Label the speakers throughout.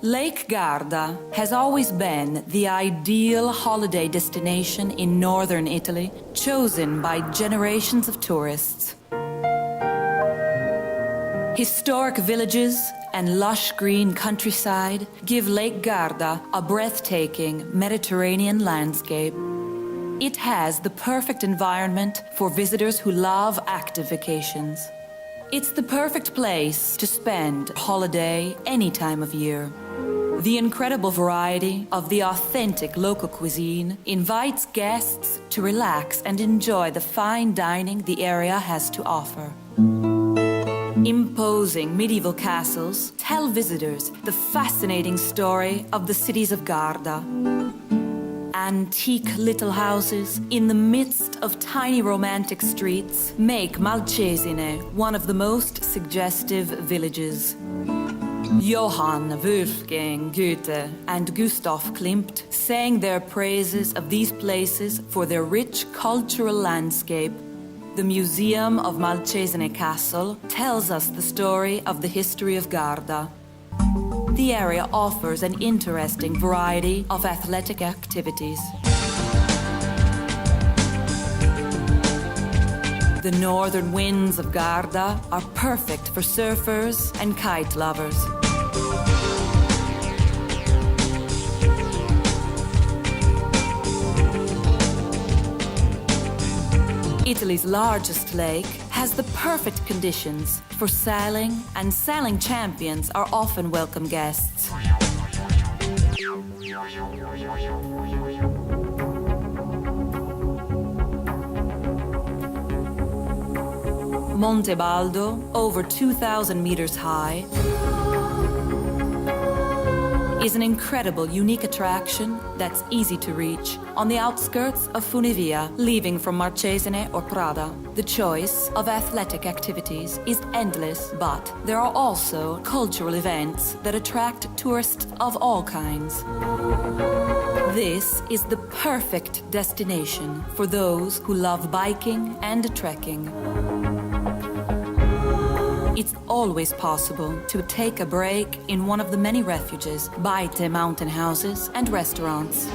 Speaker 1: Lake Garda has always been the ideal holiday destination in northern Italy, chosen by generations of tourists. Historic villages and lush green countryside give Lake Garda a breathtaking Mediterranean landscape. It has the perfect environment for visitors who love active vacations. It's the perfect place to spend a holiday any time of year. The incredible variety of the authentic local cuisine invites guests to relax and enjoy the fine dining the area has to offer. Imposing medieval castles tell visitors the fascinating story of the cities of Garda. Antique little houses in the midst of tiny romantic streets make Malcesine one of the most suggestive villages. Johann Wolfgang Goethe and Gustav Klimt sang their praises of these places for their rich cultural landscape. The Museum of Malcesine Castle tells us the story of the history of Garda. The area offers an interesting variety of athletic activities. The northern winds of Garda are perfect for surfers and kite lovers. Italy's largest lake has the perfect conditions for sailing, and sailing champions are often welcome guests. Monte Baldo, over 2,000 meters high, is an incredible, unique attraction that's easy to reach on the outskirts of Funivia, leaving from Marchesine or Prada. The choice of athletic activities is endless, but there are also cultural events that attract tourists of all kinds. This is the perfect destination for those who love biking and trekking. It's always possible to take a break in one of the many refuges, Baite mountain houses and restaurants.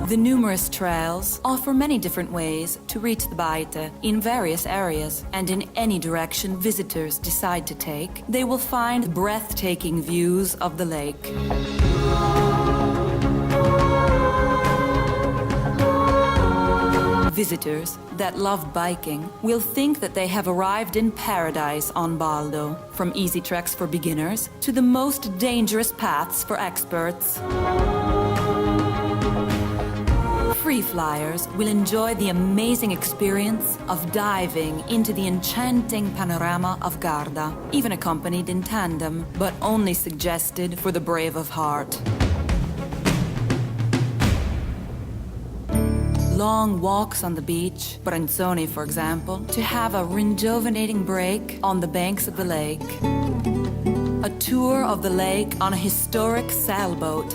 Speaker 1: The numerous trails offer many different ways to reach the Baite in various areas, and in any direction visitors decide to take, they will find breathtaking views of the lake. Visitors that love biking will think that they have arrived in paradise on Baldo, from easy treks for beginners to the most dangerous paths for experts. Free flyers will enjoy the amazing experience of diving into the enchanting panorama of Garda, even accompanied in tandem, but only suggested for the brave of heart. Long walks on the beach, Brenzoni for example, to have a rejuvenating break on the banks of the lake. A tour of the lake on a historic sailboat.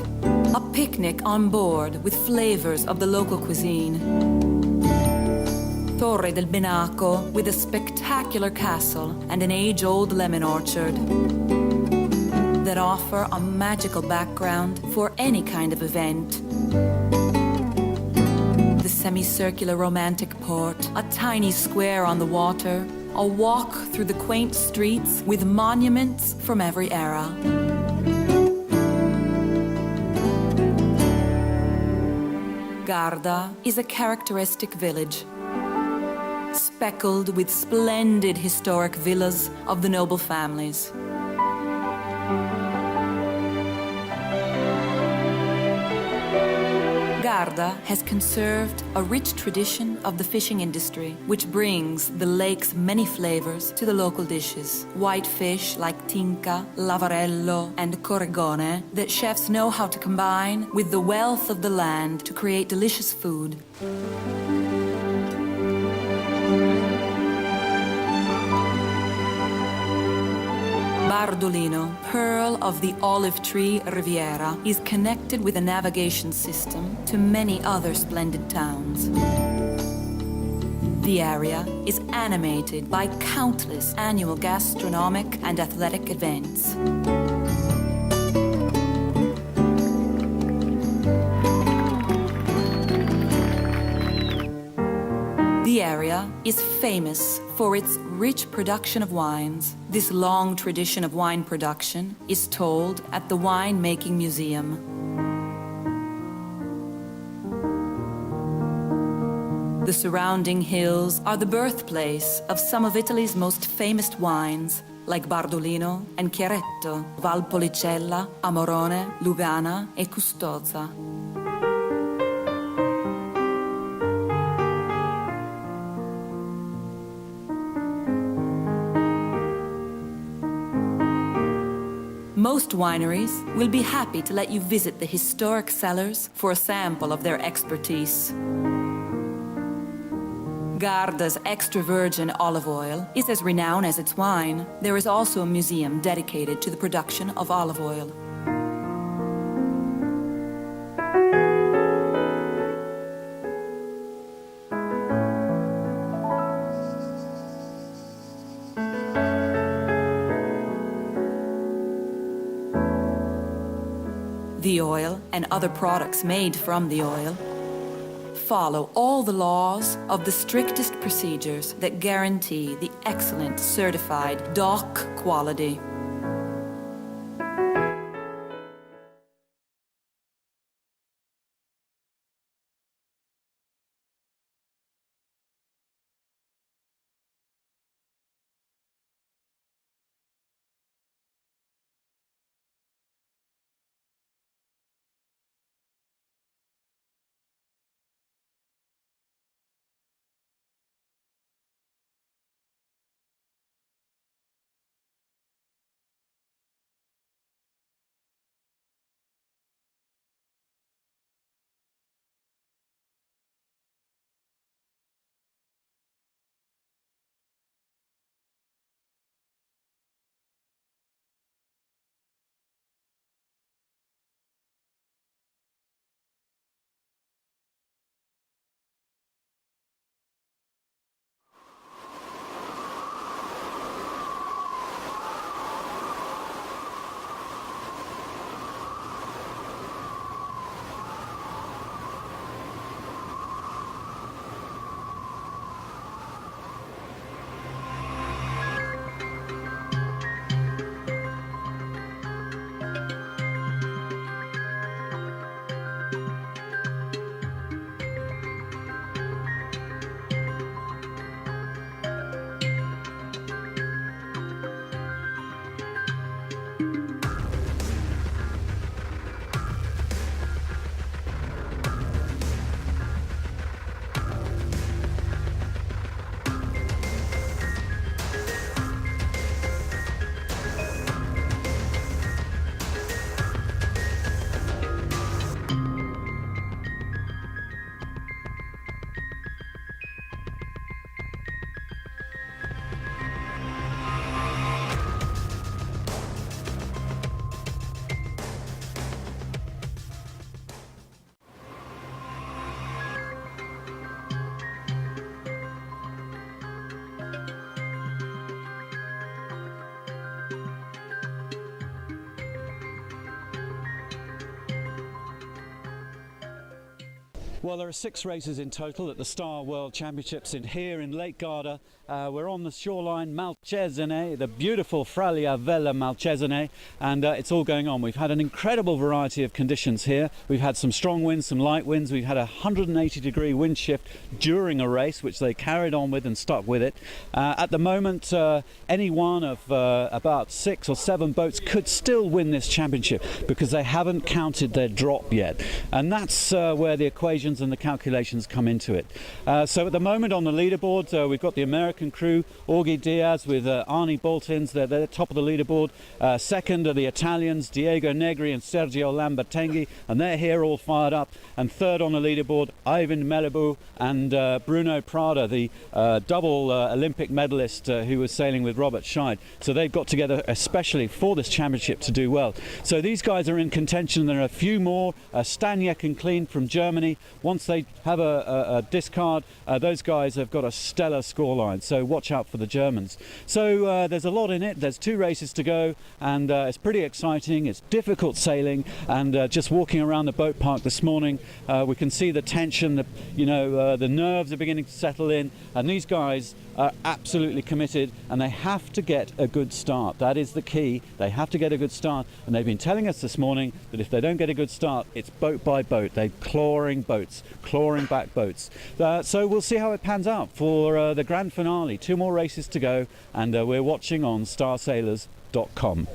Speaker 1: A picnic on board with flavors of the local cuisine. Torre del Benaco with a spectacular castle and an age-old lemon orchard that offer a magical background for any kind of event. The semicircular romantic port, a tiny square on the water, a walk through the quaint streets with monuments from every era. Garda is a characteristic village, speckled with splendid historic villas of the noble families. Garda has conserved a rich tradition of the fishing industry, which brings the lake's many flavors to the local dishes. White fish like tinca, lavarello, and corregone that chefs know how to combine with the wealth of the land to create delicious food. Bardolino, pearl of the olive tree Riviera, is connected with a navigation system to many other splendid towns. The area is animated by countless annual gastronomic and athletic events. The area is famous for its rich production of wines. This long tradition of wine production is told at the Winemaking Museum. The surrounding hills are the birthplace of some of Italy's most famous wines, like Bardolino and Chiaretto, Valpolicella, Amorone, Lugana e Custoza. Most wineries will be happy to let you visit the historic cellars for a sample of their expertise. Garda's extra virgin olive oil is as renowned as its wine. There is also a museum dedicated to the production of olive oil. The oil and other products made from the oil follow all the laws of the strictest procedures that guarantee the excellent certified DOC quality.
Speaker 2: Well, there are 6 races in total at the Star World Championships here in Lake Garda. We're on the shoreline, Malcesine, the beautiful Fraglia Vella Malcesine, and it's all going on. We've had an incredible variety of conditions here. We've had some strong winds, some light winds. We've had a 180-degree wind shift during a race, which they carried on with and stuck with it. At the moment, any one of about 6 or 7 boats could still win this championship because they haven't counted their drop yet. And that's where the equations and the calculations come into it. So at the moment on the leaderboard, we've got the American crew, Augie Diaz with Arnie Boltins. They're top of the leaderboard. Second are the Italians, Diego Negri and Sergio Lambertenghi, and they're here all fired up. And third on the leaderboard, Ivan Melibu and Bruno Prada, the double Olympic medalist who was sailing with Robert Scheid. So they've got together especially for this championship to do well. So these guys are in contention. There are a few more. Staniek and Klein from Germany, once they have a discard, those guys have got a stellar scoreline. So watch out for the Germans. So there's a lot in it. There's 2 races to go, and it's pretty exciting. It's difficult sailing, and just walking around the boat park this morning, we can see the tension. The nerves are beginning to settle in, and these guys are absolutely committed, and they have to get a good start. That is the key. They have to get a good start, and they've been telling us this morning that if they don't get a good start, it's boat by boat. They're clawing boats, clawing back boats. So we'll see how it pans out for the grand finale. 2 more races to go, and we're watching on starsailors.com.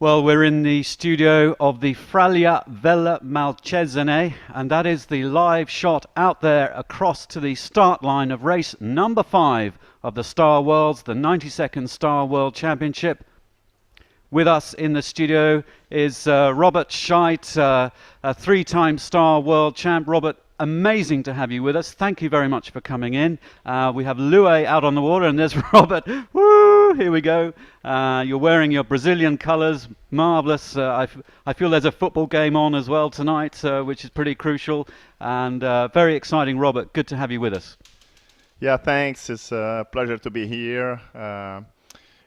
Speaker 2: Well, we're in the studio of the Fraglia Vella Malcesine, and that is the live shot out there across to the start line of race number 5 of the Star Worlds, the 92nd Star World Championship. With us in the studio is Robert Scheidt, a 3-time Star World Champ. Robert, amazing to have you with us. Thank you very much for coming in. We have Lue out on the water, and there's Robert. Woo! Here we go. You're wearing your Brazilian colours. Marvellous. I feel there's a football game on as well tonight, which is pretty crucial. And very exciting, Robert. Good to have you with us.
Speaker 3: Yeah, thanks. It's a pleasure to be here.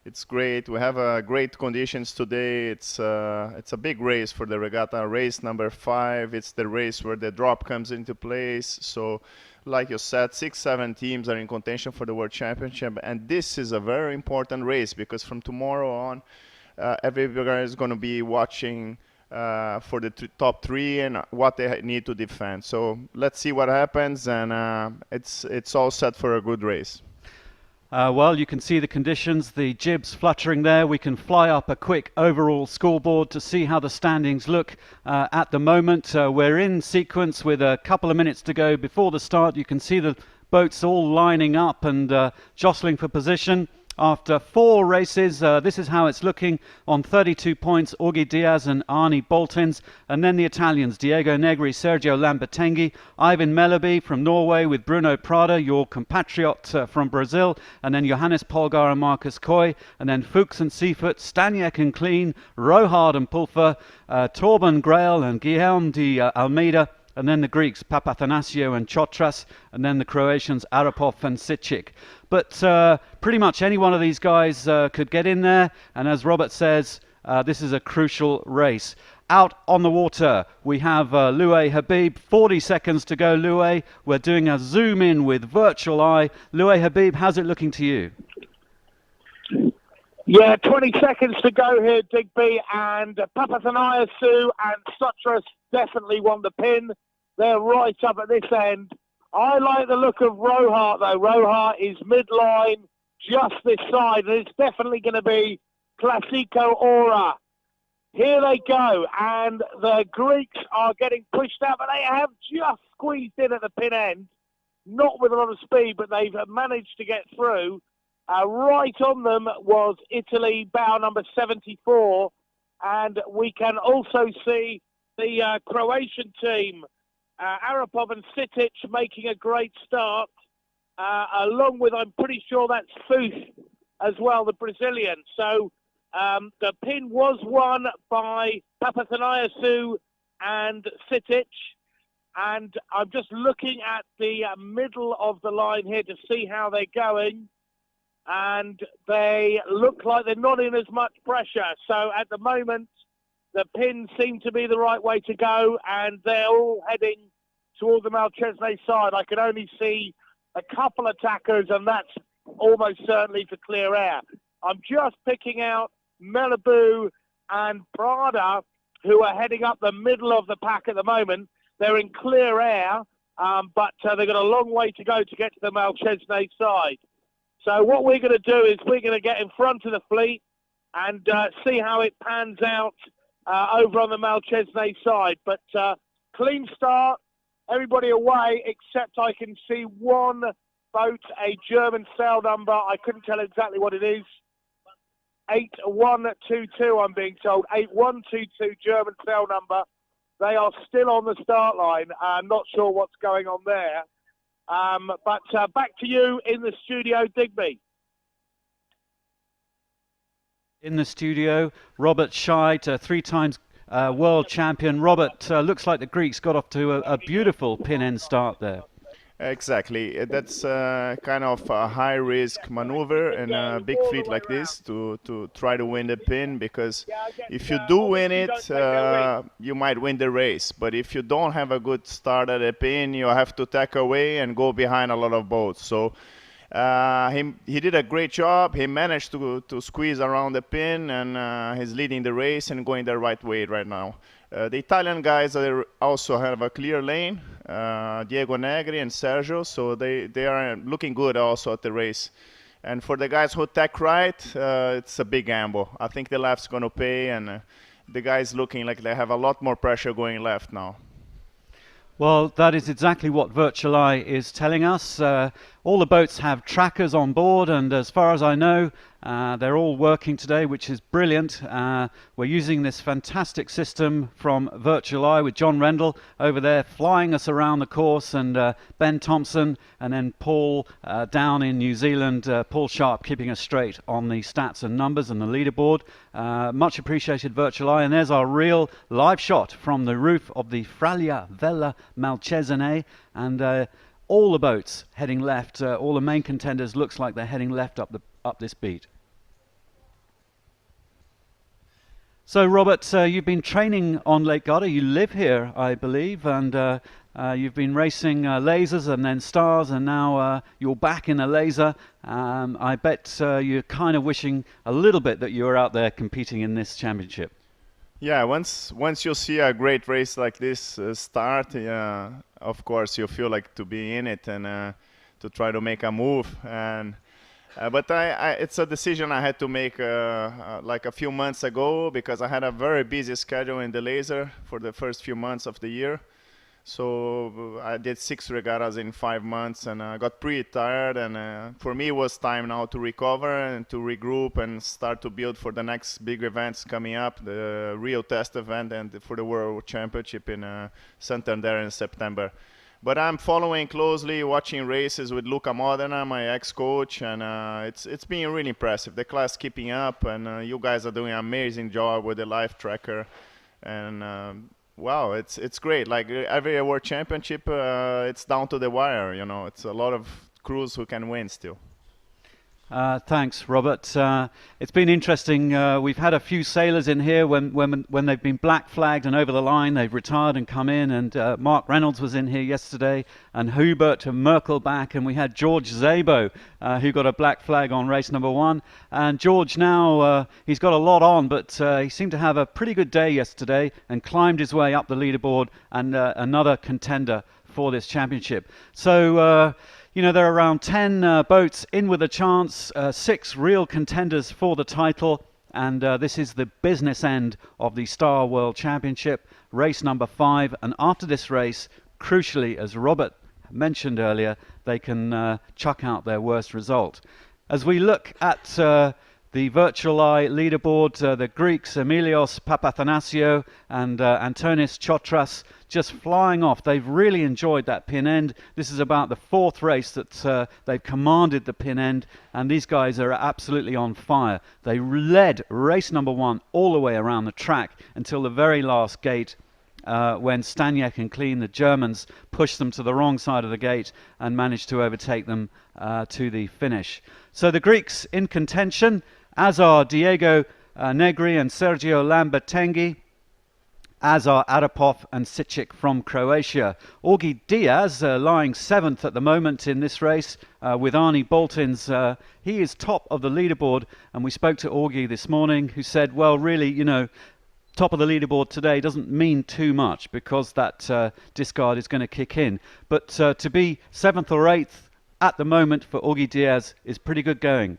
Speaker 3: It's great. We have great conditions today. It's a big race for the regatta. Race number 5. It's the race where the drop comes into place. So, like you said, 6-7 teams are in contention for the World Championship, and this is a very important race because from tomorrow on, everybody is going to be watching for the top 3 and what they need to defend. So let's see what happens, and it's all set for a good race.
Speaker 2: Well, you can see the conditions, the jibs fluttering there. We can fly up a quick overall scoreboard to see how the standings look at the moment. We're in sequence with a couple of minutes to go before the start. You can see the boats all lining up and jostling for position. After 4 races, this is how it's looking. On 32 points, Augie Diaz and Arnie Boltins. And then the Italians, Diego Negri, Sergio Lambertenghi, Ivan Melleby from Norway with Bruno Prada, your compatriot from Brazil. And then Johannes Polgar and Marcus Coy. And then Fuchs and Seafoot, Staniek and Clean, Rohard and Pulfer, Torben Grail and Guillaume de Almeida. And then the Greeks, Papathanasio and Chotras, and then the Croatians, Arapov and Sichik. But pretty much any one of these guys could get in there, and as Robert says, this is a crucial race. Out on the water, we have Lue Habib, 40 seconds to go, Lue. We're doing a zoom in with virtual eye. Lue Habib, how's it looking to you?
Speaker 4: Yeah, 20 seconds to go here, Digby, and Papathanasio and Sotras definitely won the pin. They're right up at this end. I like the look of Rohart, though. Rohart is midline, just this side, and it's definitely going to be Classico Aura. Here they go, and the Greeks are getting pushed out, but they have just squeezed in at the pin end. Not with a lot of speed, but they've managed to get through. Right on them was Italy, bow number 74, and we can also see the Croatian team, Arapov and Sitic, making a great start, along with, I'm pretty sure that's Futh as well, the Brazilian. So the pin was won by Papathanasio and Sitic, and I'm just looking at the middle of the line here to see how they're going. And they look like they're not in as much pressure. So at the moment, the pins seem to be the right way to go, and they're all heading toward the Malcesine side. I can only see a couple of attackers, and that's almost certainly for clear air. I'm just picking out Malibu and Prada, who are heading up the middle of the pack at the moment. They're in clear air, but they've got a long way to go to get to the Malcesine side. So what we're going to do is we're going to get in front of the fleet and see how it pans out over on the Malcesine side. But clean start, everybody away, except I can see one boat, a German sail number. I couldn't tell exactly what it is. 8122, I'm being told. 8122 German sail number. They are still on the start line. I'm not sure what's going on there. But back to you in the studio, Digby.
Speaker 2: In the studio, Robert Scheidt, 3 times world champion. Robert, looks like the Greeks got off to a beautiful pin-end start there.
Speaker 3: Exactly. That's kind of a high-risk maneuver in a big fleet like this to try to win the pin, because if you do win it, you might win the race. But if you don't have a good start at the pin, you have to tack away and go behind a lot of boats. So he did a great job. He managed to squeeze around the pin, and he's leading the race and going the right way right now. The Italian guys also have a clear lane, Diego Negri and Sergio, so they are looking good also at the race. And for the guys who tack right, it's a big gamble. I think the left's going to pay, and the guys looking like they have a lot more pressure going left now.
Speaker 2: Well, that is exactly what Virtual Eye is telling us. All the boats have trackers on board, and as far as I know, they're all working today, which is brilliant. We're using this fantastic system from Virtual Eye with John Rendell over there flying us around the course, and Ben Thompson, and then Paul down in New Zealand, Paul Sharp keeping us straight on the stats and numbers and the leaderboard. Much appreciated, Virtual Eye. And there's our real live shot from the roof of the Fraglia Vella Malcesine, and all the boats heading left, all the main contenders looks like they're heading left up this beat. So Robert, you've been training on Lake Garda. You live here, I believe, and you've been racing lasers and then stars, and now you're back in a laser. I bet you're kind of wishing a little bit that you were out there competing in this championship.
Speaker 3: Yeah, once you see a great race like this start, of course you feel like to be in it and to try to make a move. And but it's a decision I had to make like a few months ago, because I had a very busy schedule in the laser for the first few months of the year. So I did 6 regattas in 5 months, and I got pretty tired, and for me it was time now to recover and to regroup and start to build for the next big events coming up, the Rio Test event and for the World Championship in Santander in September. But I'm following closely, watching races with Luca Modena, my ex-coach, and it's been really impressive. The class keeping up, and you guys are doing an amazing job with the live tracker, and wow, it's great. Like every World Championship, it's down to the wire. You know, it's a lot of crews who can win still.
Speaker 2: Thanks, Robert. It's been interesting. We've had a few sailors in here when they've been black flagged and over the line, they've retired and come in. And Mark Reynolds was in here yesterday, and Hubert and Merkelbach, and we had George Szabo, who got a black flag on race number 1. And George now, he's got a lot on, but he seemed to have a pretty good day yesterday and climbed his way up the leaderboard, and another contender for this championship. So you know, there are around 10 boats in with a chance, 6 real contenders for the title, and this is the business end of the Star World Championship, race number 5. And after this race, crucially, as Robert mentioned earlier, they can chuck out their worst result. As we look at the Virtual Eye leaderboard, the Greeks, Emilios Papathanasiou and Antonis Chotras, just flying off. They've really enjoyed that pin end. This is about the 4th race that they've commanded the pin end, and these guys are absolutely on fire. They led race number 1 all the way around the track until the very last gate, when Staniek and Klein, the Germans, pushed them to the wrong side of the gate and managed to overtake them to the finish. So the Greeks in contention, as are Diego Negri and Sergio Lambertenghi, as are Arapov and Sichik from Croatia. Augie Diaz lying 7th at the moment in this race with Arnie Boltins. He is top of the leaderboard, and we spoke to Augie this morning, who said, well, really, you know, top of the leaderboard today doesn't mean too much because that discard is going to kick in. But to be 7th or 8th at the moment for Augie Diaz is pretty good going.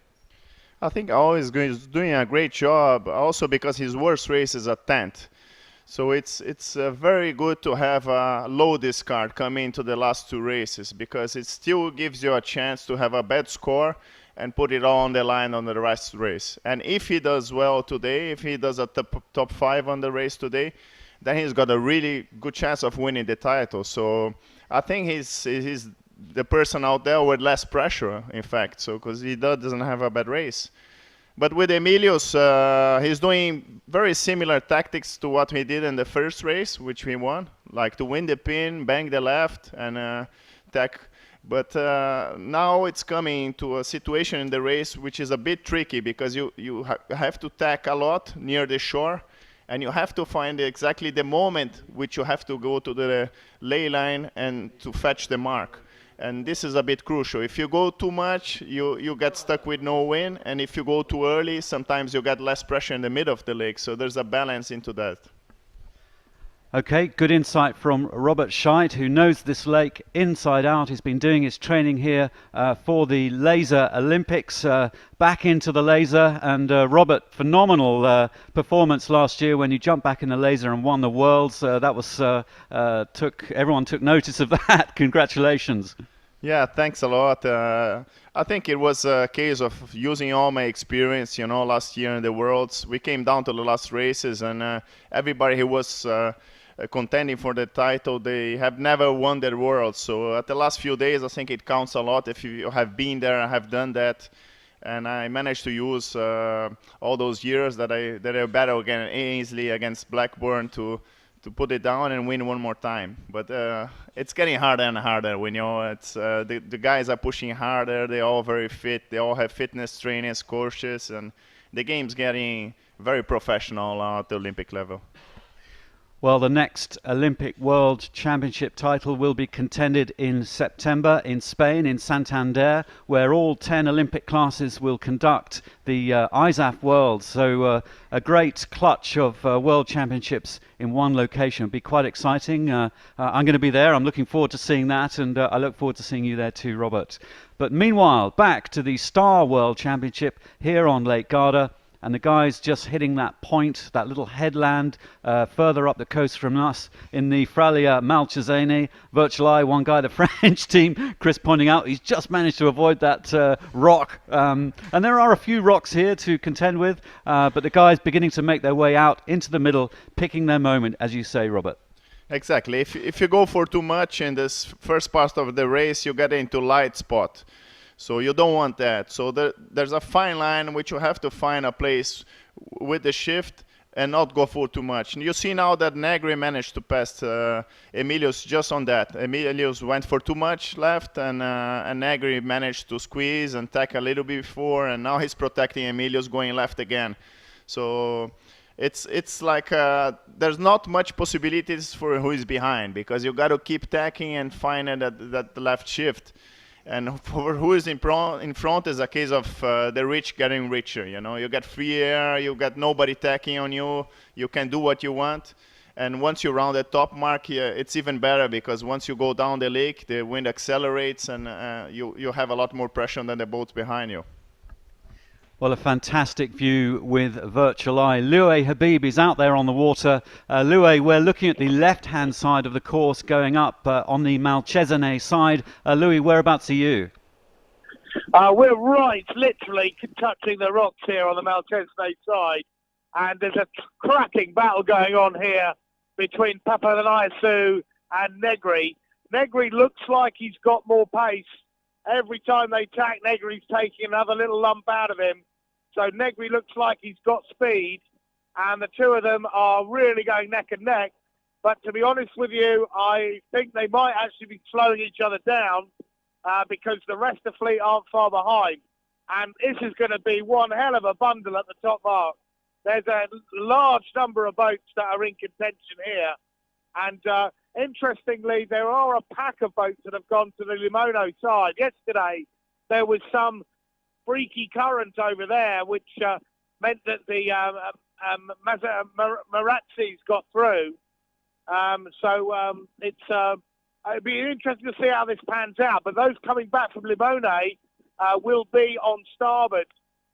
Speaker 3: I think Al is doing a great job, also because his worst race is a 10th. So it's very good to have a low discard coming into the last 2 races, because it still gives you a chance to have a bad score and put it all on the line on the rest race. And if he does well today, if he does a top 5 on the race today, then he's got a really good chance of winning the title. So I think he's the person out there with less pressure, in fact, so because he doesn't have a bad race. But with Emilius, he's doing very similar tactics to what he did in the first race, which we won, like to win the pin, bang the left, and tack. But now it's coming to a situation in the race which is a bit tricky because you have to tack a lot near the shore, and you have to find exactly the moment which you have to go to the lay line and to fetch the mark. And this is a bit crucial. If you go too much, you get stuck with no wind, and if you go too early, sometimes you get less pressure in the middle of the lake. So there's a balance into that.
Speaker 2: Okay, good insight from Robert Scheidt, who knows this lake inside out. He's been doing his training here for the Laser Olympics, back into the laser. And Robert, phenomenal performance last year when you jumped back in the laser and won the Worlds. That was everyone took notice of that. Congratulations.
Speaker 3: Yeah, thanks a lot. I think it was a case of using all my experience, last year in the Worlds. We came down to the last races, and everybody who was contending for the title, they have never won the Worlds. So at the last few days, I think it counts a lot if you have been there, have done that. And I managed to use all those years that I battled against Ainsley, against Blackburn to put it down and win one more time. But it's getting harder and harder. It's the guys are pushing harder. They're all very fit. They all have fitness trainers, coaches, and the game's getting very professional at the Olympic level.
Speaker 2: Well, the next Olympic World Championship title will be contended in September in Spain, in Santander, where all 10 Olympic classes will conduct the ISAF Worlds. So a great clutch of World Championships in one location. It'll be quite exciting. I'm going to be there. I'm looking forward to seeing that, and I look forward to seeing you there too, Robert. But meanwhile, back to the Star World Championship here on Lake Garda. And the guys just hitting that point, that little headland further up the coast from us in the Fralia Malcesine. Virtual Eye, one guy, the French team, Chris pointing out, he's just managed to avoid that rock. And there are a few rocks here to contend with, but the guys beginning to make their way out into the middle, picking their moment, as you say, Robert.
Speaker 3: Exactly. If you go for too much in this first part of the race, you get into light spot. So you don't want that. So there's a fine line in which you have to find a place with the shift and not go for too much. And you see now that Negri managed to pass Emilius just on that. Emilius went for too much left, and Negri managed to squeeze and tack a little bit before, and now he's protecting Emilius going left again. So it's like there's not much possibilities for who is behind, because you got to keep tacking and find that left shift. And for who is in front is a case of the rich getting richer. You get free air, you got nobody tacking on you, you can do what you want. And once you round the top mark, it's even better, because once you go down the lake, the wind accelerates, and you have a lot more pressure than the boats behind you.
Speaker 2: Well, a fantastic view with Virtual Eye. Louis Habib is out there on the water. Louis, we're looking at the left-hand side of the course going up on the Malcesine side. Louis, whereabouts are you?
Speaker 4: We're right, literally touching the rocks here on the Malcesine side. And there's a cracking battle going on here between Papaniassou and Negri. Negri looks like he's got more pace. Every time they tack, Negri's taking another little lump out of him. So Negri looks like he's got speed, and the two of them are really going neck and neck. But to be honest with you, I think they might actually be slowing each other down because the rest of the fleet aren't far behind. And this is going to be one hell of a bundle at the top mark. There's a large number of boats that are in contention here. And interestingly, there are a pack of boats that have gone to the Limono side. Yesterday, there was some freaky current over there, which meant that the Marazzis got through. It'd be interesting to see how this pans out. But those coming back from Limone will be on starboard,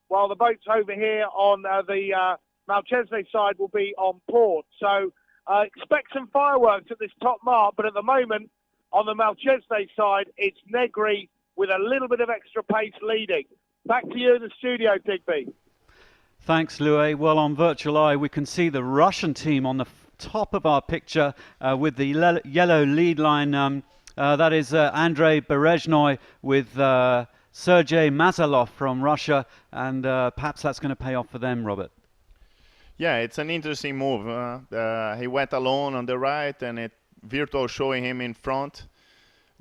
Speaker 4: while the boats over here on the Malcesine side will be on port. So expect some fireworks at this top mark, but at the moment, on the Malcesine side, it's Negri with a little bit of extra pace leading. Back to you in the studio, Digby.
Speaker 2: Thanks, Louis. Well, on Virtual Eye, we can see the Russian team on the top of our picture with the yellow lead line. That is Andrei Berezhnoy with Sergei Mazalov from Russia, and perhaps that's going to pay off for them, Robert.
Speaker 3: Yeah, it's an interesting move. He went alone on the right, and Virtual showing him in front.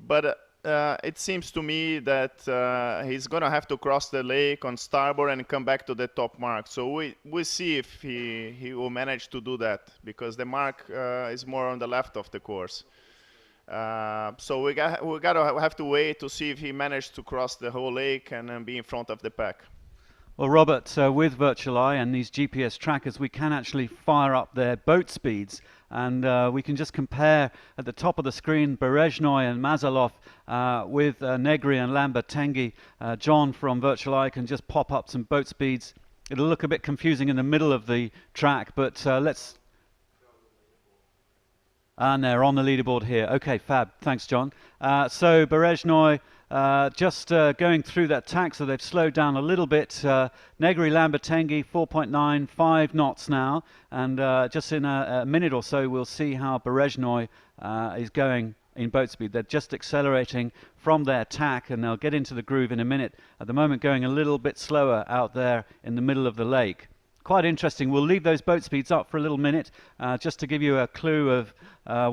Speaker 3: But it seems to me that he's going to have to cross the lake on starboard and come back to the top mark. So we'll see if he will manage to do that, because the mark is more on the left of the course. So we got to have to wait to see if he managed to cross the whole lake and be in front of the pack.
Speaker 2: Well, Robert, with Virtual Eye and these GPS trackers, we can actually fire up their boat speeds, and we can just compare at the top of the screen Berezhnoy and Mazalov with Negri and Lambertenghi. John from Virtual Eye can just pop up some boat speeds. It'll look a bit confusing in the middle of the track, but let's... And they're on the leaderboard here. Okay, fab. Thanks, John. So Berezhnoy just going through that tack, so they've slowed down a little bit. Negri Lambertenghi 4.9, 5 knots now, and just in a minute or so we'll see how Berezhnoy is going in boat speed. They're just accelerating from their tack, and they'll get into the groove in a minute. At the moment going a little bit slower out there in the middle of the lake. Quite interesting. We'll leave those boat speeds up for a little minute just to give you a clue of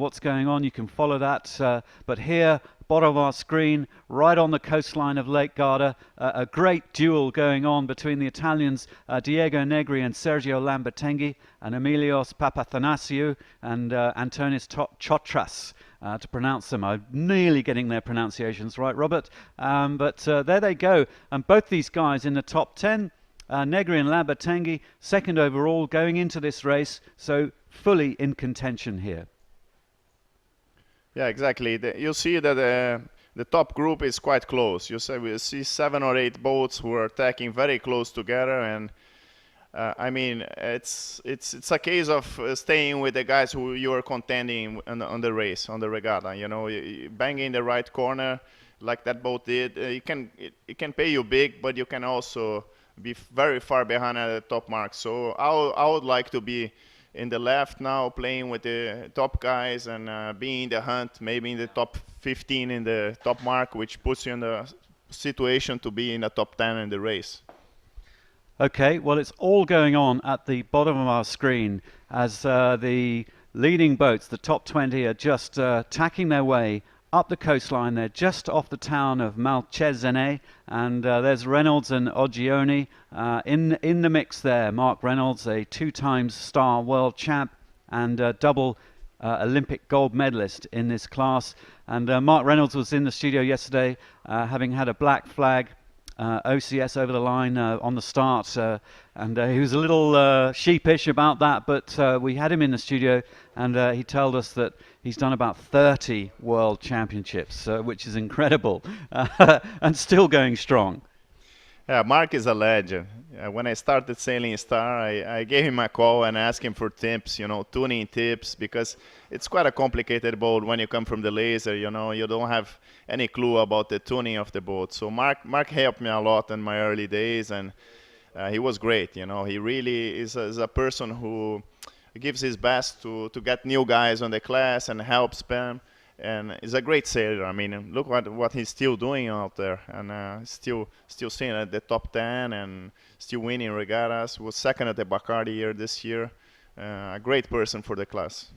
Speaker 2: what's going on. You can follow that. But here, bottom of our screen, right on the coastline of Lake Garda, a great duel going on between the Italians Diego Negri and Sergio Lambertenghi, and Emilios Papathanasiou and Antonis Chotras. To pronounce them. I'm nearly getting their pronunciations right, Robert. But there they go. And both these guys in the top 10. Negri and Lambertenghi, second overall, going into this race, so fully in contention here.
Speaker 3: Yeah, exactly. You see that the top group is quite close. We see 7 or 8 boats who are attacking very close together, and I mean, it's a case of staying with the guys who you are contending on the race, on the regatta. You know, banging the right corner like that boat did. It can pay you big, but you can also be very far behind at the top mark. So I would like to be in the left now, playing with the top guys and being in the hunt, maybe in the top 15 in the top mark, which puts you in the situation to be in the top 10 in the race.
Speaker 2: Okay, well, it's all going on at the bottom of our screen as the leading boats, the top 20, are just tacking their way up the coastline. They're just off the town of Malcesine, and there's Reynolds and Oggioni in the mix there. Mark Reynolds, a 2-time star world champ and double Olympic gold medalist in this class. And Mark Reynolds was in the studio yesterday, having had a black flag OCS over the line on the start, and he was a little sheepish about that, but we had him in the studio, and he told us that he's done about 30 world championships, which is incredible, and still going strong.
Speaker 3: Yeah, Mark is a legend. When I started sailing Star, I gave him a call and asked him for tips, you know, tuning tips, because it's quite a complicated boat when you come from the laser, you know, you don't have any clue about the tuning of the boat. So Mark helped me a lot in my early days, and he was great, you know. He really is a person who gives his best to get new guys on the class and helps them. And he's a great sailor. I mean, look what he's still doing out there, and still staying at the top 10 and still winning regattas. Was second at the Bacardi year this year. A great person for the class.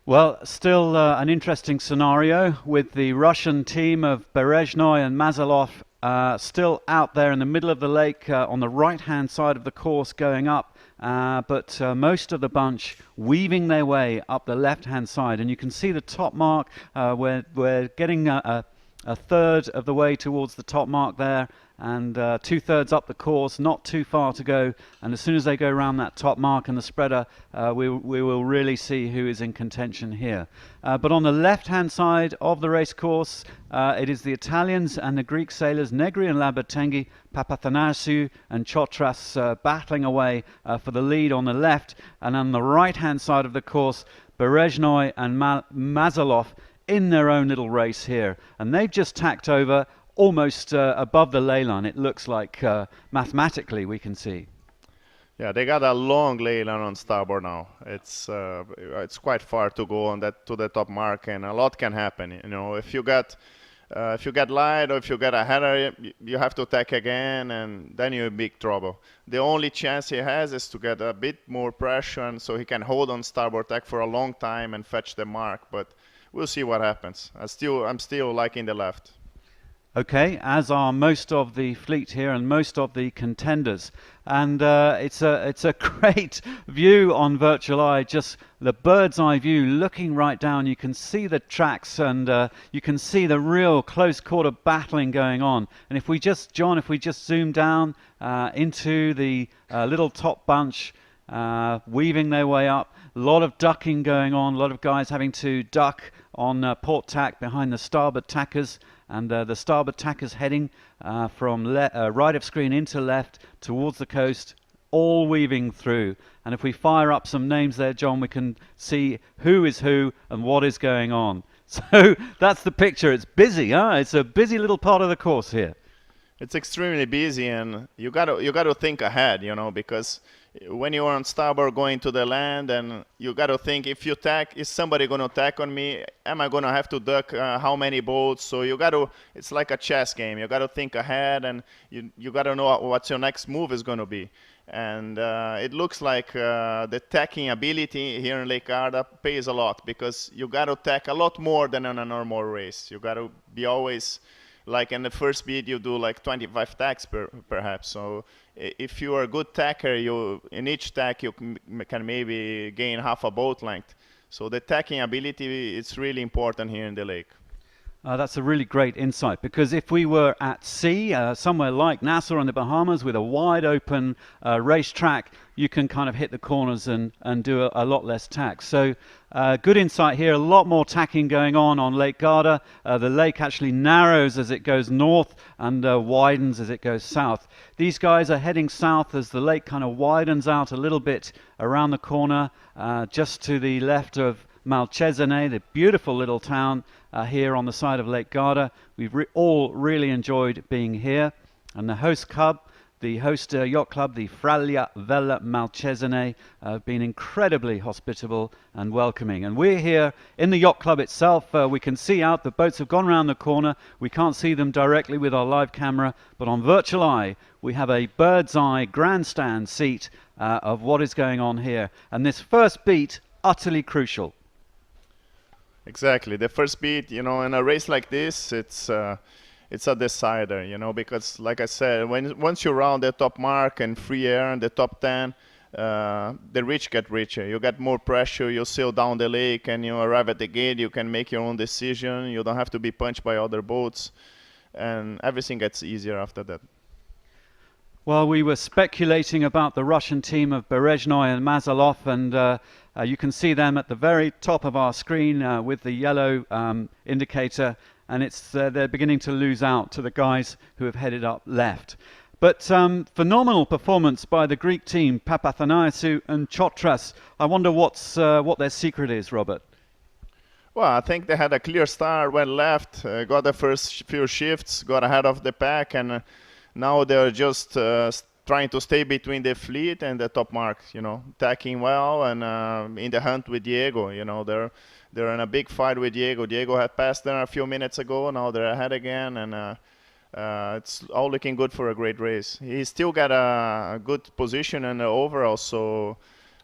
Speaker 2: Well, still an interesting scenario with the Russian team of Berezhnoy and Mazalov still out there in the middle of the lake on the right-hand side of the course going up. But most of the bunch weaving their way up the left-hand side, and you can see the top mark. We're getting a third of the way towards the top mark there, and 2/3 up the course, not too far to go. And as soon as they go around that top mark and the spreader, we will really see who is in contention here. But on the left-hand side of the race course, it is the Italians and the Greek sailors, Negri and Lambertenghi, Papathanasiou and Chotras battling away for the lead on the left. And on the right-hand side of the course, Berezhnoy and Mazalov in their own little race here. And they've just tacked over almost above the ley line, it looks like, mathematically we can see.
Speaker 3: Yeah, they got a long ley line on starboard now. It's quite far to go on that to the top mark, and a lot can happen. You know, if you got If you get light or if you get a header, you have to tack again, and then you're in big trouble. The only chance he has is to get a bit more pressure, and so he can hold on starboard tack for a long time and fetch the mark. But we'll see what happens. I'm still liking the left.
Speaker 2: Okay, as are most of the fleet here and most of the contenders, and it's a great view on virtual eye, just the bird's eye view, looking right down. You can see the tracks, and you can see the real close quarter battling going on. And if we just, John, if we just zoom down into the little top bunch, weaving their way up, a lot of ducking going on, a lot of guys having to duck on port tack behind the starboard tackers. And the starboard tackers heading from right of screen into left towards the coast, all weaving through. And if we fire up some names there, John, we can see who is who and what is going on. So that's the picture. It's busy, huh? It's a busy little part of the course here.
Speaker 3: It's extremely busy, and you gotta think ahead, because when you're on starboard going to the land, and you got to think, if you tack, is somebody going to tack on me? Am I going to have to duck how many boats? So it's like a chess game. You got to think ahead, and you got to know what your next move is going to be. And it looks like the tacking ability here in Lake Garda pays a lot, because you got to tack a lot more than in a normal race. You got to be always, like in the first beat, you do like 25 tacks perhaps. So if you are a good tacker, in each tack you can maybe gain half a boat length. So the tacking ability is really important here in the lake.
Speaker 2: That's a really great insight, because if we were at sea, somewhere like Nassau in the Bahamas with a wide open racetrack, you can kind of hit the corners and do a lot less tack. So good insight here, a lot more tacking going on Lake Garda. The lake actually narrows as it goes north and widens as it goes south. These guys are heading south as the lake kind of widens out a little bit around the corner, just to the left of Malcesine, the beautiful little town here on the side of Lake Garda. We've all really enjoyed being here. And the host club, the host yacht club, the Fraglia Vella Malcesine, have been incredibly hospitable and welcoming. And we're here in the yacht club itself. We can see out, the boats have gone around the corner. We can't see them directly with our live camera, but on virtual eye, we have a bird's eye grandstand seat of what is going on here. And this first beat, utterly crucial.
Speaker 3: Exactly. The first beat, in a race like this, it's a decider, because like I said, once you round the top mark and free air and the top 10, the rich get richer. You get more pressure, you sail down the lake, and you arrive at the gate, you can make your own decision, you don't have to be punched by other boats, and everything gets easier after that.
Speaker 2: Well, we were speculating about the Russian team of Berezhnoi and Mazalov, and you can see them at the very top of our screen with the yellow indicator, and they're beginning to lose out to the guys who have headed up left. But phenomenal performance by the Greek team, Papathanassiou and Chotras. I wonder what their secret is, Robert.
Speaker 3: Well, I think they had a clear start, went left, got the first few shifts, got ahead of the pack, and now they're just trying to stay between the fleet and the top mark, tacking well, and in the hunt with Diego. They're in a big fight with Diego. Diego had passed them a few minutes ago. Now they're ahead again, and it's all looking good for a great race. He still got a good position in the overall. So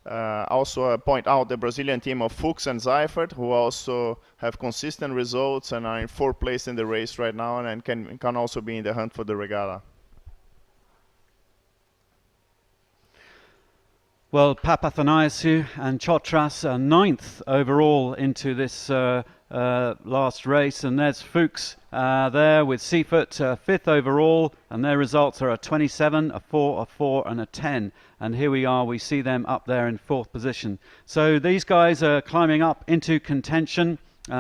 Speaker 3: also point out the Brazilian team of Fuchs and Seifert, who also have consistent results and are in 4th place in the race right now, and can also be in the hunt for the regatta.
Speaker 2: Well, Papathanassiou and Chotras are 9th overall into this last race, and there's Fuchs there with Seifert 5th overall, and their results are a 27, a 4, a 4 and a 10, and here we see them up there in 4th position. So these guys are climbing up into contention.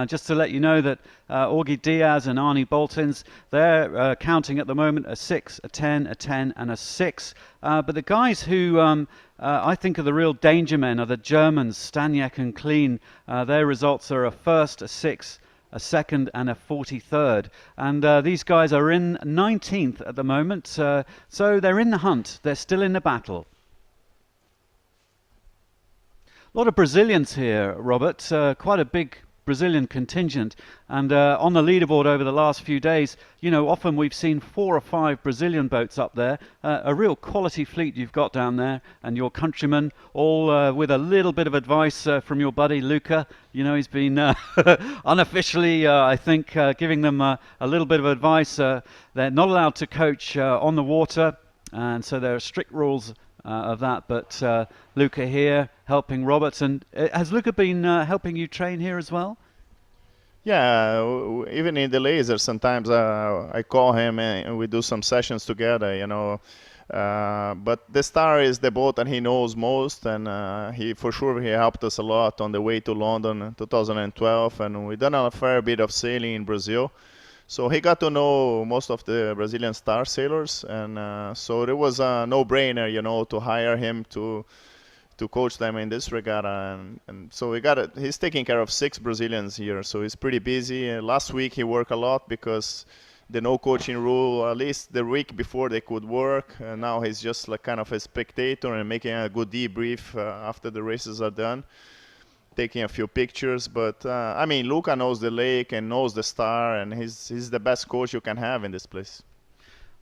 Speaker 2: Just to let you know that Augie Diaz and Arnie Boltons, they're counting at the moment a 6, a 10, a 10 and a 6. But the guys who I think are the real danger men are the Germans, Staniek and Klein. Their results are a 1st, a 6, a 2nd and a 43rd. And these guys are in 19th at the moment. So they're in the hunt. They're still in the battle. A lot of Brazilians here, Robert. Quite a big Brazilian contingent. And on the leaderboard over the last few days, you know, often we've seen 4 or 5 Brazilian boats up there. A real quality fleet you've got down there, and your countrymen, all with a little bit of advice from your buddy Luca. You know, he's been unofficially, I think, giving them a little bit of advice. They're not allowed to coach on the water, and so there are strict rules of that. But Luca here helping Roberts. And has Luca been helping you train here as well?
Speaker 3: Yeah, even in the laser, sometimes I call him and we do some sessions together, you know. But the Star is the boat that he knows most, and he helped us a lot on the way to London in 2012, and we done a fair bit of sailing in Brazil. So he got to know most of the Brazilian Star sailors, and so it was a no-brainer, you know, to hire him to coach them in this regatta, and so he's taking care of 6 Brazilians here, so he's pretty busy. Last week he worked a lot because the no coaching rule, at least the week before they could work, and now he's just like kind of a spectator and making a good debrief after the races are done, taking a few pictures. But I mean, Luca knows the lake and knows the Star, and he's the best coach you can have in this place.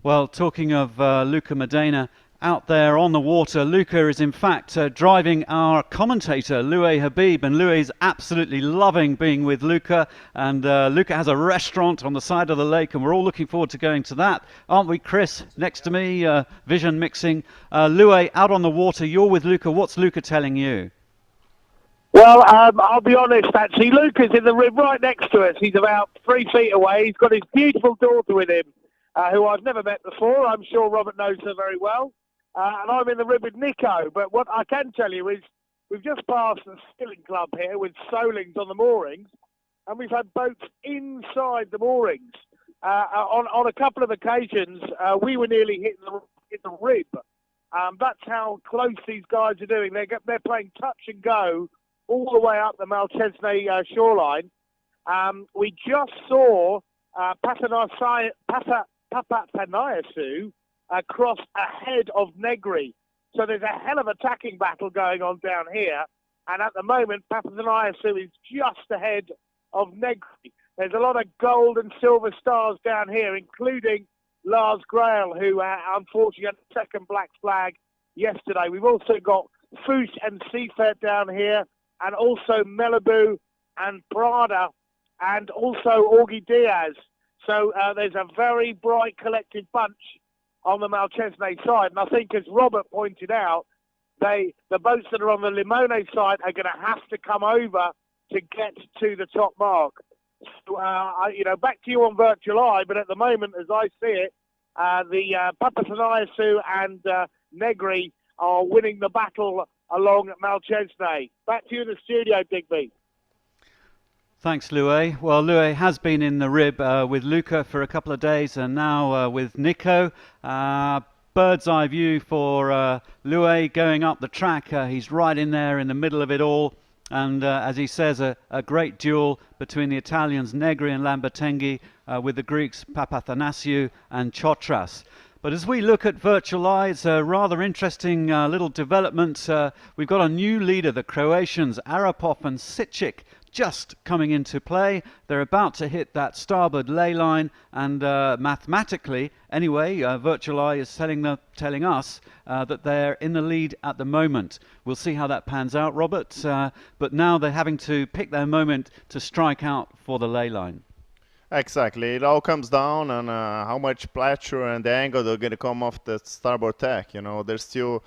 Speaker 2: Well, talking of Luca Medina, out there on the water, Luca is in fact driving our commentator, Loué Habib, and Loué's absolutely loving being with Luca. And Luca has a restaurant on the side of the lake, and we're all looking forward to going to that, aren't we, Chris? Next to me, vision mixing. Loué, out on the water, you're with Luca. What's Luca telling you?
Speaker 4: Well, I'll be honest, actually. Luca's in the rib right next to us. He's about 3 feet away. He's got his beautiful daughter with him, who I've never met before. I'm sure Robert knows her very well. And I'm in the rib with Nico. But what I can tell you is we've just passed the Skilling Club here with Solings on the moorings, and we've had boats inside the moorings. On a couple of occasions, we were nearly hitting the rib. That's how close these guys are doing. They're playing touch and go all the way up the Malcesine shoreline. We just saw Papathanaiou cross ahead of Negri. So there's a hell of a tacking battle going on down here. And at the moment, Papathanaiou is just ahead of Negri. There's a lot of gold and silver stars down here, including Lars Grail, who unfortunately had the second black flag yesterday. We've also got Fouche and Seafair down here, and also Malibu and Prada, and also Augie Diaz. So there's a very bright collective bunch on the Malcesine side. And I think, as Robert pointed out, the boats that are on the Limone side are going to have to come over to get to the top mark. So, back to you on Virtual Eye, but at the moment, as I see it, the Papathanaiou and Negri are winning the battle along Malcesine. Back to you in the studio, Digby.
Speaker 2: Thanks, Loué. Well, Loué has been in the rib with Luca for a couple of days, and now with Nico. Bird's eye view for Loué going up the track. He's right in there in the middle of it all. And as he says, a great duel between the Italians Negri and Lambertenghi, with the Greeks Papathanaiou and Chotras. But as we look at Virtual Eye, it's a rather interesting little development. We've got a new leader, the Croatians, Arapov and Sičić, just coming into play. They're about to hit that starboard ley line, and mathematically, anyway, Virtual Eye is telling us that they're in the lead at the moment. We'll see how that pans out, Robert. But now they're having to pick their moment to strike out for the ley line.
Speaker 3: Exactly. It all comes down on how much pressure and the angle they're going to come off the starboard tack. You know, they're still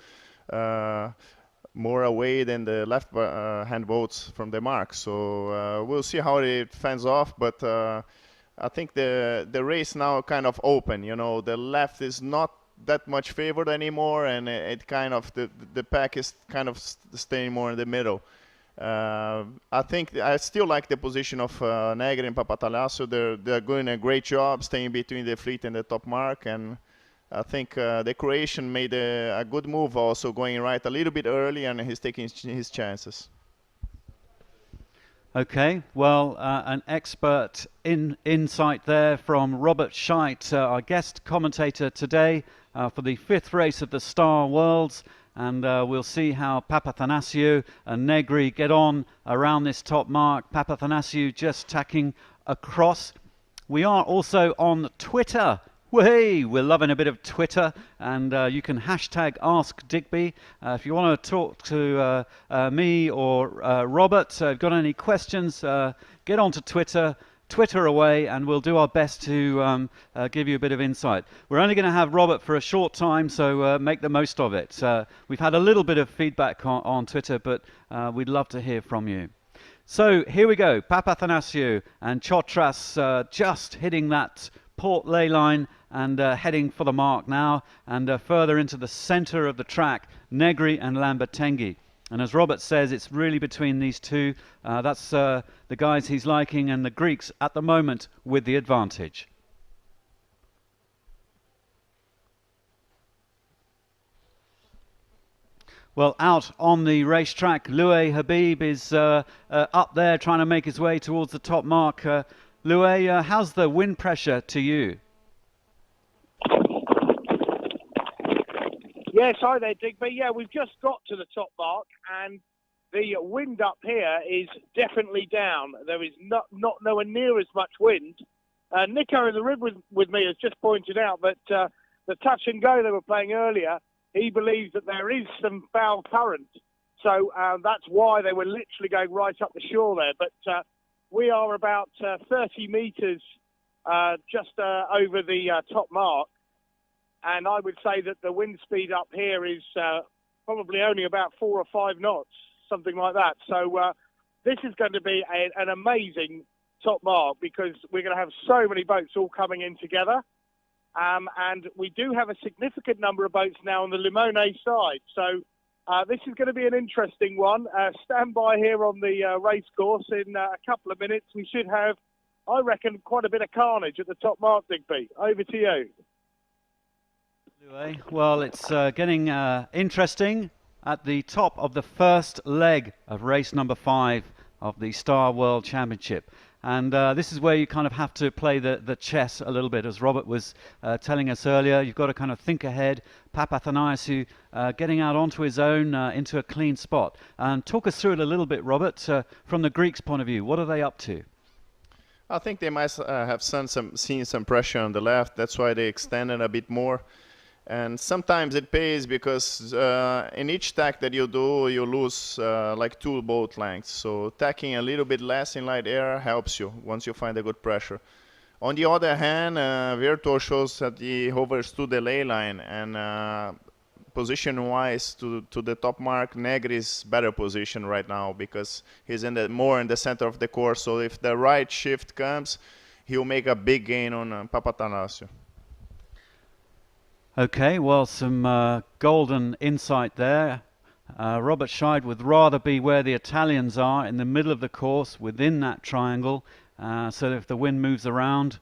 Speaker 3: more away than the left hand boats from the mark. So we'll see how it fends off. But I think the race now kind of open. You know, the left is not that much favored anymore, and it kind of the pack is kind of staying more in the middle. I think I still like the position of Negri and Papathanaiou. They're doing a great job staying between the fleet and the top mark, and I think the Croatian made a good move, also going right a little bit early, and he's taking his chances.
Speaker 2: Okay, well, an expert insight there from Robert Scheidt, our guest commentator today for the 5th race of the Star Worlds. and we'll see how Papathanasiou and Negri get on around this top mark. Papathanasiou just tacking across. We are also on Twitter. Hey, we're loving a bit of Twitter, and you can hashtag Ask Digby. If you want to talk to me or Robert, if you've got any questions, get onto Twitter. Twitter away, and we'll do our best to give you a bit of insight. We're only going to have Robert for a short time, so make the most of it. We've had a little bit of feedback on Twitter, but we'd love to hear from you. So here we go. Papathanasiou and Chotras just hitting that port ley line and heading for the mark now, and further into the center of the track, Negri and Lambertenghi. And as Robert says, it's really between these two. That's the guys he's liking, and the Greeks at the moment with the advantage. Well, out on the racetrack, Loué Habib is up there trying to make his way towards the top mark. Loué, how's the wind pressure to you?
Speaker 4: Yes, hi there, Digby. Yeah, we've just got to the top mark, and the wind up here is definitely down. There is not nowhere near as much wind. Nico in the rib with me has just pointed out that the touch and go they were playing earlier, he believes that there is some foul current. So that's why they were literally going right up the shore there. But we are about 30 metres just over the top mark. And I would say that the wind speed up here is probably only about 4 or 5 knots, something like that. So this is going to be an amazing top mark, because we're going to have so many boats all coming in together. And we do have a significant number of boats now on the Limone side. So this is going to be an interesting one. Stand by here on the race course. In a couple of minutes, we should have, I reckon, quite a bit of carnage at the top mark, Digby. Over to you.
Speaker 2: Well, it's getting interesting at the top of the first leg of race number 5 of the Star World Championship. And this is where you kind of have to play the chess a little bit. As Robert was telling us earlier, you've got to kind of think ahead. Papathanasiou getting out onto his own into a clean spot. And talk us through it a little bit, Robert, from the Greeks' point of view. What are they up to?
Speaker 3: I think they might have seen some pressure on the left. That's why they extended a bit more. And sometimes it pays, because in each tack that you do, you lose like 2 boat lengths. So tacking a little bit less in light air helps you once you find a good pressure. On the other hand, Virtual shows that he overstood the ley line, and position-wise to the top mark, Negri's better position right now, because he's more in the center of the course. So if the right shift comes, he'll make a big gain on Papathanasiou.
Speaker 2: Okay, well, some golden insight there. Robert Scheid would rather be where the Italians are, in the middle of the course, within that triangle, so that if the wind moves around,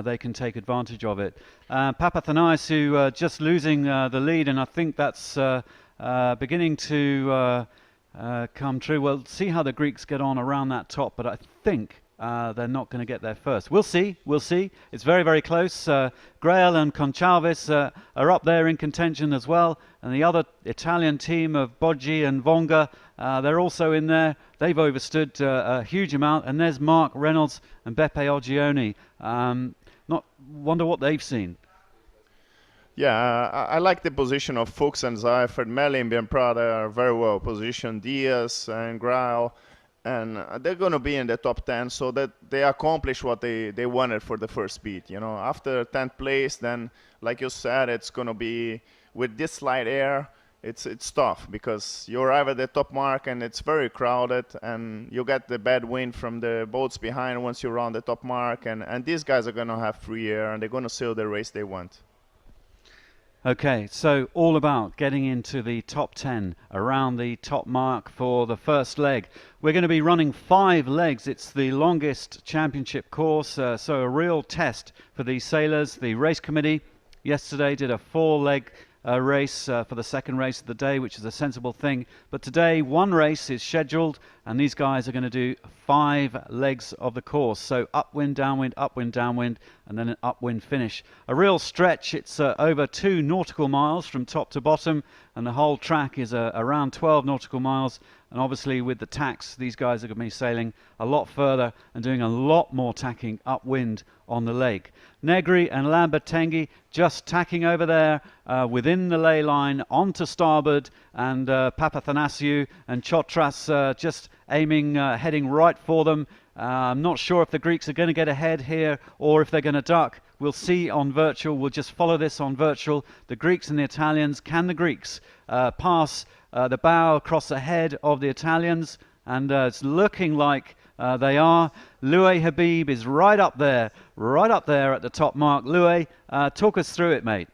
Speaker 2: they can take advantage of it. Papathanasiou just losing the lead, and I think that's beginning to come true. We'll see how the Greeks get on around that top, but I think they're not going to get there first. We'll see. It's very, very close. Grail and Conchalvis are up there in contention as well. And the other Italian team of Boggi and Vonga, they're also in there. They've overstood a huge amount. And there's Mark Reynolds and Beppe Oggioni. Wonder what they've seen.
Speaker 3: Yeah, I like the position of Fuchs and Seifert. Melli and Bianprada are very well positioned. Diaz and Grail. And they're going to be in the top 10, so that they accomplish what they wanted for the first beat. You know, after 10th place, then, like you said, it's going to be, with this light air, it's tough, because you arrive at the top mark and it's very crowded, and you get the bad wind from the boats behind once you're on the top mark, and these guys are going to have free air, and they're going to sail the race they want.
Speaker 2: Okay, so all about getting into the top 10 around the top mark for the first leg. We're going to be running 5 legs. It's the longest championship course, so a real test for these sailors. The race committee yesterday did a 4-leg race for the second race of the day, which is a sensible thing. But today, 1 race is scheduled, and these guys are going to do 5 legs of the course. So upwind, downwind, and then an upwind finish. A real stretch. It's over 2 nautical miles from top to bottom, and the whole track is around 12 nautical miles. And obviously with the tacks, these guys are going to be sailing a lot further and doing a lot more tacking upwind on the lake. Negri and Lambertenghi just tacking over there within the ley line onto starboard, and Papathanasiou and Chotras just aiming, heading right for them. I'm not sure if the Greeks are going to get ahead here or if they're going to duck. We'll see on virtual. We'll just follow this on virtual. The Greeks and the Italians. Can the Greeks pass the bow across the head of the Italians? And it's looking like they are. Louis Habib is right up there at the top mark. Louis, talk us through it, mate.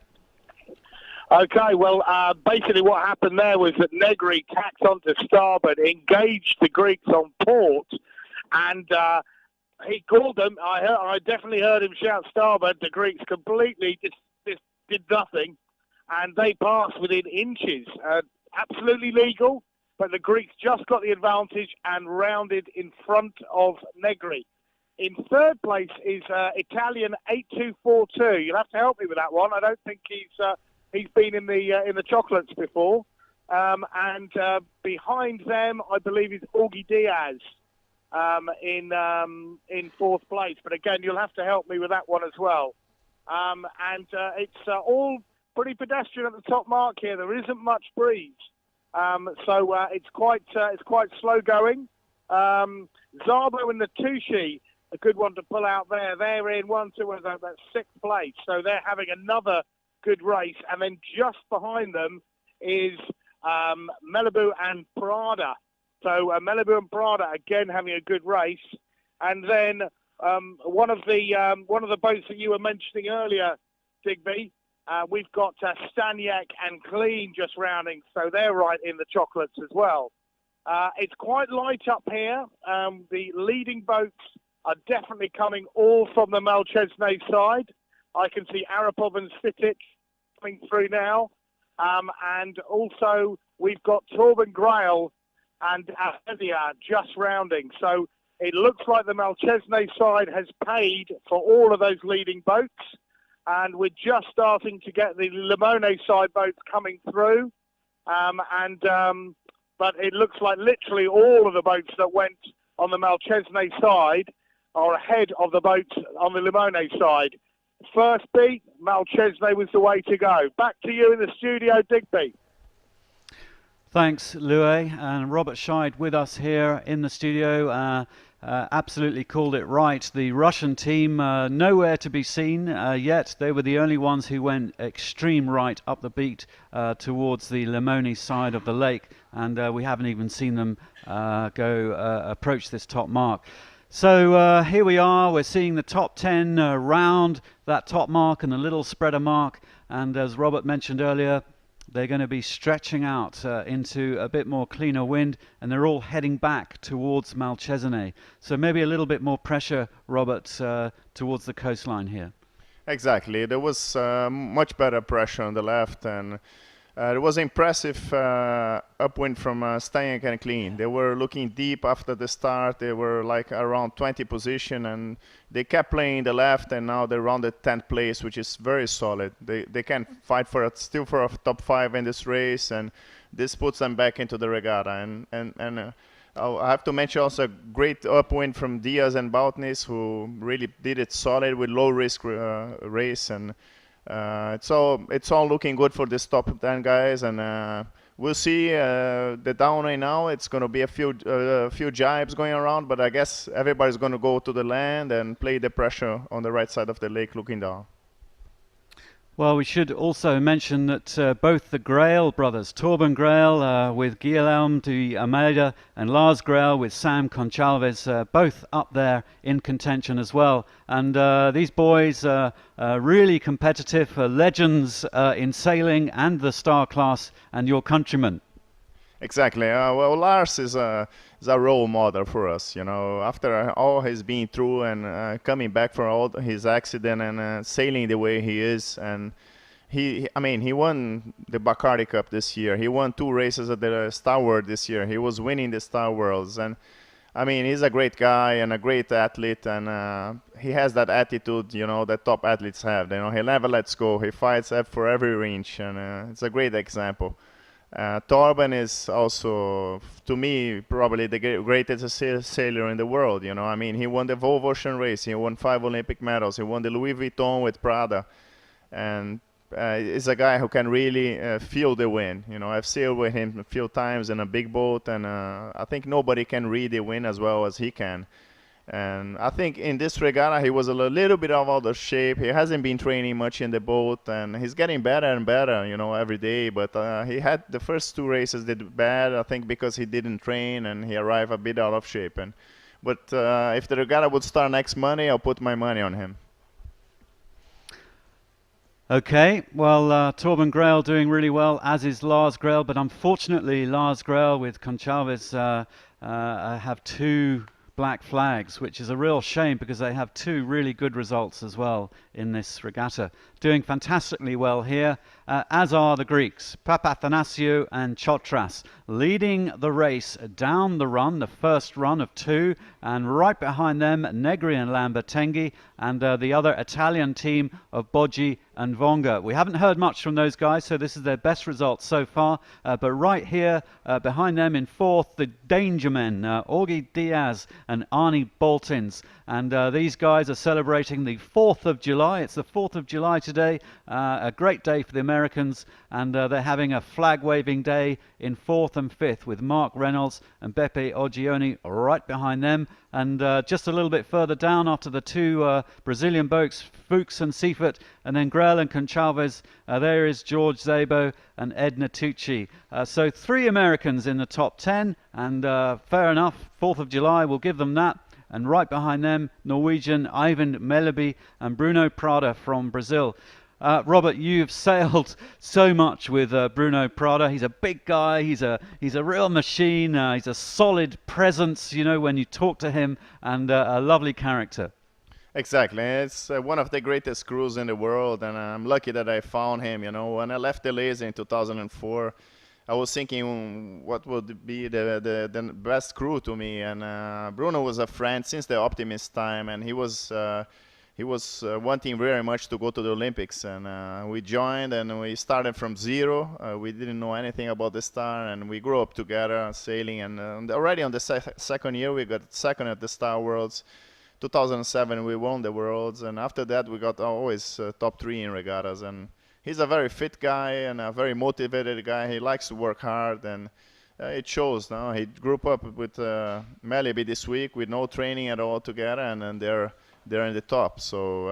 Speaker 4: Okay, well, basically what happened there was that Negri tacked onto starboard, engaged the Greeks on port, and he called them. I definitely heard him shout starboard. The Greeks completely just did nothing, and they passed within inches. Absolutely legal, but the Greeks just got the advantage and rounded in front of Negri. In third place is Italian 8242. You'll have to help me with that one. I don't think he's been in the chocolates before. And behind them, I believe, is Augie Diaz in fourth place. But again, you'll have to help me with that one as well. And it's all pretty pedestrian at the top mark here. There isn't much breeze, so it's quite slow going. Zabo and the Tushi, a good one to pull out there. They're in 1, 2, that's sixth place, so they're having another good race. And then just behind them is Malibu and Prada. So Malibu and Prada again having a good race. And then one of the boats that you were mentioning earlier, Digby, we've got Staniak and Clean just rounding, so they're right in the chocolates as well. It's quite light up here. The leading boats are definitely coming all from the Malcesine side. I can see Arapov and Sitic coming through now. And also we've got Torben Grail and Athesia just rounding. So it looks like the Malcesine side has paid for all of those leading boats. And we're just starting to get the Limone side boats coming through. But it looks like literally all of the boats that went on the Malcesine side are ahead of the boats on the Limone side. First beat, Malcesine was the way to go. Back to you in the studio, Digby.
Speaker 2: Thanks, Louis. And Robert Scheid with us here in the studio. Absolutely called it right. The Russian team nowhere to be seen yet. They were the only ones who went extreme right up the beat towards the Limone side of the lake, and we haven't even seen them approach this top mark. So here we are. We're seeing the top 10 round that top mark and the little spreader mark, and as Robert mentioned earlier, they're going to be stretching out into a bit more cleaner wind, and they're all heading back towards Malcesine. So maybe a little bit more pressure, Robert, towards the coastline here.
Speaker 3: Exactly. There was much better pressure on the left, and it was impressive upwind from Staniak and Clean. They were looking deep after the start. They were like around 20 position, and they kept playing the left, and now they're around the 10th place, which is very solid. They can fight still for a top 5 in this race, and this puts them back into the regatta. And I have to mention also a great upwind from Diaz and Boutnis, who really did it solid with low risk race, and it's all looking good for this top 10 guys, and we'll see the downwind now. It's going to be a few jibes going around, but I guess everybody's going to go to the land and play the pressure on the right side of the lake looking down.
Speaker 2: Well, we should also mention that both the Grail brothers, Torben Grail with Guillaume de Almeida and Lars Grail with Sam Conchalves, both up there in contention as well. And these boys are really competitive, legends in sailing and the star class, and your countrymen.
Speaker 3: Exactly. Well, Lars is a role model for us. You know, after all he's been through and coming back from all his accident and sailing the way he is, and he won the Bacardi Cup this year. He won 2 races at the Star World this year. He was winning the Star Worlds, and I mean, he's a great guy and a great athlete, and he has that attitude, that top athletes have. He never lets go. He fights for every inch, and it's a great example. Torben is also, to me, probably the greatest sailor in the world. I mean, he won the Volvo Ocean Race. He won 5 Olympic medals. He won the Louis Vuitton with Prada, and is a guy who can really feel the wind. I've sailed with him a few times in a big boat, and I think nobody can read the wind as well as he can. And I think in this regatta he was a little bit out of shape. He hasn't been training much in the boat, and he's getting better and better, every day. But he had the first 2 races did bad, I think, because he didn't train and he arrived a bit out of shape. But if the regatta would start next Monday, I'll put my money on him.
Speaker 2: Okay, well, Torben Grael doing really well, as is Lars Grael, but unfortunately Lars Grael with Conchalves have 2 black flags, which is a real shame because they have 2 really good results as well in this regatta. Doing fantastically well here, as are the Greeks, Papathanasiou and Chotras, leading the race down the run, the first run of 2, and right behind them Negri and Lambertenghi, and the other Italian team of Boggi and Vonga. We haven't heard much from those guys, so this is their best result so far, but right here behind them in 4th, the danger men, Augie Diaz and Arnie Boltins, and these guys are celebrating the 4th of July. It's the 4th of July today, a great day for the Americans, and they're having a flag-waving day in 4th and 5th with Mark Reynolds and Beppe Oggioni right behind them, and just a little bit further down after the 2 Brazilian boats, Fuchs and Seifert, and then Grael and Conchalves, there is George Szabo and Ed Natucci. So 3 Americans in the top 10, and fair enough, 4th of July will give them that. And right behind them, Norwegian Ivan Melleby and Bruno Prada from Brazil. Robert, you've sailed so much with Bruno Prada. He's a big guy. He's a real machine. He's a solid presence, when you talk to him, and a lovely character.
Speaker 3: Exactly. It's one of the greatest crews in the world, and I'm lucky that I found him. When I left the Laser in 2004, I was thinking what would be the best crew to me, and Bruno was a friend since the Optimist time, and he was wanting very much to go to the Olympics, and we joined, and we started from 0. We didn't know anything about the Star, and we grew up together sailing, and already on the second year we got second at the Star Worlds. 2007 we won the Worlds, and after that we got always top 3 in regattas, and he's a very fit guy and a very motivated guy. He likes to work hard, and it shows now. He grew up with Melleby this week with no training at all together, and they're in the top. So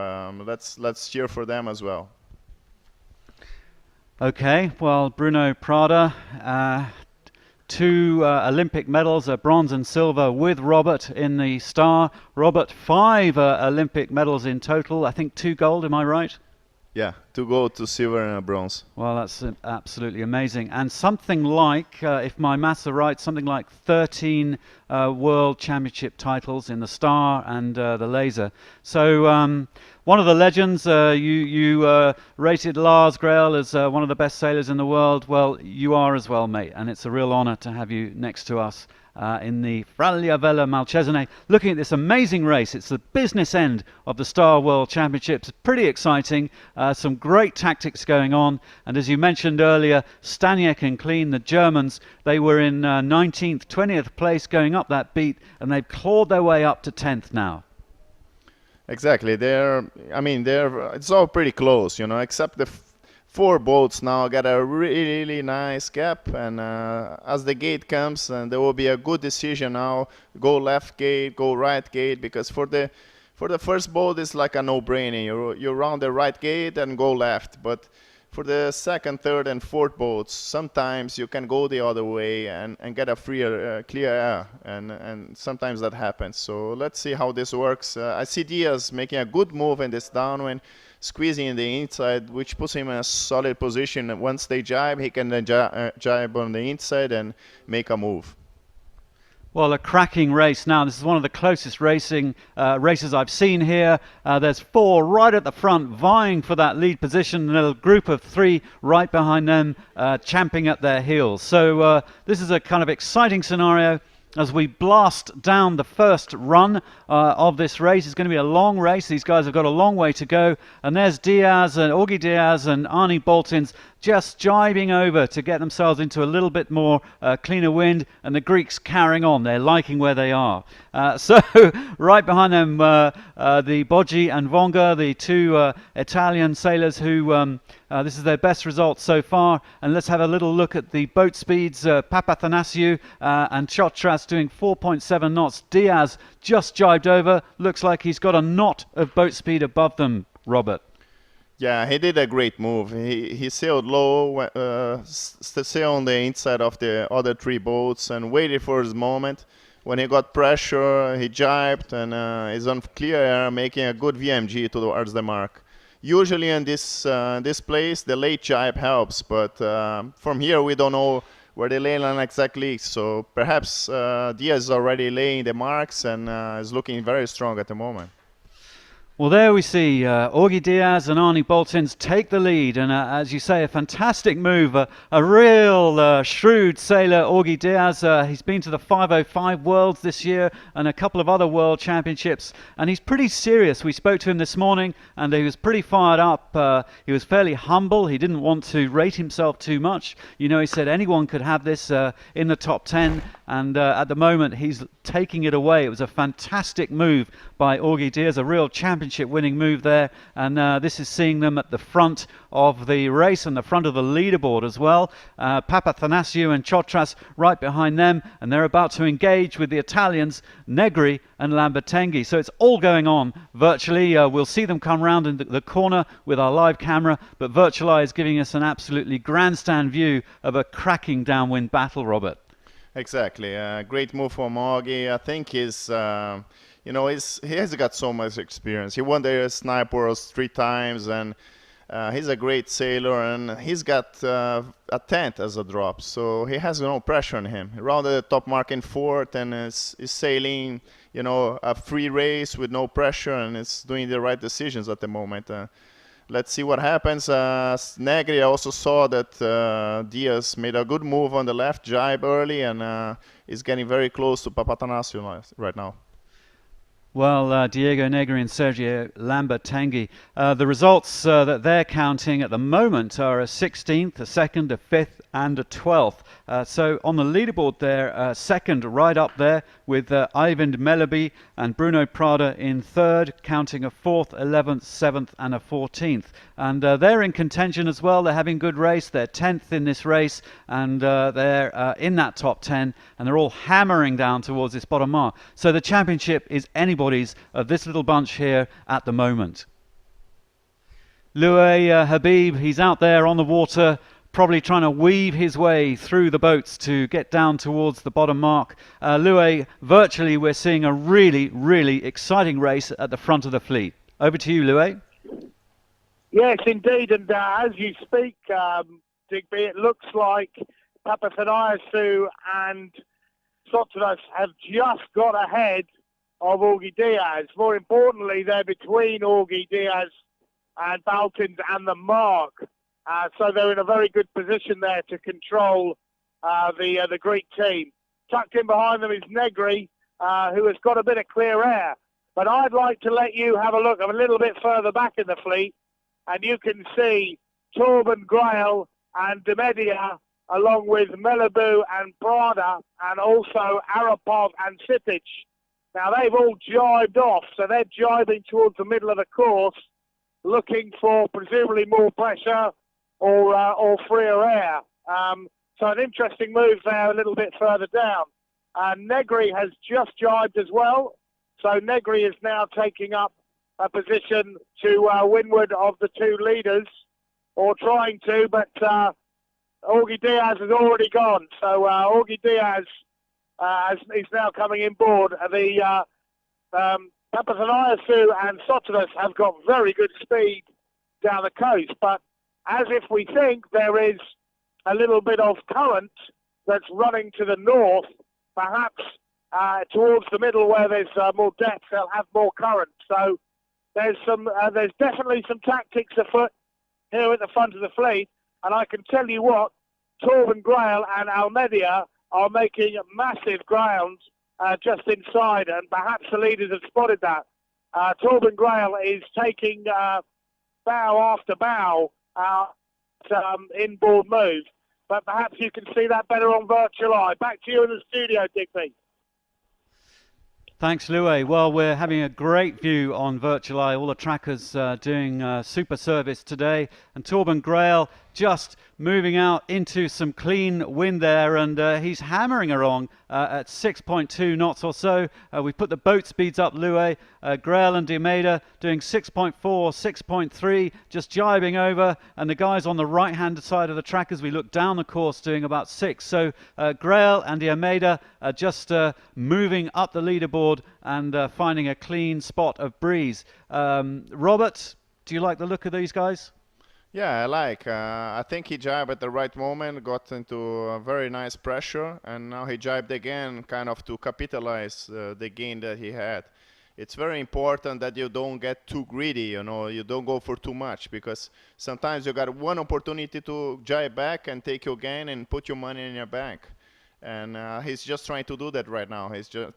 Speaker 3: let's cheer for them as well.
Speaker 2: Okay, well, Bruno Prada, 2 Olympic medals, bronze and silver with Robert in the Star. Robert, 5 Olympic medals in total. I think 2 gold, am I right?
Speaker 3: Yeah, 2 gold, 2 silver, and a bronze.
Speaker 2: Well, that's absolutely amazing. And something like, if my maths are right, something like 13 World Championship titles in the Star and the Laser. So one of the legends, you rated Lars Grael as one of the best sailors in the world. Well, you are as well, mate, and it's a real honor to have you next to us in the Fraglia Vela Malcesine, looking at this amazing race. It's the business end of the Star World Championships. Pretty exciting, some great tactics going on, and as you mentioned earlier, Staniek and Klein, the Germans, they were in 19th, 20th place going up that beat, and they've clawed their way up to 10th now.
Speaker 3: Exactly. It's all pretty close, except the 4 boats now got a really nice gap, and as the gate comes, and there will be a good decision now, go left gate, go right gate, because for the first boat it's like a no-brainer. You round the right gate and go left, but for the second, third, and fourth boats, sometimes you can go the other way and get a clear air, and sometimes that happens. So let's see how this works. I see Diaz making a good move in this downwind, squeezing in the inside, which puts him in a solid position. Once they jibe, he can then jibe on the inside and make a move.
Speaker 2: Well, a cracking race now. This is one of the closest races I've seen here. There's 4 right at the front vying for that lead position, and a group of 3 right behind them champing at their heels. So this is a kind of exciting scenario. as we blast down the first run of this race. It's going to be a long race. These guys have got a long way to go. And there's Diaz and Augie Diaz and Arnie Boltins just jibing over to get themselves into a little bit more cleaner wind, and the Greeks carrying on. They're liking where they are. So right behind them, the Boggi and Vonga, the two Italian sailors who this is their best result so far. And let's have a little look at the boat speeds. Papathanasiou and Chotras doing 4.7 knots. Diaz just jibed over. Looks like he's got a knot of boat speed above them, Robert.
Speaker 3: Yeah, he did a great move. He sailed low, sailed on the inside of the other three boats and waited for his moment. When he got pressure, he jibed and is on clear air, making a good VMG towards the mark. Usually in this place, the late jibe helps, but from here we don't know where the ley line exactly is. So perhaps Diaz is already laying the marks and is looking very strong at the moment.
Speaker 2: Well, there we see Augie Diaz and Arnie Boltins take the lead, and as you say, a fantastic move, a real shrewd sailor, Augie Diaz. He's been to the 505 Worlds this year and a couple of other World Championships, and he's pretty serious. We spoke to him this morning, and he was pretty fired up. He was fairly humble. He didn't want to rate himself too much. You know, he said anyone could have this in the top 10, and at the moment he's taking it away. It was a fantastic move by Augie Diaz, a real championship-winning move there, and this is seeing them at the front of the race and the front of the leaderboard as well. Papathanasiou and Chotras right behind them, and they're about to engage with the Italians, Negri and Lambertenghi. So it's all going on virtually. We'll see them come round in the corner with our live camera, but Virtual Eye is giving us an absolutely grandstand view of a cracking downwind battle, Robert.
Speaker 3: Exactly. Great move from Augie. I think he's, you know, he has got so much experience. He won the Snipe Worlds 3 times, and he's a great sailor, and he's got a 10th as a drop, so he has no pressure on him. He rounded the top mark in 4th and is sailing, you know, a free race with no pressure, and is doing the right decisions at the moment. Let's see what happens. Negri also saw that Diaz made a good move on the left jibe early, and is getting very close to Papathanasiou right now.
Speaker 2: Well, Diego Negri and Sergio Lambertenghi, the results that they're counting at the moment are a 16th, a 2nd, a 5th and a 12th. So on the leaderboard there, second right up there with Ivan Melaby and Bruno Prada in 3rd, counting a 4th, 11th, 7th and a 14th. And they're in contention as well. They're having good race. They're 10th in this race, and they're in that top 10, and they're all hammering down towards this bottom mark. So the championship is anybody's of this little bunch here at the moment. Louis Habib, he's out there on the water, probably trying to weave his way through the boats to get down towards the bottom mark. Louis, virtually we're seeing a really, really exciting race at the front of the fleet. Over to you, Louis.
Speaker 4: Yes, indeed, and as you speak, Digby, it looks like Papathanasiou and Sotras have just got ahead of Augie Diaz. More importantly, they're between Augie Diaz and Boltins and the mark. So they're in a very good position there to control the Greek team. Tucked in behind them is Negri, who has got a bit of clear air. But I'd like to let you have a look a little bit further back in the fleet, and you can see Torben Grail and Demedia, along with Melabu and Prada, and also Arapov and Sitic. Now, they've all jibed off, so they're jibing towards the middle of the course, looking for presumably more pressure or freer air. So an interesting move there a little bit further down. Negri has just jibed as well, so Negri is now taking up a position to windward of the two leaders, or trying to, but Augie Diaz has already gone. So Augie Diaz is now coming in board. The Papathanasiou and Sotras have got very good speed down the coast, but as if we think there is a little bit of current that's running to the north, perhaps towards the middle where there's more depth, they'll have more current. So there's definitely some tactics afoot here at the front of the fleet, and I can tell you what, Torben Grail and Almeida are making massive ground just inside, and perhaps the leaders have spotted that. Torben Grail is taking bow after bow inboard move, but perhaps you can see that better on virtual eye. Back to you in the studio, Digby.
Speaker 2: Thanks, Louis. Well, we're having a great view on Virtual Eye. All the trackers doing super service today. And Torben Grail just moving out into some clean wind there, and he's hammering along at 6.2 knots or so. We put the boat speeds up, Louis. Grail and De Almeida doing 6.4, 6.3, just jibing over. And the guys on the right-hand side of the track as we look down the course doing about 6. So Grail and De Almeida are just moving up the leaderboard and finding a clean spot of breeze. Robert, do you like the look of these guys?
Speaker 3: Yeah, I like. I think he jibed at the right moment, got into a very nice pressure, and now he jibed again, kind of to capitalize the gain that he had. It's very important that you don't get too greedy, you know, you don't go for too much, because sometimes you got one opportunity to jibe back and take your gain and put your money in your bank. And he's just trying to do that right now. He's just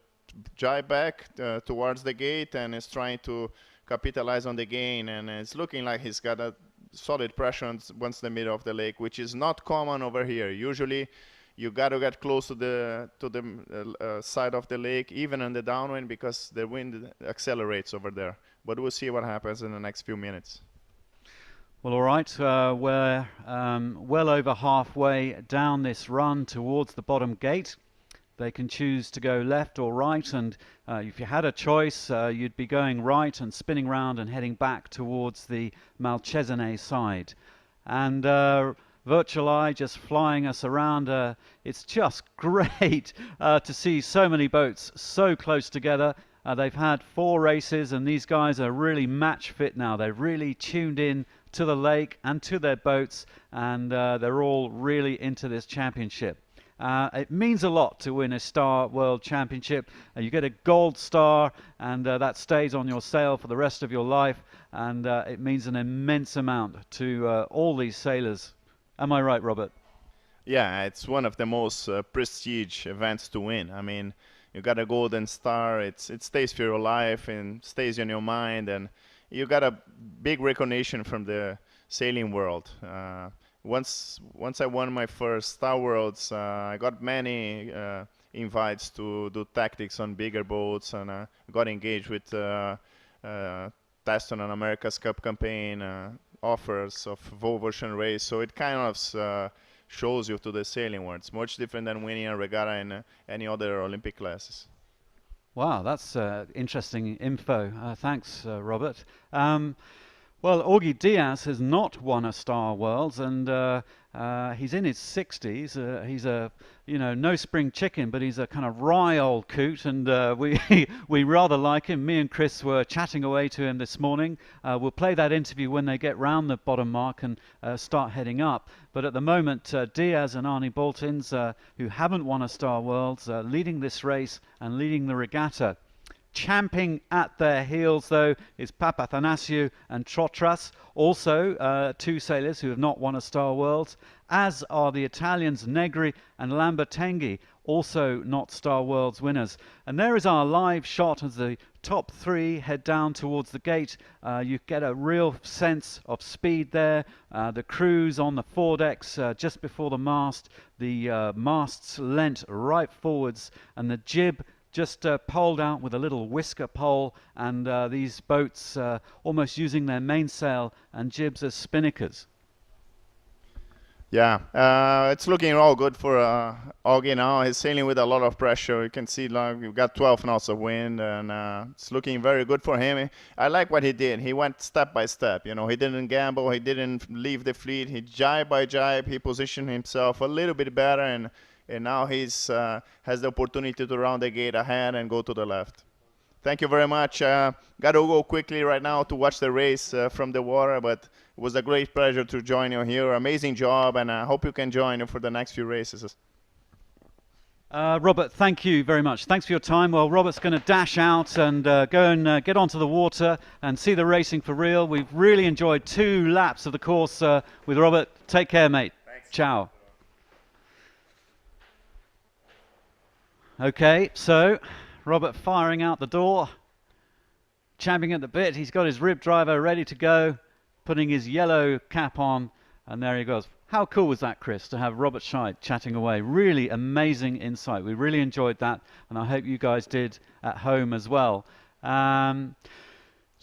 Speaker 3: jibe back towards the gate and is trying to capitalize on the gain, and it's looking like he's got a solid pressure once the middle of the lake, which is not common over here. Usually you got to get close to the side of the lake, even on the downwind, because the wind accelerates over there. But we'll see what happens in the next few minutes.
Speaker 2: Well, all right, we're well over halfway down this run towards the bottom gate. They can choose to go left or right, and if you had a choice, you'd be going right and spinning round and heading back towards the Malcesine side. And Virtual Eye just flying us around. It's just great to see so many boats so close together. They've had 4 races, and these guys are really match fit now. They've really tuned in to the lake and to their boats, and they're all really into this championship. It means a lot to win a Star World Championship. You get a gold star, and that stays on your sail for the rest of your life, and it means an immense amount to all these sailors. Am I right, Robert?
Speaker 3: Yeah, it's one of the most prestige events to win. I mean, you got a golden star, it stays for your life and stays in your mind, and you got a big recognition from the sailing world. Once I won my first Star Worlds, I got many invites to do tactics on bigger boats, and got engaged with Teston and America's Cup campaign, offers of Volvo Ocean Race. So it kind of shows you to the sailing world. It's much different than winning a regatta in any other Olympic classes.
Speaker 2: Wow, that's interesting info. Thanks, Robert. Well, Augie Diaz has not won a Star Worlds, and he's in his 60s. He's a, no spring chicken, but he's a kind of wry old coot, and we rather like him. Me and Chris were chatting away to him this morning. We'll play that interview when they get round the bottom mark and start heading up. But at the moment, Diaz and Arnie Boltins, who haven't won a Star Worlds, leading this race and leading the regatta. Champing at their heels, though, is Papathanasiou and Trotras, also 2 sailors who have not won a Star Worlds, as are the Italians Negri and Lambertenghi, also not Star Worlds winners. And there is our live shot as the top 3 head down towards the gate. You get a real sense of speed there. The crews on the foredecks just before the mast, the masts leant right forwards, and the jib just poled out with a little whisker pole, and these boats almost using their mainsail and jibs as spinnakers.
Speaker 3: Yeah, it's looking all good for Augie now. He's sailing with a lot of pressure. You can see we've got 12 knots of wind, and it's looking very good for him. I like what he did. He went step by step. He didn't gamble. He didn't leave the fleet. He jibe by jibe. He positioned himself a little bit better, and now he's has the opportunity to round the gate ahead and go to the left. Thank you very much. Got to go quickly right now to watch the race from the water, but it was a great pleasure to join you here. Amazing job, and I hope you can join for the next few races.
Speaker 2: Robert, thank you very much. Thanks for your time. Well, Robert's going to dash out and go and get onto the water and see the racing for real. We've really enjoyed 2 laps of the course with Robert. Take care, mate.
Speaker 3: Thanks.
Speaker 2: Ciao. Okay, so Robert firing out the door, champing at the bit. He's got his rib driver ready to go, putting his yellow cap on, and there he goes. How cool was that, Chris, to have Robert Scheid chatting away? Really amazing insight. We really enjoyed that, and I hope you guys did at home as well.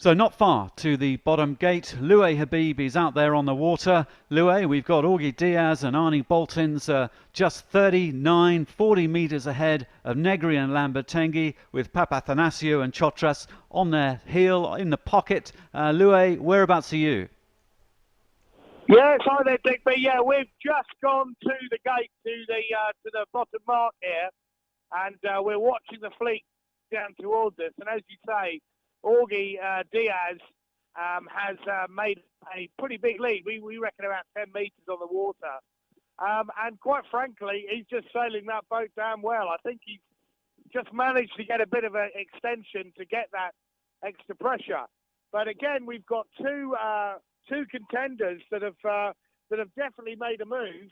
Speaker 2: So not far to the bottom gate. Louis Habib is out there on the water. Louis, we've got Augie Diaz and Arnie Boltins just 39, 40 metres ahead of Negri and Lambertenghi, with Papathanasiou and Chotras on their heel, in the pocket. Louis, whereabouts are you?
Speaker 4: Yes, hi there, Digby. Yeah, we've just gone to the gate, to the bottom mark here, and we're watching the fleet down towards us. And as you say, Augie Diaz has made a pretty big lead. We reckon about 10 metres on the water. And quite frankly, he's just sailing that boat damn well. I think he's just managed to get a bit of an extension to get that extra pressure. But again, we've got two contenders that have definitely made a move.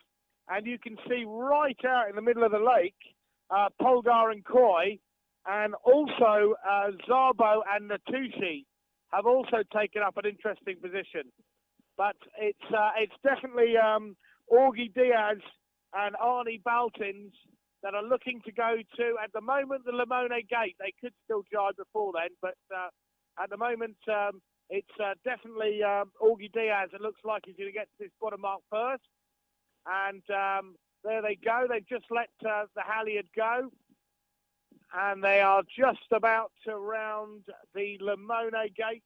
Speaker 4: And you can see right out in the middle of the lake, Polgar and Koi, and also Zabo and Natushi have also taken up an interesting position. But it's definitely Augie Diaz and Arnie Baltins that are looking to go to, at the moment, the Limone Gate. They could still jibe before then, but at the moment, it's definitely Augie Diaz. It looks like he's going to get to this bottom mark first. And there they go. They've just let the halyard go. And they are just about to round the Limone Gate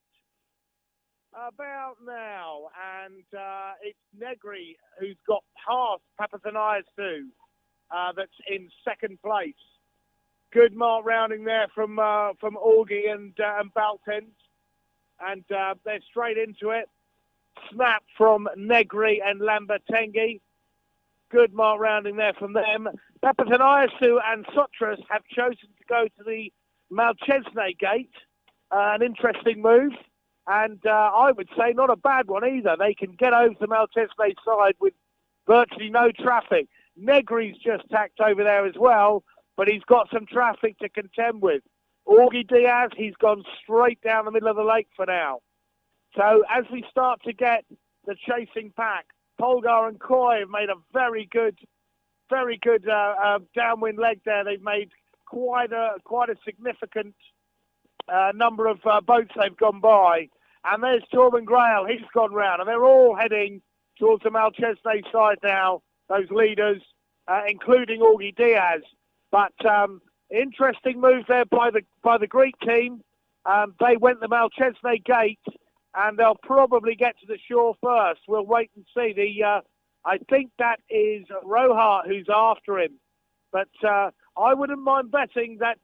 Speaker 4: about now. And it's Negri who's got past Papathanasiou that's in second place. Good mark rounding there from Augie and Baltins. And they're straight into it. Snap from Negri and Lambertenghi. Good mark rounding there from them. Papathanasiou and Sotras have chosen to go to the Malcesine Gate. An interesting move. And I would say not a bad one either. They can get over the Malcesine side with virtually no traffic. Negri's just tacked over there as well, but he's got some traffic to contend with. Augie Diaz, he's gone straight down the middle of the lake for now. So as we start to get the chasing pack, Polgar and Koi have made a very good downwind leg there. They've made quite a significant number of boats they've gone by. And there's Torben Grail, he's gone round. And they're all heading towards the Malcesine side now, those leaders, including Augie Diaz. But interesting move there by the Greek team. They went the Malcesine Gate, and they'll probably get to the shore first. We'll wait and see. I think that is Rohart who's after him. But I wouldn't mind betting that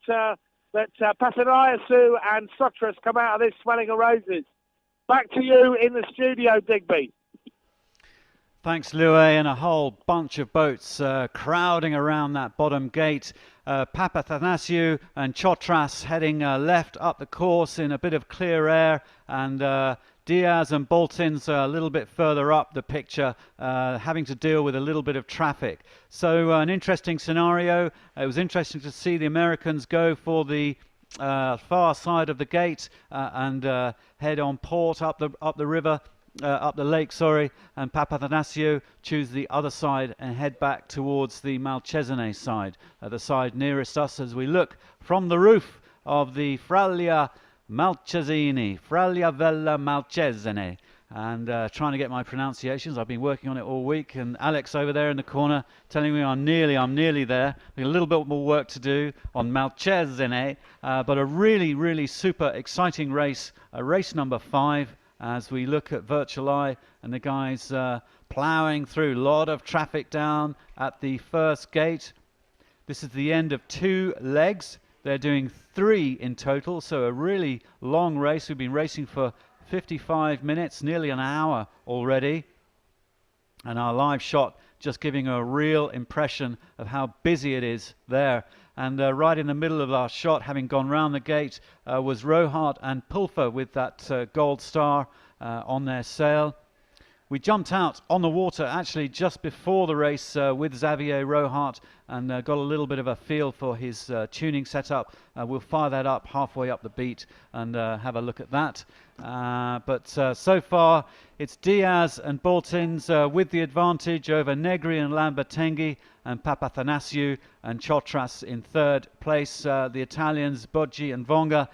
Speaker 4: Papathanasiou and Sotras come out of this smelling of roses. Back to you in the studio, Digby.
Speaker 2: Thanks, Louis, and a whole bunch of boats crowding around that bottom gate. Papathanasiou and Chotras heading left up the course in a bit of clear air, and Diaz and Boltins a little bit further up the picture, having to deal with a little bit of traffic. So an interesting scenario. It was interesting to see the Americans go for the far side of the gate and head on port up the river. Up the lake, sorry, and Papathanasiou choose the other side and head back towards the Malcesine side, the side nearest us as we look from the roof of the Fraglia Malcesine, Fraglia Vella Malcesine, and trying to get my pronunciations. I've been working on it all week, and Alex over there in the corner telling me I'm nearly there. A little bit more work to do on Malcesine, but a really super exciting race, race number 5. As we look at Virtual Eye and the guys ploughing through. A lot of traffic down at the first gate. This is the end of 2 legs. They're doing 3 in total, so a really long race. We've been racing for 55 minutes, nearly an hour already. And our live shot just giving a real impression of how busy it is there. And right in the middle of our shot, having gone round the gate, was Rohart and Pulfer with that gold star on their sail. We jumped out on the water actually just before the race with Xavier Rohart and got a little bit of a feel for his tuning setup. We'll fire that up halfway up the beat and have a look at that. But so far it's Diaz and Boltins with the advantage over Negri and Lambertenghi and Papathanasiou and Chotras in third place. The Italians Boggi and Vonga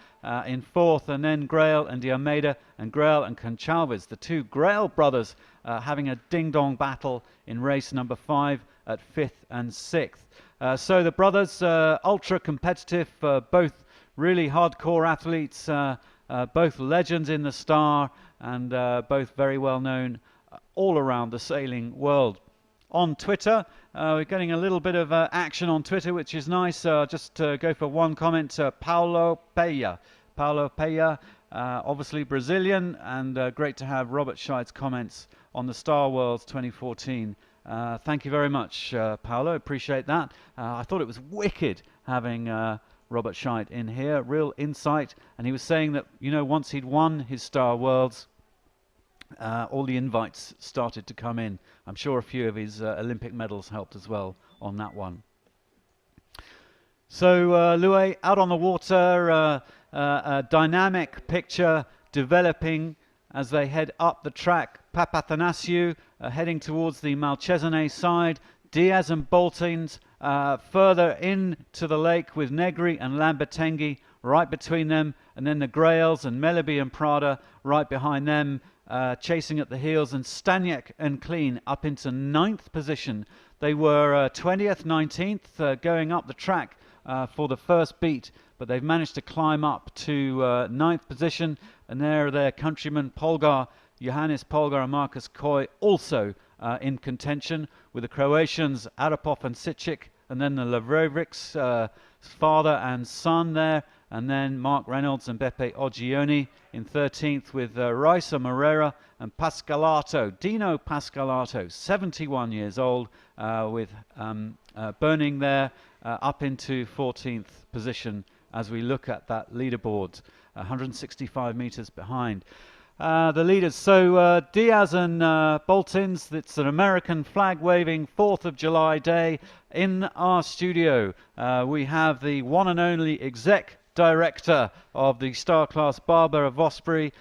Speaker 2: in fourth, and then Grail and Diomeda and Grail and Conchalves, the two Grail brothers, having a ding-dong battle in race number 5 at 5th and 6th. So the brothers, ultra competitive, both really hardcore athletes, both legends in the Star, and both very well known all around the sailing world. On Twitter, we're getting a little bit of action on Twitter, which is nice. Just go for one comment. Paulo Peya, obviously Brazilian, and great to have Robert Scheidt's comments on the Star Worlds 2014. Thank you very much, Paulo. Appreciate that. I thought it was wicked having Robert Scheidt in here. Real insight. And he was saying that, you know, once he'd won his Star Worlds, all the invites started to come in. I'm sure a few of his Olympic medals helped as well on that one. So Louis out on the water, a dynamic picture developing as they head up the track. Papathanasiou heading towards the Malcesine side. Diaz and Boltins further into the lake with Negri and Lambertenghi right between them, and then the Grails and Meliby and Prada right behind them, chasing at the heels, and Staniak and Clean up into 9th position. They were 20th, 19th going up the track for the first beat, but they've managed to climb up to 9th position, and there are their countrymen Polgar, Johannes Polgar and Marcus Coy also in contention, with the Croatians Arapov and Sičić, and then the Lavrovics, father and son there, and then Mark Reynolds and Beppe Oggioni in 13th, with Raisa Moreira and Pascalato, Dino Pascalato, 71 years old, with Burning there up into 14th position as we look at that leaderboard, 165 meters behind the leaders. So Diaz and Boltins, it's an American flag waving 4th of July day. In our studio we have the one and only exec director of the Star Class, Barbara Vosbury.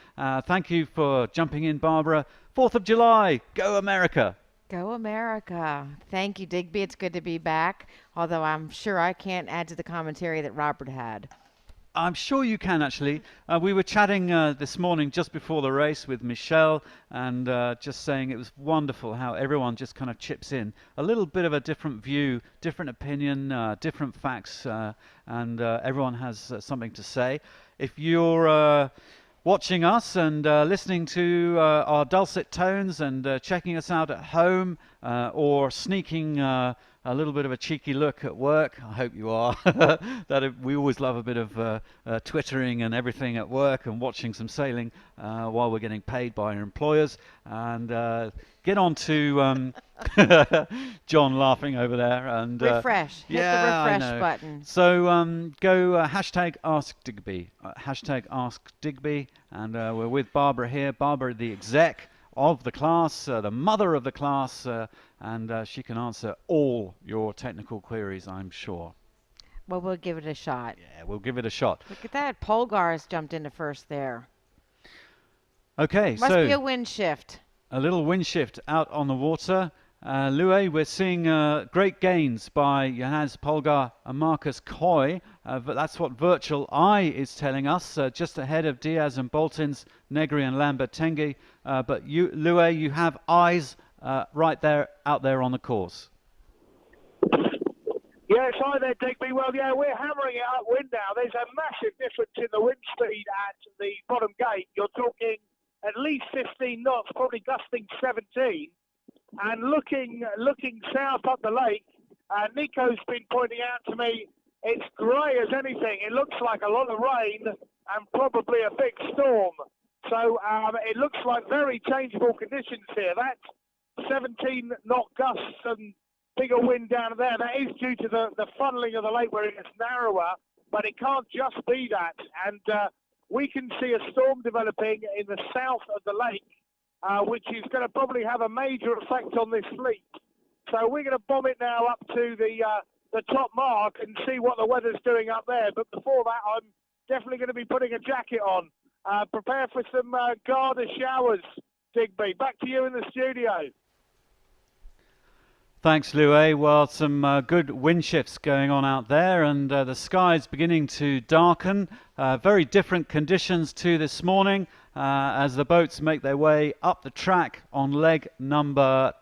Speaker 2: Thank you for jumping in, Barbara. 4th of July, go America.
Speaker 5: Go America. Thank you, Digby. It's good to be back, although I'm sure I can't add to the commentary that Robert had.
Speaker 2: I'm sure you can, actually. We were chatting this morning just before the race with Michelle, and just saying it was wonderful how everyone just kind of chips in. A little bit of a different view, different opinion, different facts, and everyone has something to say. If you're watching us and listening to our dulcet tones and checking us out at home, or sneaking a little bit of a cheeky look at work, I hope you are. We always love a bit of twittering and everything at work, and watching some sailing while we're getting paid by our employers. And get on to John laughing over there, and
Speaker 5: refresh. Hit the refresh button.
Speaker 2: So go hashtag Ask Digby, hashtag Ask Digby, and we're with Barbara here. Barbara, the exec of the class, the mother of the class, and she can answer all your technical queries, I'm sure.
Speaker 5: Well, we'll give it a shot.
Speaker 2: Yeah, we'll give it a shot.
Speaker 5: Look at that. Polgar has jumped into first there.
Speaker 2: Okay,
Speaker 5: Must be a wind shift.
Speaker 2: A little wind shift out on the water. Louis, we're seeing great gains by Johannes Polgar and Marcus Coy, but that's what Virtual Eye is telling us, just ahead of Diaz and Boltins, Negri and Lambertenghi. But you, Louis, you have eyes right there, out there on the course.
Speaker 4: Yes, hi there, Digby. Well, yeah, we're hammering it upwind now. There's a massive difference in the wind speed at the bottom gate. You're talking at least 15 knots, probably gusting 17. And looking south up the lake, Nico's been pointing out to me, it's grey as anything. It looks like a lot of rain and probably a big storm. So it looks like very changeable conditions here. That's 17 knot gusts and bigger wind down there. That is due to the funneling of the lake where it gets narrower, but it can't just be that. And we can see a storm developing in the south of the lake, which is going to probably have a major effect on this fleet. So we're going to bomb it now up to the the top mark and see what the weather's doing up there. But before that, I'm definitely going to be putting a jacket on. Prepare for some Garda showers, Digby. Back to you in the studio.
Speaker 2: Thanks, Louis. Well, some good wind shifts going on out there, and the sky's beginning to darken. Very different conditions to this morning as the boats make their way up the track on leg number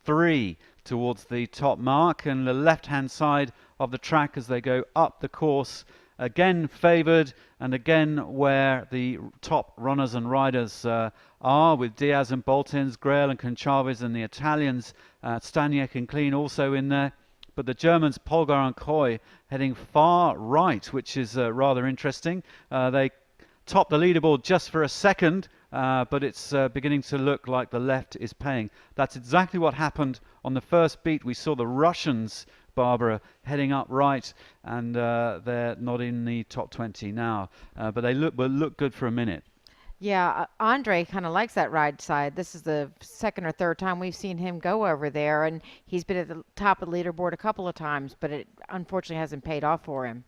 Speaker 2: 3 towards the top mark, and the left-hand side of the track as they go up the course. Again favoured, and again where the top runners and riders are, with Diaz and Boltins, Grail and Conchalves, and the Italians, Staniek and Klein also in there. But the Germans, Polgar and Coy, heading far right, which is rather interesting. They top the leaderboard just for a second, but it's beginning to look like the left is paying. That's exactly what happened on the first beat. We saw the Russians, Barbara, heading up right, and they're not in the top 20 now, but they will look good for a minute.
Speaker 5: Yeah, Andre kind of likes that right side. This is the second or third time we've seen him go over there, and he's been at the top of the leaderboard a couple of times, but it unfortunately hasn't paid off for him.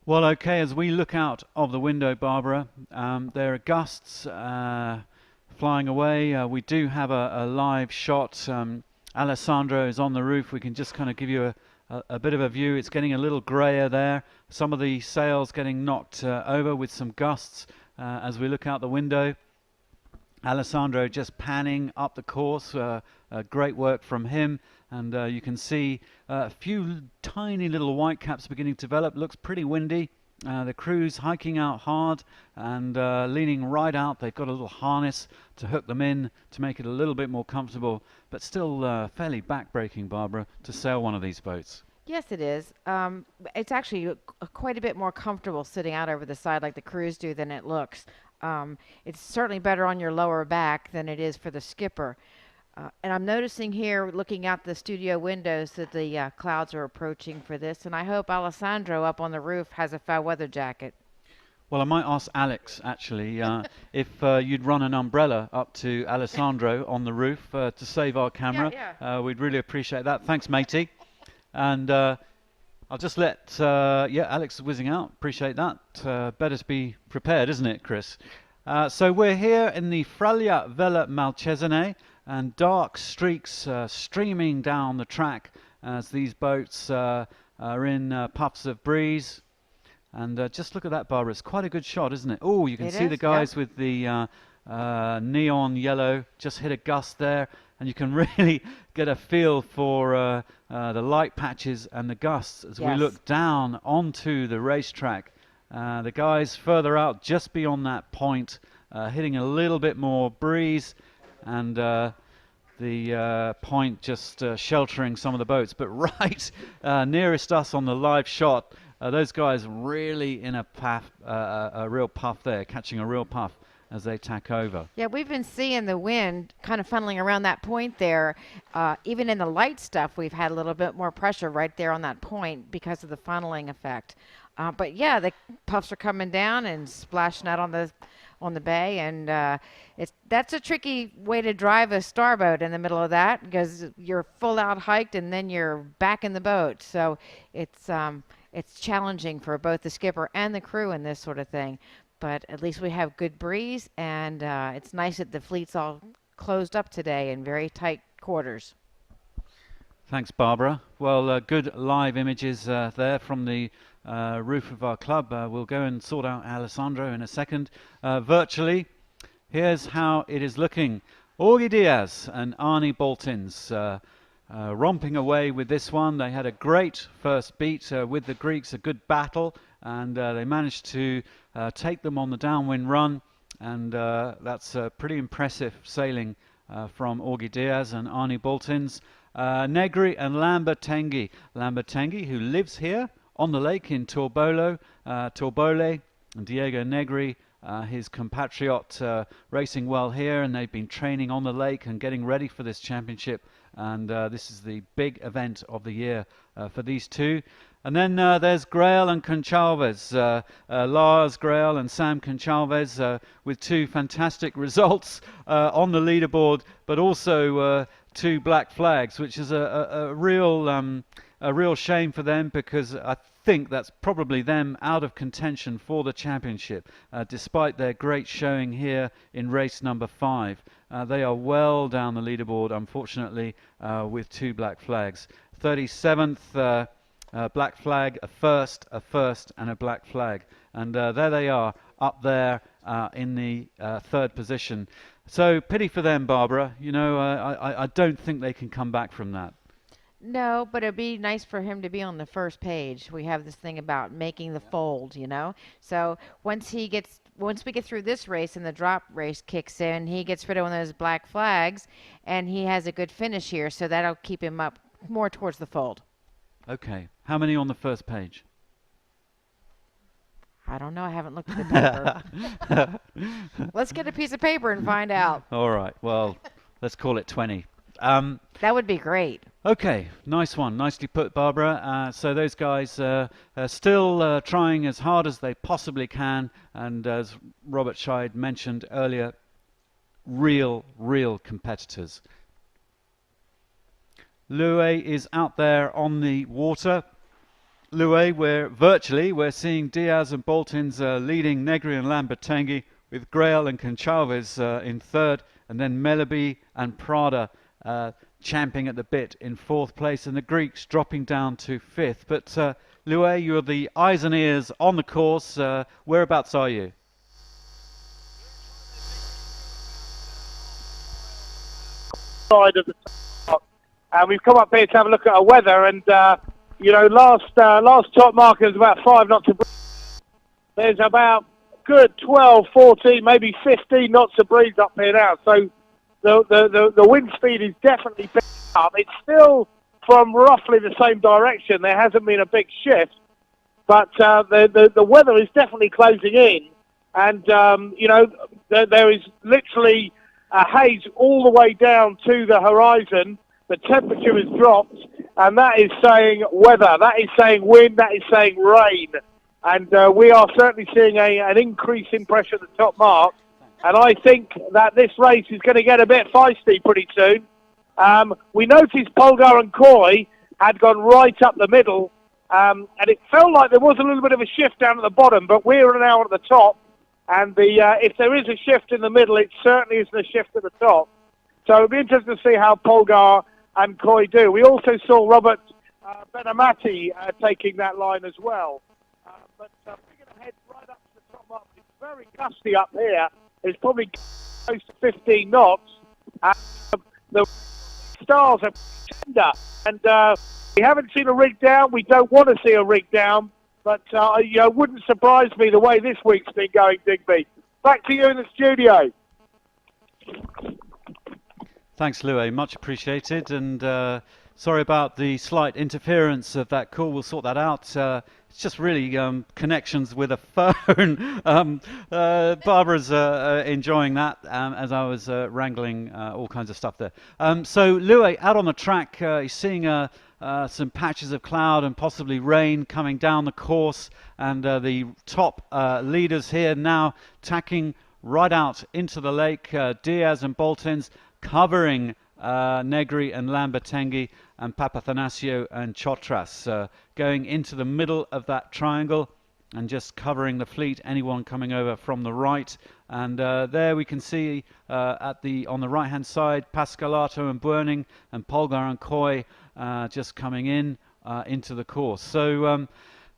Speaker 2: Well, okay, as we look out of the window, Barbara, there are gusts flying away. We do have a live shot. Alessandro is on the roof. We can just kind of give you a bit of a view. It's getting a little grayer there. Some of the sails getting knocked over with some gusts as we look out the window. Alessandro just panning up the course. Great work from him. And you can see a few tiny little white caps beginning to develop. Looks pretty windy. The crew's hiking out hard and leaning right out. They've got a little harness to hook them in to make it a little bit more comfortable, but still fairly back-breaking, Barbara, to sail one of these boats.
Speaker 5: Yes, it is. It's actually quite a bit more comfortable sitting out over the side like the crews do than it looks. It's certainly better on your lower back than it is for the skipper. And I'm noticing here, looking out the studio windows, that the clouds are approaching for this. And I hope Alessandro up on the roof has a foul weather jacket.
Speaker 2: Well, I might ask Alex, actually, if you'd run an umbrella up to Alessandro on the roof to save our camera.
Speaker 5: Yeah.
Speaker 2: We'd really appreciate that. Thanks, matey. And I'll just let, Alex is whizzing out. Appreciate that. Better to be prepared, isn't it, Chris? So we're here in the Fraglia Vella Malcesine, and dark streaks streaming down the track as these boats are in puffs of breeze. And just look at that, Barbara. It's quite a good shot, isn't it? Oh, you can see the guys with the neon yellow just hit a gust there, and you can really get a feel for the light patches and the gusts as we look down onto the racetrack. The guys further out just beyond that point hitting a little bit more breeze, and the point just sheltering some of the boats. But right nearest us on the live shot, those guys really in a puff, a real puff there, catching a real puff as they tack over. Yeah,
Speaker 5: we've been seeing the wind kind of funneling around that point there. Even in the light stuff, we've had a little bit more pressure right there on that point because of the funneling effect. But yeah, the puffs are coming down and splashing out on the bay, and that's a tricky way to drive a starboat in the middle of that, because you're full out hiked and then you're back in the boat. So it's challenging for both the skipper and the crew in this sort of thing. But at least we have good breeze, and it's nice that the fleet's all closed up today in very tight quarters.
Speaker 2: Thanks, Barbara. Well, good live images there from the roof of our club. We'll go and sort out Alessandro in a second. Virtually, here's how it is looking. Augie Diaz and Arnie Boltins romping away with this one. They had a great first beat with the Greeks, a good battle, and they managed to take them on the downwind run, and that's pretty impressive sailing from Augie Diaz and Arnie Boltins. Negri and Lambertenghi. Lambertenghi, who lives here on the lake in Torbole, and Diego Negri, his compatriot, racing well here, and they've been training on the lake and getting ready for this championship, and this is the big event of the year for these two. And then there's Grail and Conchalves, Lars Grail and Sam Conchalves with two fantastic results on the leaderboard, but also 2 black flags, which is a real shame for them, because I think that's probably them out of contention for the championship, despite their great showing here in race number 5. They are well down the leaderboard, unfortunately, with 2 black flags. 37th black flag, a first, and a black flag. And there they are, up there in the 3rd position. So pity for them, Barbara. You know, I don't think they can come back from that.
Speaker 5: No, but it'd be nice for him to be on the first page. We have this thing about making the fold, you know. So once we get through this race and the drop race kicks in, he gets rid of one of those black flags, and he has a good finish here. So that'll keep him up more towards the fold.
Speaker 2: Okay. How many on the first page?
Speaker 5: I don't know. I haven't looked at the paper. Let's get a piece of paper and find out.
Speaker 2: All right. Well, let's call it 20.
Speaker 5: That would be great.
Speaker 2: Okay, nice one. Nicely put, Barbara. So those guys are still trying as hard as they possibly can. And as Robert Scheid mentioned earlier, real competitors. Loué is out there on the water. Loué, we're seeing Diaz and Boltins leading Negri and Lambertenghi, with Grail and Conchalves in 3rd, and then Melaby and Prada champing at the bit in 4th place, and the Greeks dropping down to 5th. But Loué, you're the eyes and ears on the course. Whereabouts are you?
Speaker 4: Side of the top. And we've come up here to have a look at our weather, and you know, last top marker was about 5 knots of breeze. There's about good 12, 14, maybe 15 knots of breeze up here now. So the wind speed is definitely picking up. It's still from roughly the same direction. There hasn't been a big shift, but the weather is definitely closing in. And you know, there is literally a haze all the way down to the horizon. The temperature has dropped, and that is saying weather, that is saying wind, that is saying rain. And we are certainly seeing an increase in pressure at the top mark. And I think that this race is going to get a bit feisty pretty soon. We noticed Polgar and Coy had gone right up the middle, and it felt like there was a little bit of a shift down at the bottom, but we're now at the top. And if there is a shift in the middle, it certainly isn't a shift at the top. So it'll be interesting to see how Polgar and Coy do. We also saw Robert Benamati taking that line as well. But we're going to head right up to the top mark. It's very gusty up here. It's probably close to 15 knots. The stars are tender. And we haven't seen a rig down. We don't want to see a rig down. But you know, it wouldn't surprise me the way this week's been going, Digby. Back to you in the studio.
Speaker 2: Thanks, Loué. Much appreciated. And sorry about the slight interference of that call. We'll sort that out. It's just really connections with a phone. Barbara's enjoying that as I was wrangling all kinds of stuff there. So Loué, out on the track, he's seeing some patches of cloud and possibly rain coming down the course. And the top leaders here now tacking right out into the lake. Diaz and Boltins covering Negri and Lambertenghi, and Papathanasio and Chotras going into the middle of that triangle and just covering the fleet, anyone coming over from the right. And there we can see on the right hand side Pascalato and Burning and Polgar and Coy just coming into the course. So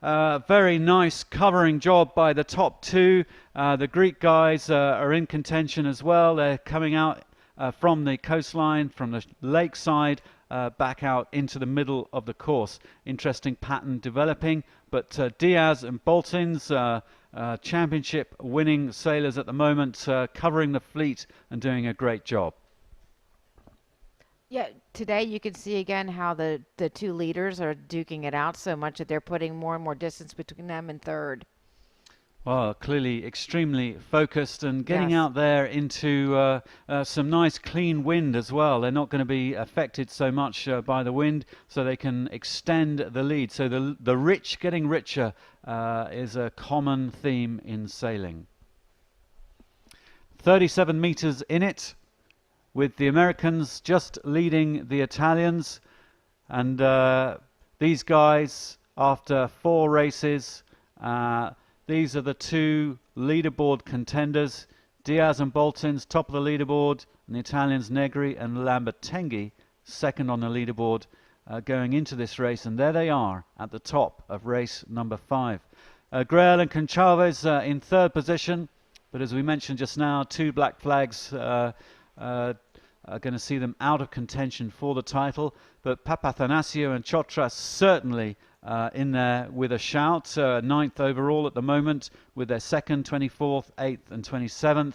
Speaker 2: very nice covering job by the top two. The Greek guys are in contention as well. They're coming out from the coastline, from the lakeside, back out into the middle of the course. Interesting pattern developing, but Diaz and Boltins, championship winning sailors at the moment, covering the fleet and doing a great job.
Speaker 5: Yeah, today you can see again how the two leaders are duking it out so much that they're putting more and more distance between them and third.
Speaker 2: Well, clearly extremely focused and getting
Speaker 5: Yes.
Speaker 2: out there into some nice clean wind as well. They're not going to be affected so much by the wind, so they can extend the lead. So the rich getting richer is a common theme in sailing. 37 meters in it. with the Americans just leading the Italians. And these guys, after 4 races, these are the 2 leaderboard contenders. Diaz and Bolton's top of the leaderboard, and the Italians Negri and Lambertenghi second on the leaderboard going into this race. And there they are at the top of race number 5. Grail and Conchalves in 3rd position, but as we mentioned just now, 2 black flags are going to see them out of contention for the title. But Papathanasiou and Chotras certainly in there with a shout. 9th overall at the moment with their 2nd, 24th, 8th and 27th.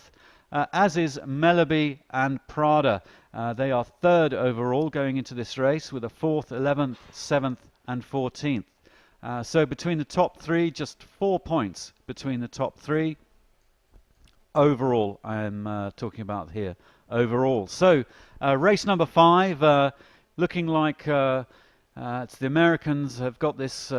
Speaker 2: As is Melaby and Prada. They are 3rd overall going into this race with a 4th, 11th, 7th and 14th. So between the top 3, just 4 points between the top 3. Overall, I am talking about here. Overall. So race number 5, looking like it's the Americans have got this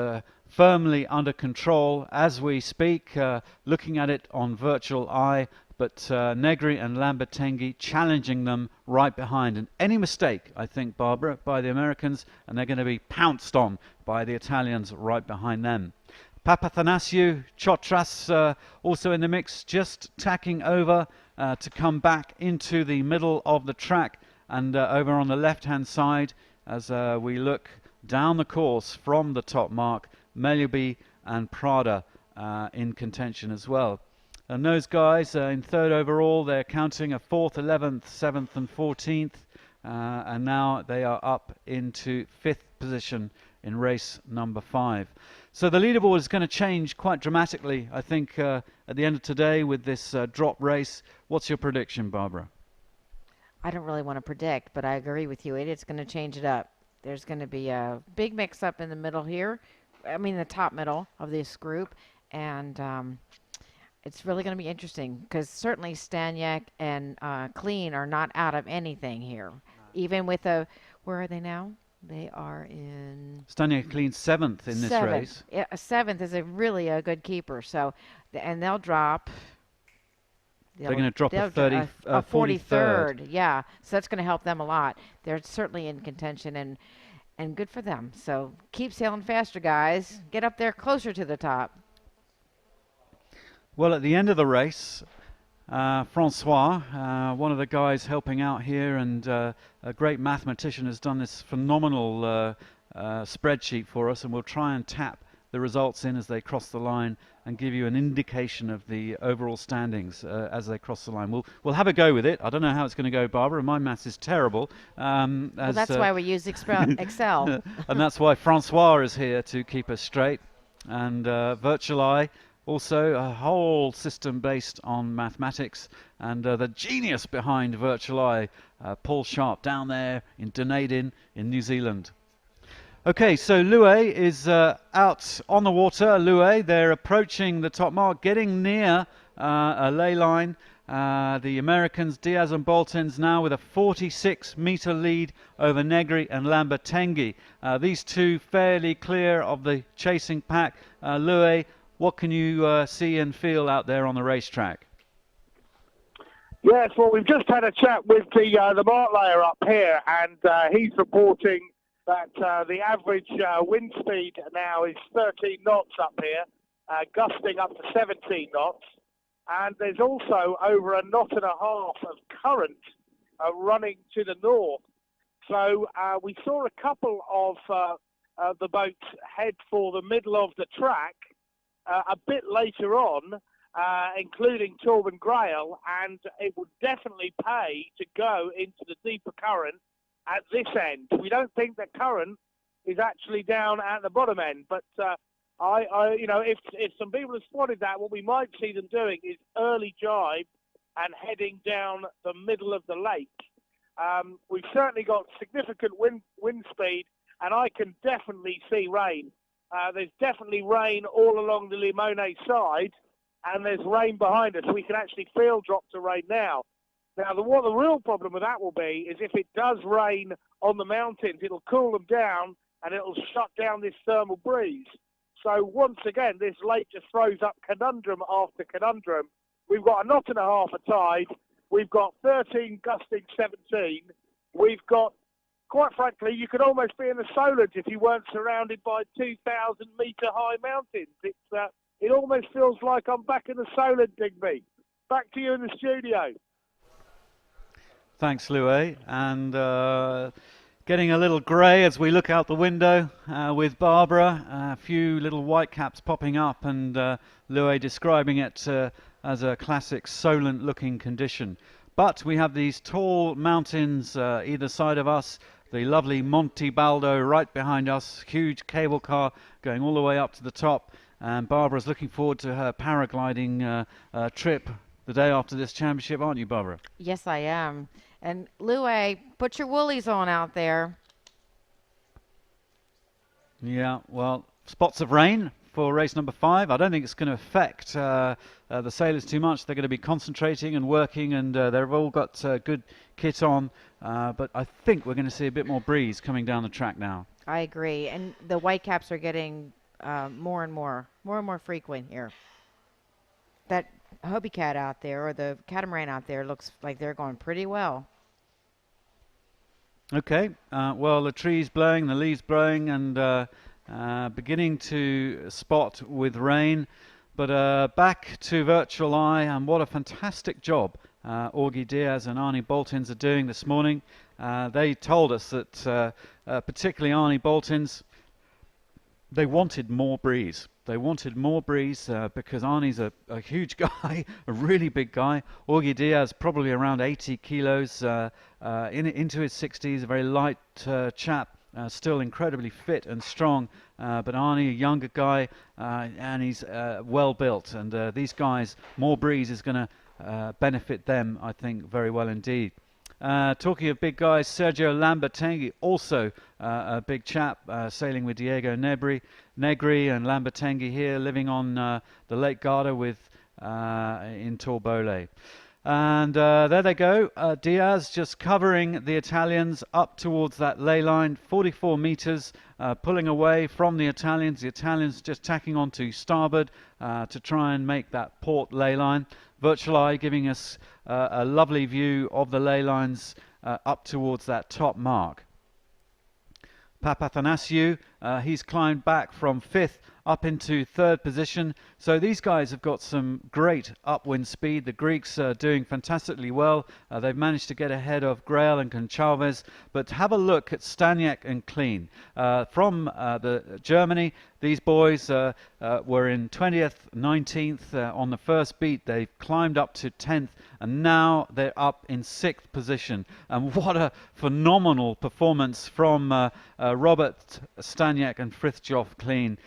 Speaker 2: firmly under control as we speak, looking at it on virtual eye, but Negri and Lambertenghi challenging them right behind. And any mistake, I think, Barbara, by the Americans, and they're going to be pounced on by the Italians right behind them. Papathanasiou, Chotras also in the mix, just tacking over to come back into the middle of the track. And over on the left-hand side, as we look down the course from the top mark, Melaby and Prada in contention as well. And those guys in 3rd overall, they're counting a 4th, 11th, 7th and 14th. And now they are up into 5th position in race number 5. So the leaderboard is going to change quite dramatically, I think, at the end of today with this drop race. What's your prediction, Barbara?
Speaker 5: I don't really want to predict, but I agree with you. It's going to change it up. There's going to be a big mix-up in the middle here. I mean, the top middle of this group. And it's really going to be interesting because certainly Staniak and Clean are not out of anything here. Even with a, where are they now? They are in...
Speaker 2: Staniak Clean 7th in this race.
Speaker 5: Yeah, 7th is really a good keeper. So, and they'll drop...
Speaker 2: They're going to drop a
Speaker 5: 43rd. Yeah, so that's going to help them a lot. They're certainly in contention, and good for them. So keep sailing faster, guys. Get up there closer to the top.
Speaker 2: Well, at the end of the race, Francois, one of the guys helping out here and a great mathematician, has done this phenomenal spreadsheet for us, and we'll try and tap the results in as they cross the line and give you an indication of the overall standings as they cross the line. We'll have a go with it. I don't know how it's going to go, Barbara. My maths is terrible.
Speaker 5: Well, that's why we use Excel.
Speaker 2: And that's why Francois is here to keep us straight. And Virtual Eye, also a whole system based on mathematics. And the genius behind Virtual Eye, Paul Sharp, down there in Dunedin in New Zealand. Okay, so Lue is out on the water. Lue, they're approaching the top mark, getting near a ley line. The Americans, Diaz and Bolton's, now with a 46-meter lead over Negri and Lambertenghi. These two fairly clear of the chasing pack. Lue, what can you see and feel out there on the racetrack?
Speaker 4: Yes, well, we've just had a chat with the mark layer up here, and he's reporting that the average wind speed now is 13 knots up here, gusting up to 17 knots. And there's also over a knot and a half of current running to the north. So we saw a couple of the boats head for the middle of the track a bit later on, including Torben Grail, and it would definitely pay to go into the deeper current at this end. We don't think that current is actually down at the bottom end, but if some people have spotted that, what we might see them doing is early jibe and heading down the middle of the lake. We've certainly got significant wind speed, and I can definitely see rain. There's definitely rain all along the Limone side, and there's rain behind us. We can actually feel drops of rain now. Now, what the real problem with that will be is if it does rain on the mountains, it'll cool them down and it'll shut down this thermal breeze. So once again, this lake just throws up conundrum after conundrum. We've got a knot and a half of tide, We've got 13 gusting 17. We've got, quite frankly, you could almost be in the Solent if you weren't surrounded by 2,000-metre high mountains. It almost feels like I'm back in the Solent, Digby. Back to you in the studio.
Speaker 2: Thanks, Louis. And getting a little grey as we look out the window with Barbara. A few little white caps popping up, and Louis describing it as a classic Solent-looking condition. But we have these tall mountains either side of us. The lovely Monte Baldo right behind us. Huge cable car going all the way up to the top. And Barbara's looking forward to her paragliding trip the day after this championship, aren't you, Barbara?
Speaker 5: Yes, I am. And Louis, put your woolies on out there.
Speaker 2: Yeah, well, spots of rain for race number 5. I don't think it's going to affect the sailors too much. They're going to be concentrating and working, and they've all got good kit on. But I think we're going to see a bit more breeze coming down the track now.
Speaker 5: I agree. And the whitecaps are getting more and more frequent here. That Hobie cat out there, or the catamaran out there, looks like they're going pretty well.
Speaker 2: Okay, well, the trees blowing, the leaves blowing, and beginning to spot with rain. But back to Virtual Eye, and what a fantastic job Augie Diaz and Arnie Boltins are doing this morning. They told us that particularly Arnie Boltins, they wanted more breeze. They wanted more breeze because Arnie's a huge guy, a really big guy. Augie Diaz probably around 80 kilos, into his 60s, a very light chap, still incredibly fit and strong. But Arnie, a younger guy, and he's well built. And these guys, more breeze is going to benefit them, I think, very well indeed. Talking of big guys, Sergio Lambertenghi, also a big chap, sailing with Diego Negri and Lambertenghi here, living on the Lake Garda with in Torbole. And there they go. Diaz just covering the Italians up towards that ley line, 44 meters, pulling away from the Italians. The Italians just tacking onto starboard to try and make that port ley line. Virtual Eye giving us a lovely view of the ley lines up towards that top mark. Papathanasiou, he's climbed back from 5th up into 3rd position. So these guys have got some great upwind speed. The Greeks are doing fantastically well. They've managed to get ahead of Grail and Goncalves. But have a look at Staniak and Klein. From Germany, these boys were in 20th, 19th on the first beat. They've climbed up to 10th, and now they're up in 6th position. And what a phenomenal performance from Robert Staniak and Frithjof Klein.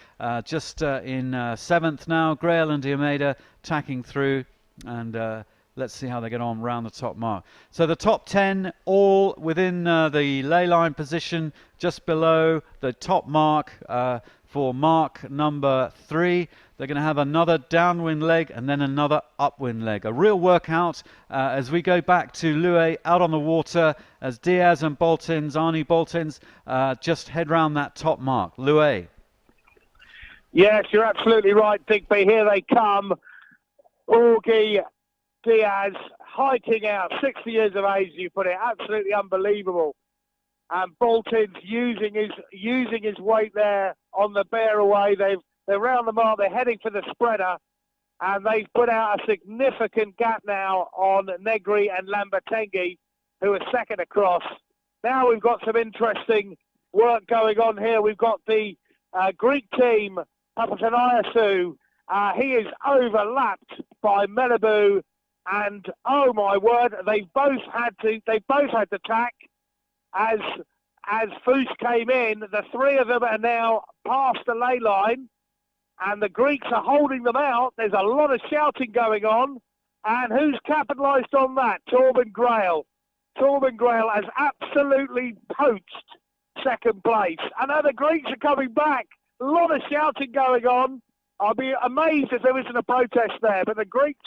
Speaker 2: Just in 7th now, Grail and Diomeda tacking through, and let's see how they get on round the top mark. So the top 10 all within the ley line position, just below the top mark for mark number 3. They're going to have another downwind leg and then another upwind leg. A real workout as we go back to Louis out on the water as Diaz and Boltins, Arnie Boltins, just head round that top mark. Louis.
Speaker 4: Yes, you're absolutely right, Digby. Here they come. Augie Diaz hiking out, 60 years of age, you put it. Absolutely unbelievable. And Bolton's using his weight there on the bear away. They're round the mark. They're heading for the spreader, and they've put out a significant gap now on Negri and Lambertenghi, who are second across. Now we've got some interesting work going on here. We've got the Greek team, Papathanasiou. He is overlapped by Melibu, and oh my word, they both had to tack as Foos came in. The three of them are now past the ley line, and the Greeks are holding them out. There's a lot of shouting going on, and who's capitalised on that? Torben Grail. Torben Grail has absolutely poached second place. I know the Greeks are coming back. A lot of shouting going on. I'll be amazed if there isn't a protest there, but the Greeks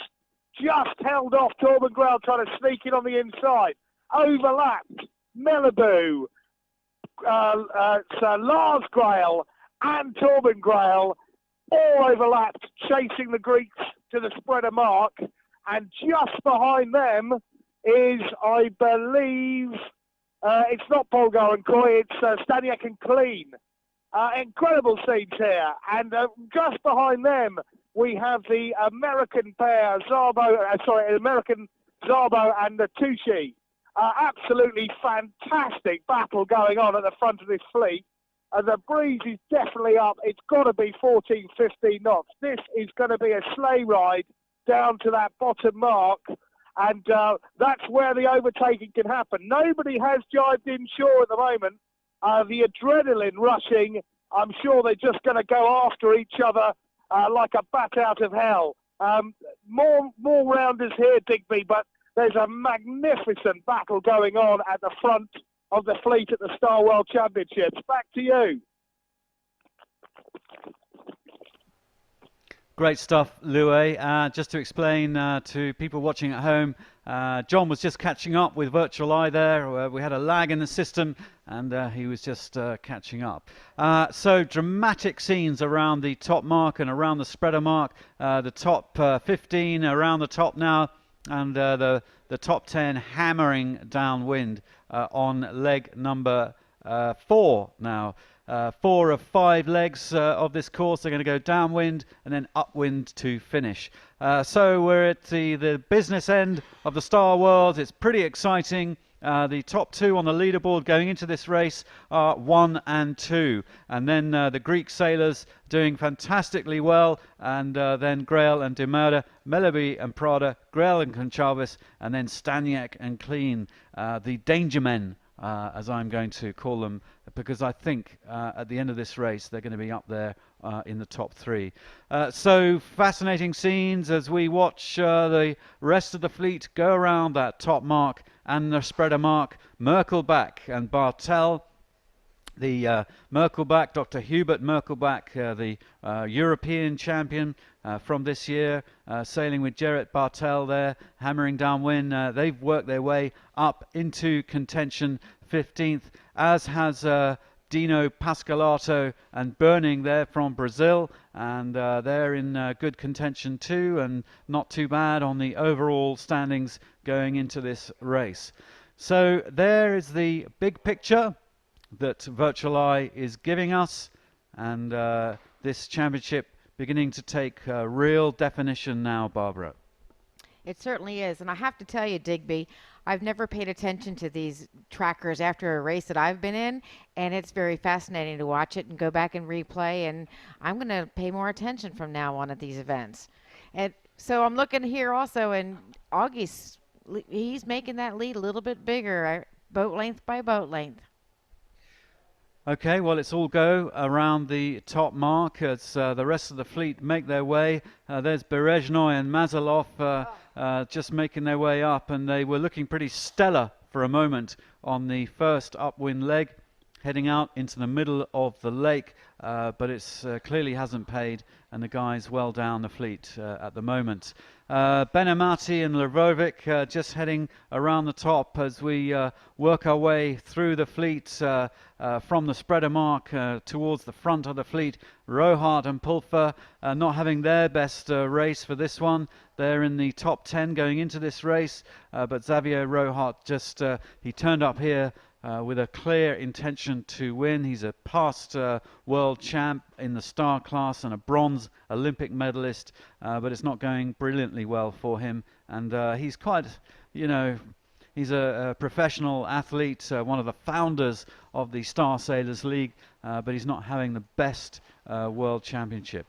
Speaker 4: just held off Torben Grail trying to sneak in on the inside. Overlapped Melibu, Sir Lars Grail and Torben Grail all overlapped, chasing the Greeks to the spreader mark. And just behind them, is, I believe, it's not Polgar and Coy, it's Staniak and Clean. Incredible scenes here. And just behind them, we have the American pair, American Zabo and Tucci. Absolutely fantastic battle going on at the front of this fleet. The breeze is definitely up. It's got to be 14, 15 knots. This is going to be a sleigh ride down to that bottom mark. And that's where the overtaking can happen. Nobody has jibed inshore at the moment. The adrenaline rushing, I'm sure they're just going to go after each other like a bat out of hell. More rounders here, Digby, but there's a magnificent battle going on at the front of the fleet at the Star World Championships. Back to you.
Speaker 2: Great stuff, Louis. Just to explain to people watching at home, John was just catching up with Virtual Eye there. We had a lag in the system and he was just catching up. So dramatic scenes around the top mark and around the spreader mark. The top 15 around the top now, and the top 10 hammering downwind on leg number 4 now. 4 of 5 legs of this course are going to go downwind and then upwind to finish. So we're at the business end of the Star World. It's pretty exciting. The top 2 on the leaderboard going into this race are 1 and 2. And then the Greek sailors doing fantastically well. And then Grail and Demurda, Melaby and Prada, Grail and Conchalvis, and then Staniak and Clean, the danger men, as I'm going to call them, because I think at the end of this race they're going to be up there in the top 3. So fascinating scenes as we watch the rest of the fleet go around that top mark and the spreader mark. Merkelbach and Bartel, the Merkelbach, Dr. Hubert Merkelbach, the European champion from this year, sailing with Gerrit Bartel there, hammering downwind. They've worked their way up into contention, 15th, as has Dino Pascalato and Burning there from Brazil, and they're in good contention too, and not too bad on the overall standings going into this race. So there is the big picture that Virtual Eye is giving us, and this championship beginning to take real definition now, Barbara.
Speaker 5: It certainly is. And I have to tell you, Digby, I've never paid attention to these trackers after a race that I've been in, and it's very fascinating to watch it and go back and replay, and I'm going to pay more attention from now on at these events. And so I'm looking here also, and Augie's, he's making that lead a little bit bigger, boat length by boat length.
Speaker 2: Okay, well, it's all go around the top mark as the rest of the fleet make their way. There's Berezhnoy and Mazalov just making their way up, and they were looking pretty stellar for a moment on the first upwind leg, heading out into the middle of the lake, but it's clearly hasn't paid, and the guys well down the fleet at the moment. Benamati and Lavovic just heading around the top as we work our way through the fleet from the spreader mark towards the front of the fleet. Rohart and Pulfer not having their best race for this one. They're in the top 10 going into this race, but Xavier Rohart just he turned up here with a clear intention to win. He's a past world champ in the star class and a bronze Olympic medalist, but it's not going brilliantly well for him. And he's quite, you know, he's a professional athlete, one of the founders of the Star Sailors League, but he's not having the best world championship.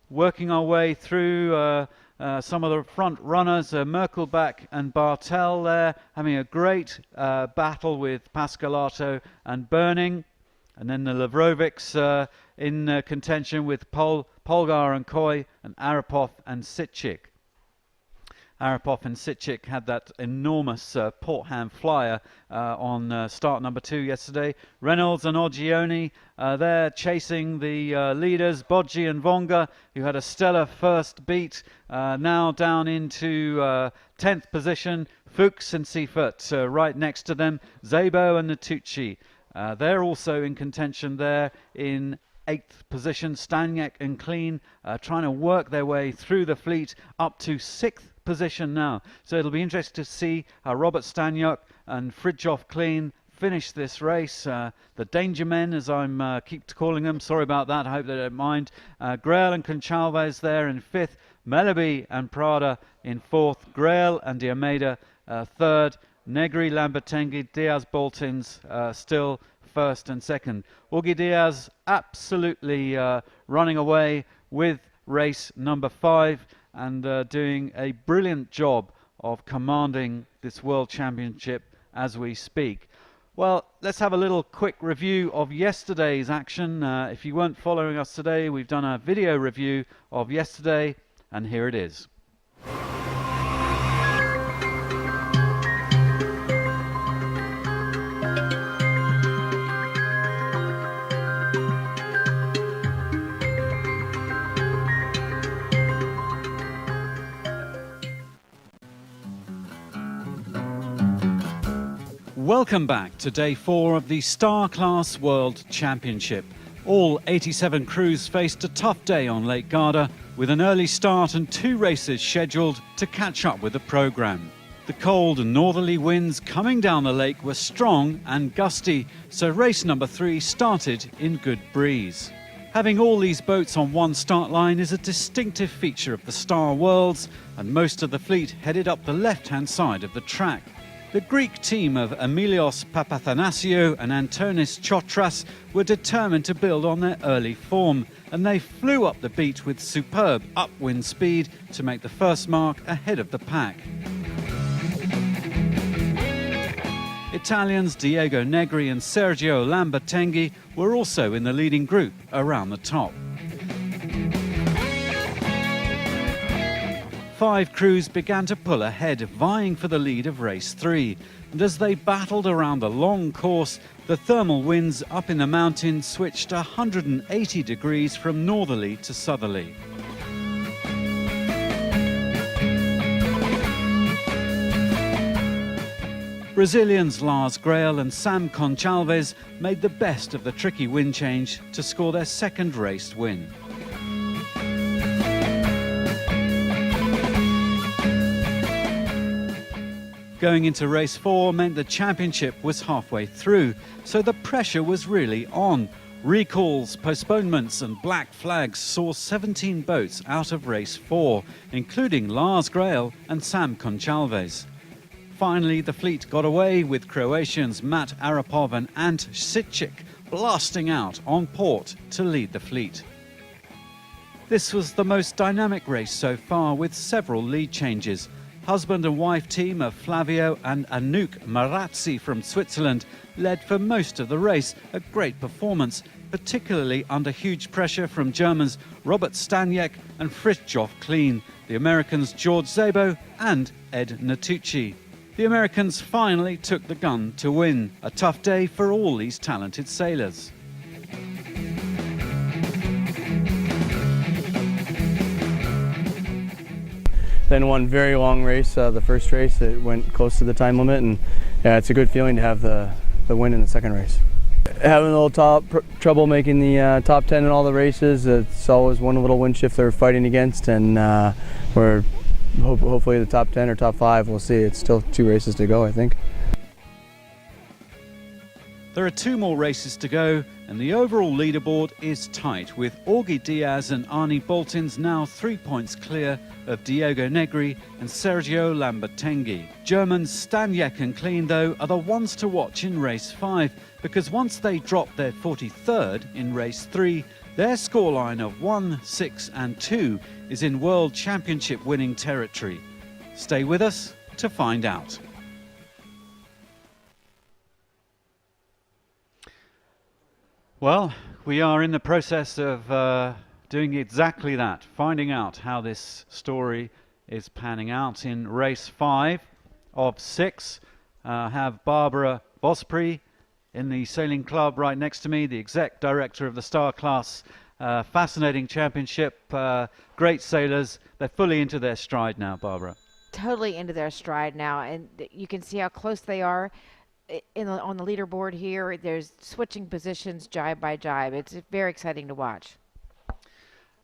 Speaker 2: Working our way through some of the front runners, Merkelbach and Bartel there, having a great battle with Pascalato and Burning. And then the Lavrovics in contention with Polgar and Coy and Arapov and Sitchik. Arapov and Sitchik had that enormous Portham flyer on start number 2 yesterday. Reynolds and Oggioni there chasing the leaders, Bodji and Vonga, who had a stellar first beat, now down into 10th position. Fuchs and Seifert right next to them. Zabo and Natucci. They're also in contention there in 8th position. Staniek and Clean trying to work their way through the fleet up to 6th position now. So it'll be interesting to see how Robert Staniek and Fridtjof Clean finish this race. The danger men, as I'm keep calling them, sorry about that, I hope they don't mind. Grail and Conchalves there in 5th, Mellerby and Prada in 4th, Grail and De Almeida 3rd, Negri, Lambertenghi, Diaz, Boltins still 1st and 2nd. Augie Diaz absolutely running away with race number 5 and doing a brilliant job of commanding this World Championship as we speak. Well, let's have a little quick review of yesterday's action. If you weren't following us today, we've done a video review of yesterday, and here it is. Welcome back to day 4 of the Star Class World Championship. All 87 crews faced a tough day on Lake Garda with an early start and 2 races scheduled to catch up with the programme. The cold and northerly winds coming down the lake were strong and gusty, so race number 3 started in good breeze. Having all these boats on one start line is a distinctive feature of the Star Worlds, and most of the fleet headed up the left-hand side of the track. The Greek team of Emilios Papathanasiou and Antonis Chotras were determined to build on their early form, and they flew up the beat with superb upwind speed to make the first mark ahead of the pack. Italians Diego Negri and Sergio Lambertenghi were also in the leading group around the top. 5 crews began to pull ahead, vying for the lead of race 3. And as they battled around the long course, the thermal winds up in the mountains switched 180 degrees from northerly to southerly. Brazilians Lars Grail and Sam Conchalves made the best of the tricky wind change to score their second race win. Going into race 4 meant the championship was halfway through, so the pressure was really on. Recalls, postponements and black flags saw 17 boats out of race 4, including Lars Grail and Sam Conchalves. Finally, the fleet got away with Croatians Matt Arapov and Ant Sitchik blasting out on port to lead the fleet. This was the most dynamic race so far, with several lead changes. Husband and wife team of Flavio and Anouk Marazzi from Switzerland led for most of the race, a great performance, particularly under huge pressure from Germans Robert Staniek and Fridtjof Clean, the Americans George Szabo and Ed Natucci. The Americans finally took the gun to win, a tough day for all these talented sailors.
Speaker 6: Then one very long race, the first race, it went close to the time limit, and yeah, it's a good feeling to have the win in the second race. Having a little trouble making the top 10 in all the races. It's always one little wind shift they're fighting against, and we're hopefully the top 10 or top 5, we'll see. It's still 2 races to go, I think.
Speaker 2: There are 2 more races to go, and the overall leaderboard is tight, with Augie Diaz and Arnie Boltins now 3 points clear of Diego Negri and Sergio Lambertenghi. Germans Staniek and Clean, though, are the ones to watch in race 5, because once they drop their 43rd in race 3, their scoreline of 1, 6 and 2 is in World Championship winning territory. Stay with us to find out. Well, we are in the process of doing exactly that, finding out how this story is panning out. In race 5 of 6, have Barbara Bospri in the sailing club right next to me, the exec director of the Star Class. Fascinating championship, great sailors. They're fully into their stride now, Barbara.
Speaker 5: Totally into their stride now, and you can see how close they are. on the leaderboard here. There's switching positions jibe by jibe. It's very exciting to watch.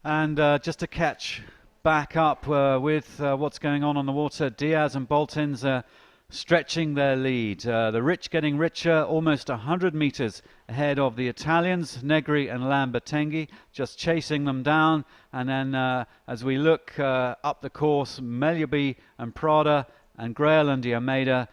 Speaker 2: And just to catch back up with what's going on the water, Diaz and Boltins stretching their lead. The rich getting richer, almost 100 meters ahead of the Italians, Negri and Lambertenghi, just chasing them down. And then as we look up the course, Meliaby and Prada and Grail and Diomeda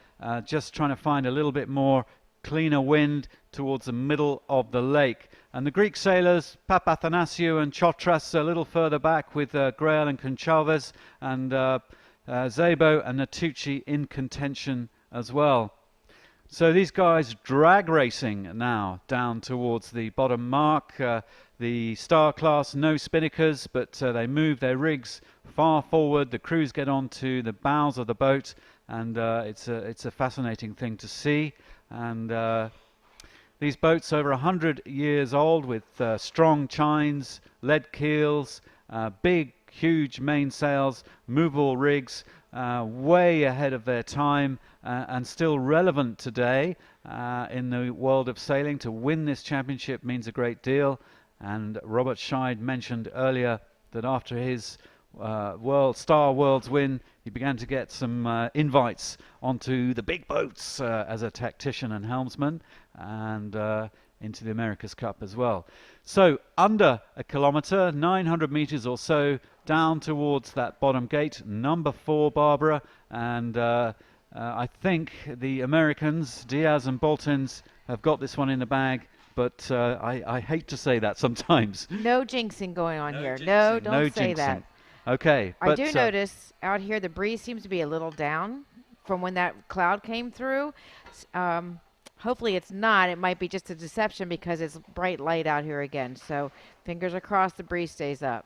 Speaker 2: just trying to find a little bit more cleaner wind towards the middle of the lake. And the Greek sailors, Papathanasiou and Chotras, a little further back with Grail and Conchalves, and Zebo and Natucci in contention as well. So these guys drag racing now down towards the bottom mark. The Star class, no spinnakers, but they move their rigs far forward. The crews get onto the bows of the boat, and it's a fascinating thing to see. And these boats over 100 years old with strong chines, lead keels, big, huge mainsails, movable rigs, way ahead of their time and still relevant today in the world of sailing. To win this championship means a great deal. And Robert Scheid mentioned earlier that after his Star Worlds win, he began to get some invites onto the big boats as a tactician and helmsman, and into the America's Cup as well. So under a kilometre, 900 metres or so, down towards that bottom gate, number 4, Barbara, and I think the Americans, Diaz and Boltins, have got this one in the bag. But I hate to say that sometimes.
Speaker 5: No jinxing going on here.
Speaker 2: Jinxing.
Speaker 5: No, don't
Speaker 2: No
Speaker 5: say
Speaker 2: jinxing.
Speaker 5: that.
Speaker 2: Okay.
Speaker 5: I do notice out here the breeze seems to be a little down from when that cloud came through. Hopefully it's not. It might be just a deception because it's bright light out here again. So fingers are crossed the breeze stays up.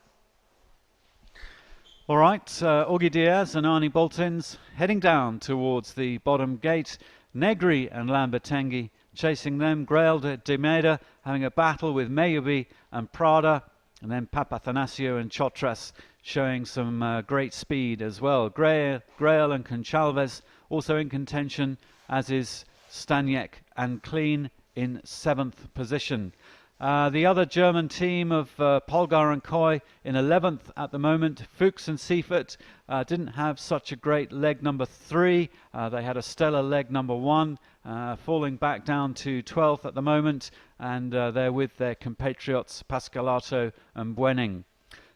Speaker 2: All right. Augie Diaz and Arnie Boltins heading down towards the bottom gate. Negri and Lambertenghi chasing them. Grail de Meda having a battle with Mayubi and Prada. And then Papathanasiou and Chotras showing some great speed as well. Grail and Conchalves also in contention, as is Staniek and Klein in 7th position. The other German team of Polgar and Coy in 11th at the moment. Fuchs and Seifert didn't have such a great leg number 3. They had a stellar leg number 1, falling back down to 12th at the moment, and they're with their compatriots Pascalato and Buening.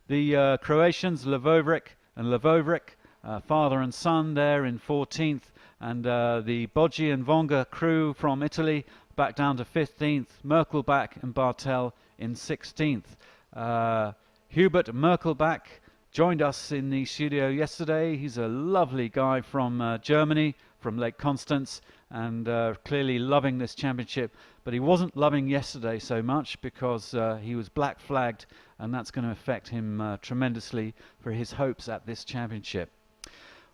Speaker 2: The Croatians, Levovic and Levovic, father and son there in 14th, and the Boggi and Vonga crew from Italy back down to 15th, Merkelbach and Bartel in 16th. Hubert Merkelbach joined us in the studio yesterday. He's a lovely guy from Germany, from Lake Constance, and clearly loving this championship. But he wasn't loving yesterday so much because he was black flagged, and that's going to affect him tremendously for his hopes at this championship.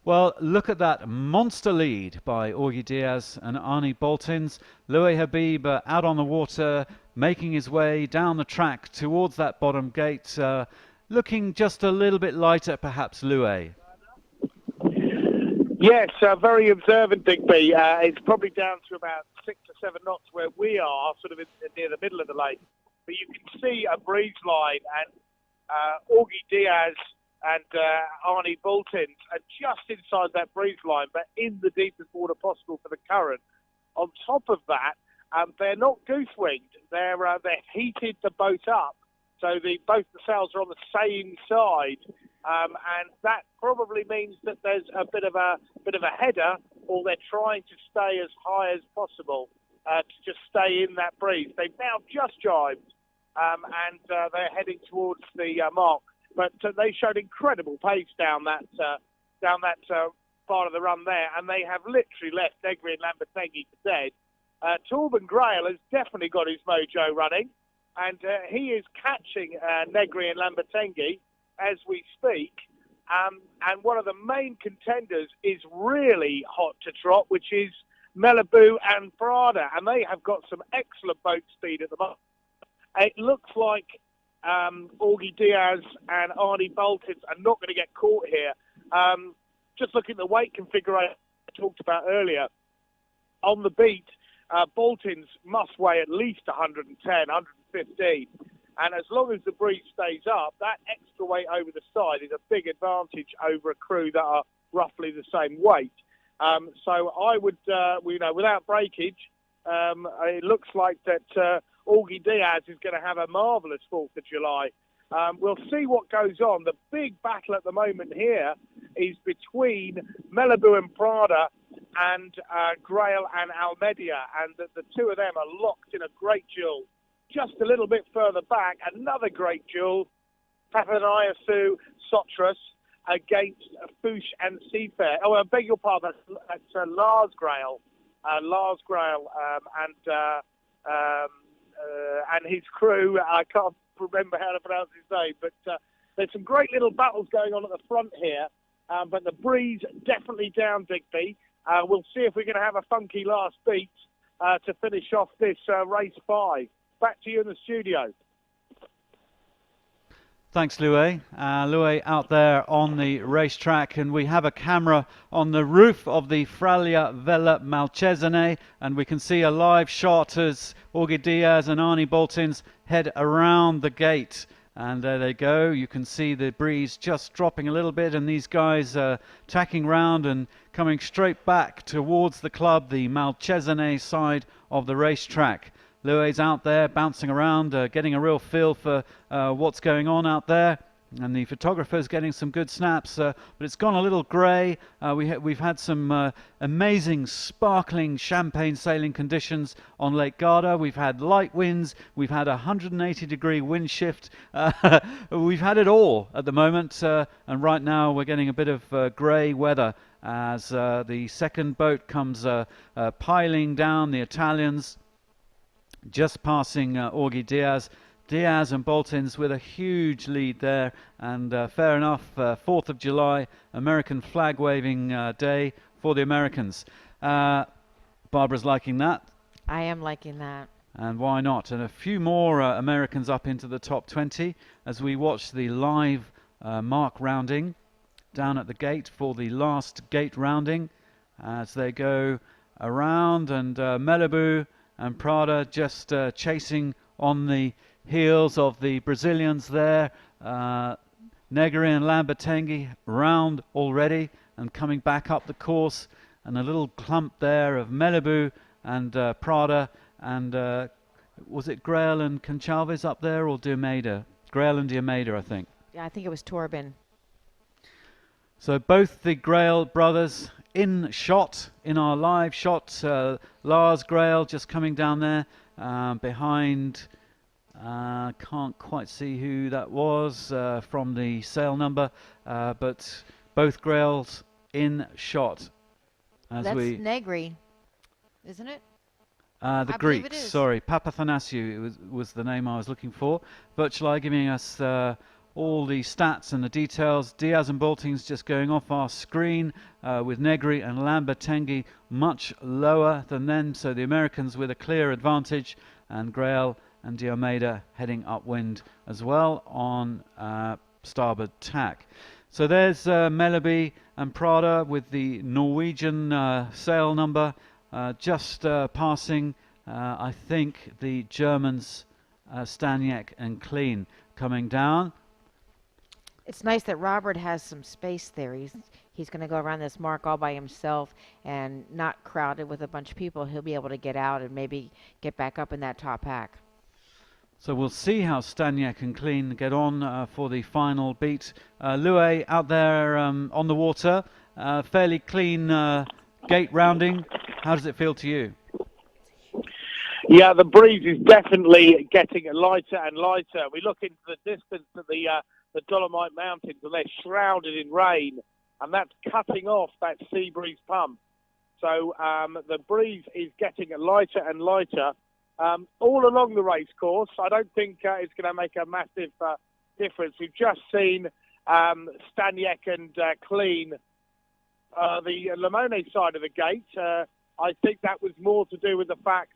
Speaker 2: Well, look at that monster lead by Augie Diaz and Arnie Boltins. Louis Habib out on the water, making his way down the track towards that bottom gate, looking just a little bit lighter, perhaps, Louis.
Speaker 4: Yes, very observant, Digby. It's probably down to about 6 or 7 knots where we are, sort of near the middle of the lake. But you can see a breeze line, and Augie Diaz and Arnie Boltins are just inside that breeze line, but in the deepest water possible for the current. On top of that, they're not goose-winged. They've heated the boat up, so both the sails are on the same side, and that probably means that there's a bit of a header, or they're trying to stay as high as possible to just stay in that breeze. They've now just jibed, and they're heading towards the mark. But they showed incredible pace down that part of the run there, and they have literally left Negri and Lambertenghi for dead. Torben Grail has definitely got his mojo running, and he is catching Negri and Lambertenghi as we speak. And one of the main contenders is really hot to trot, which is Malibu and Prada, and they have got some excellent boat speed at the moment. It looks like Augie Diaz and Arnie Boltins are not going to get caught here. Just looking at the weight configuration I talked about earlier, on the beat, Bolton's must weigh at least 110, 115. And as long as the breeze stays up, that extra weight over the side is a big advantage over a crew that are roughly the same weight. So I would, without breakage, it looks like that Augie Diaz is going to have a marvellous 4th of July. We'll see what goes on. The big battle at the moment here is between Malibu and Prada and Grail and Almedia, and the two of them are locked in a great duel. Just a little bit further back, another great duel, Papaniasu Sotras against Fouche and Seafair. Oh, I beg your pardon, that's Lars Grail. Lars Grail and his crew. I can't remember how to pronounce his name, but there's some great little battles going on at the front here. But the breeze definitely down, Digby. We'll see if we're going to have a funky last beat to finish off this race 5. Back to you in the studio.
Speaker 2: Thanks, Louis. Louis out there on the racetrack, and we have a camera on the roof of the Fraglia Vella Malcesine, and we can see a live shot as Augie Diaz and Arnie Boltins head around the gate. And there they go. You can see the breeze just dropping a little bit, and these guys tacking round and coming straight back towards the club, the Malcesine side of the racetrack. Louis out there bouncing around, getting a real feel for what's going on out there. And the photographer's getting some good snaps, but it's gone a little grey. We've had some amazing, sparkling champagne sailing conditions on Lake Garda. We've had light winds. We've had a 180-degree wind shift. We've had it all at the moment. And right now we're getting a bit of grey weather as the second boat comes piling down, the Italians. Just passing Augie Diaz. Diaz and Boltins with a huge lead there, and fair enough, 4th of July, American flag waving day for the Americans. Barbara's liking that.
Speaker 5: I am liking that.
Speaker 2: And why not? And a few more Americans up into the top 20 as we watch the live mark rounding down at the gate for the last gate rounding as they go around, and Malibu and Prada just chasing on the heels of the Brazilians there. Negri and Lambertenghi round already and coming back up the course, and a little clump there of Malibu and Prada, and was it Grail and Conchalves up there, or Diomeda? Grail and Diomeda, I think.
Speaker 5: Yeah, I think it was Torben.
Speaker 2: So both the Grail brothers in shot, in our live shot. Lars Grail just coming down there behind, can't quite see who that was from the sail number, but both Grails in shot.
Speaker 5: That's Negri, isn't it?
Speaker 2: The Greeks, sorry, Papathanasiou was the name I was looking for. Virtual giving us all the stats and the details. Diaz and Boltins just going off our screen with Negri and Lambertenghi much lower than them, so the Americans with a clear advantage, and Grail and Diomeda heading upwind as well on starboard tack. So there's Melaby and Prada with the Norwegian sail number just passing, I think, the Germans Staniek and Klein coming down.
Speaker 5: It's nice that Robert has some space there. He's going to go around this mark all by himself and not crowded with a bunch of people. He'll be able to get out and maybe get back up in that top pack.
Speaker 2: So we'll see how Staniek and Klein get on for the final beat. Louis out there on the water, fairly clean gate rounding. How does it feel to you?
Speaker 4: Yeah, the breeze is definitely getting lighter and lighter. We look into the distance at the Dolomite Mountains, and they're shrouded in rain, and that's cutting off that sea breeze pump. So the breeze is getting lighter and lighter all along the race course. I don't think it's going to make a massive difference. We've just seen Staniek and Klein, the Limone side of the gate. I think that was more to do with the fact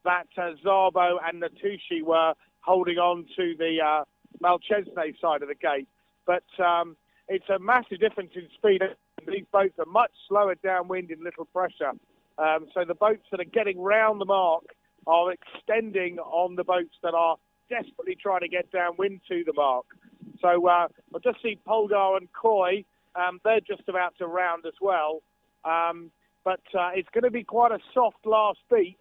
Speaker 4: that Szabo and Natushi were holding on to the Malcesine side of the gate. But it's a massive difference in speed. These boats are much slower downwind in little pressure. So the boats that are getting round the mark are extending on the boats that are desperately trying to get downwind to the mark. So I'll just see Poldar and Coy. They're just about to round as well. But it's going to be quite a soft last beat.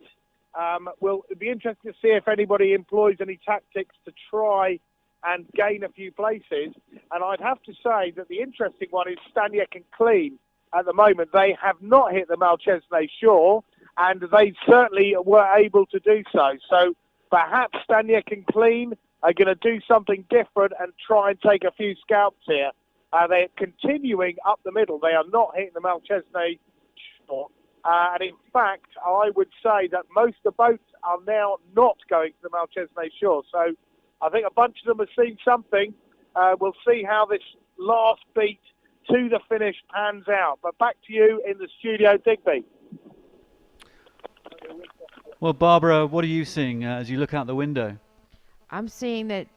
Speaker 4: It'll be interesting to see if anybody employs any tactics to try and gain a few places. And I'd have to say that the interesting one is Staniek and Clean. At the moment, they have not hit the Malcesine shore, and they certainly were able to do so. So perhaps Staniek and Clean are going to do something different and try and take a few scalps here. They're continuing up the middle. They are not hitting the Malcesine shore. And in fact, I would say that most of the boats are now not going to the Malcesine shore. So I think a bunch of them have seen something. We'll see how this last beat to the finish pans out. But back to you in the studio, Digby.
Speaker 2: Well, Barbara, what are you seeing as you look out the window?
Speaker 5: I'm seeing that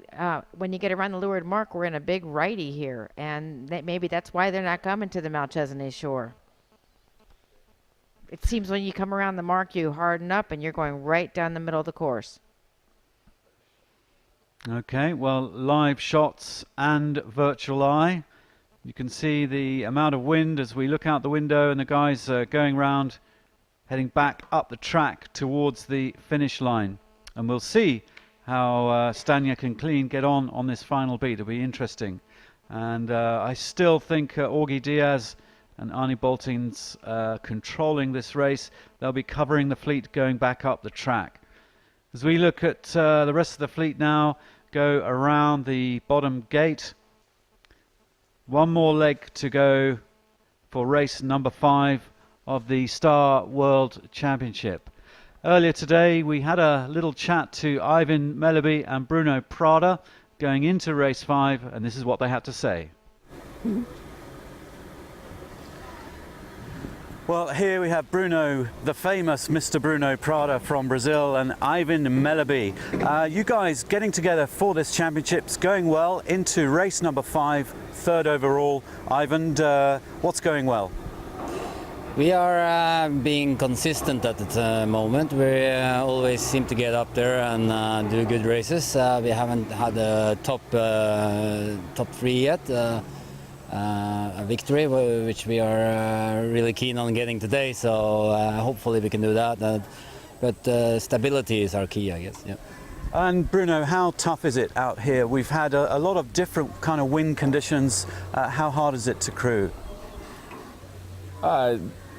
Speaker 5: when you get around the leeward mark, we're in a big righty here, and maybe that's why they're not coming to the Malcesine shore. It seems when you come around the mark, you harden up, and you're going right down the middle of the course.
Speaker 2: Okay, well, live shots and virtual eye. You can see the amount of wind as we look out the window, and the guys going round, heading back up the track towards the finish line. And we'll see how Staniek and Clean get on this final beat. It'll be interesting. And I still think Augie Diaz and Arnie Bolting's controlling this race. They'll be covering the fleet going back up the track. As we look at the rest of the fleet now, go around the bottom gate. One more leg to go for race number 5 of the Star World Championship. Earlier today we had a little chat to Ivan Meleby and Bruno Prada going into race 5, and this is what they had to say. Well, here we have Bruno, the famous Mr. Bruno Prada from Brazil, and Ivan Meleby. You guys getting together for this championship's going well into race number 5, 3rd overall. Ivan, what's going well?
Speaker 7: We are being consistent at the moment. We always seem to get up there and do good races. We haven't had a top 3 yet. A victory, which we are really keen on getting today. So hopefully we can do that. But stability is our key, I guess. Yeah.
Speaker 2: And Bruno, how tough is it out here? We've had a lot of different kind of wind conditions. How hard is it to crew?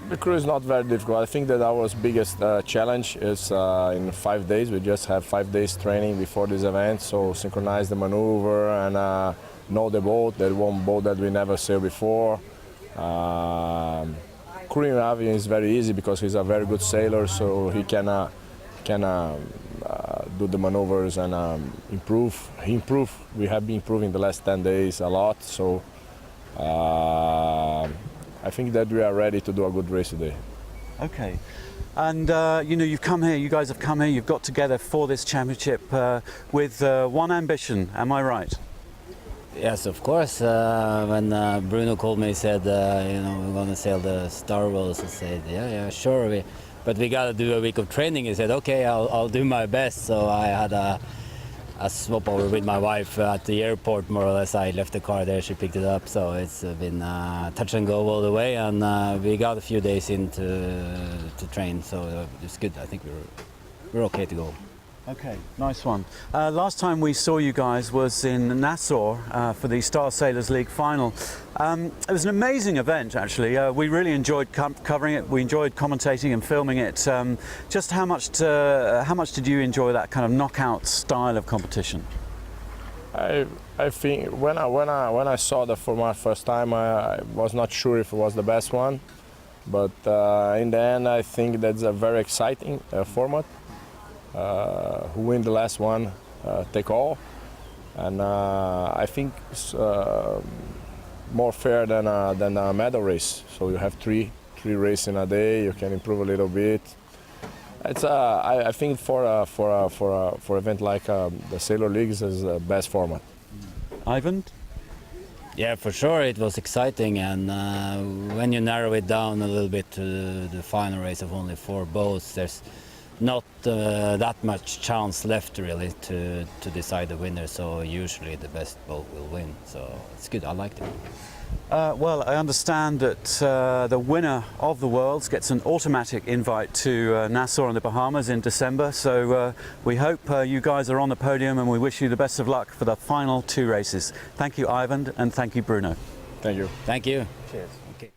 Speaker 8: The crew is not very difficult. I think that our biggest challenge is in 5 days. We just have 5 days training before this event, so synchronize the maneuver and know the boat, that one boat that we never sailed before. Crewing Ivan is very easy because he's a very good sailor, so he can do the maneuvers and improve. He improved. We have been improving the last 10 days a lot, so I think that we are ready to do a good race today.
Speaker 2: Okay. And you know, you've come here, you guys have come here, you've got together for this championship with one ambition, am I right?
Speaker 7: Yes, of course. When Bruno called me, he said, you know, we're going to sail the Star Wars. I said, yeah, sure. But we got to do a week of training. He said, okay, I'll do my best. So I had a swap over with my wife at the airport, more or less. I left the car there, she picked it up. So it's been touch and go all the way. And we got a few days in to train. So it's good. I think we're okay to go.
Speaker 2: Okay, nice one. Last time we saw you guys was in Nassau for the Star Sailors League final. It was an amazing event, actually. We really enjoyed covering it. We enjoyed commentating and filming it. Just how much did you enjoy that kind of knockout style of competition?
Speaker 8: I think when I saw the format first time, I was not sure if it was the best one, but in the end, I think that's a very exciting format. Who win the last one take all, and I think it's more fair than a medal race. So you have three races in a day. You can improve a little bit. It's I think for event like the Sailor Leagues is the best format.
Speaker 2: Ivan?
Speaker 7: Yeah, for sure it was exciting, and when you narrow it down a little bit to the final race of only 4 boats, there's not that much chance left really to decide the winner, so usually the best boat will win, so it's good, I liked it.
Speaker 2: Well, I understand that the winner of the Worlds gets an automatic invite to Nassau in the Bahamas in December, so we hope you guys are on the podium, and we wish you the best of luck for the final 2 races. Thank you, Ivan, and thank you, Bruno.
Speaker 8: Thank you.
Speaker 7: Thank you.
Speaker 2: Cheers. Okay.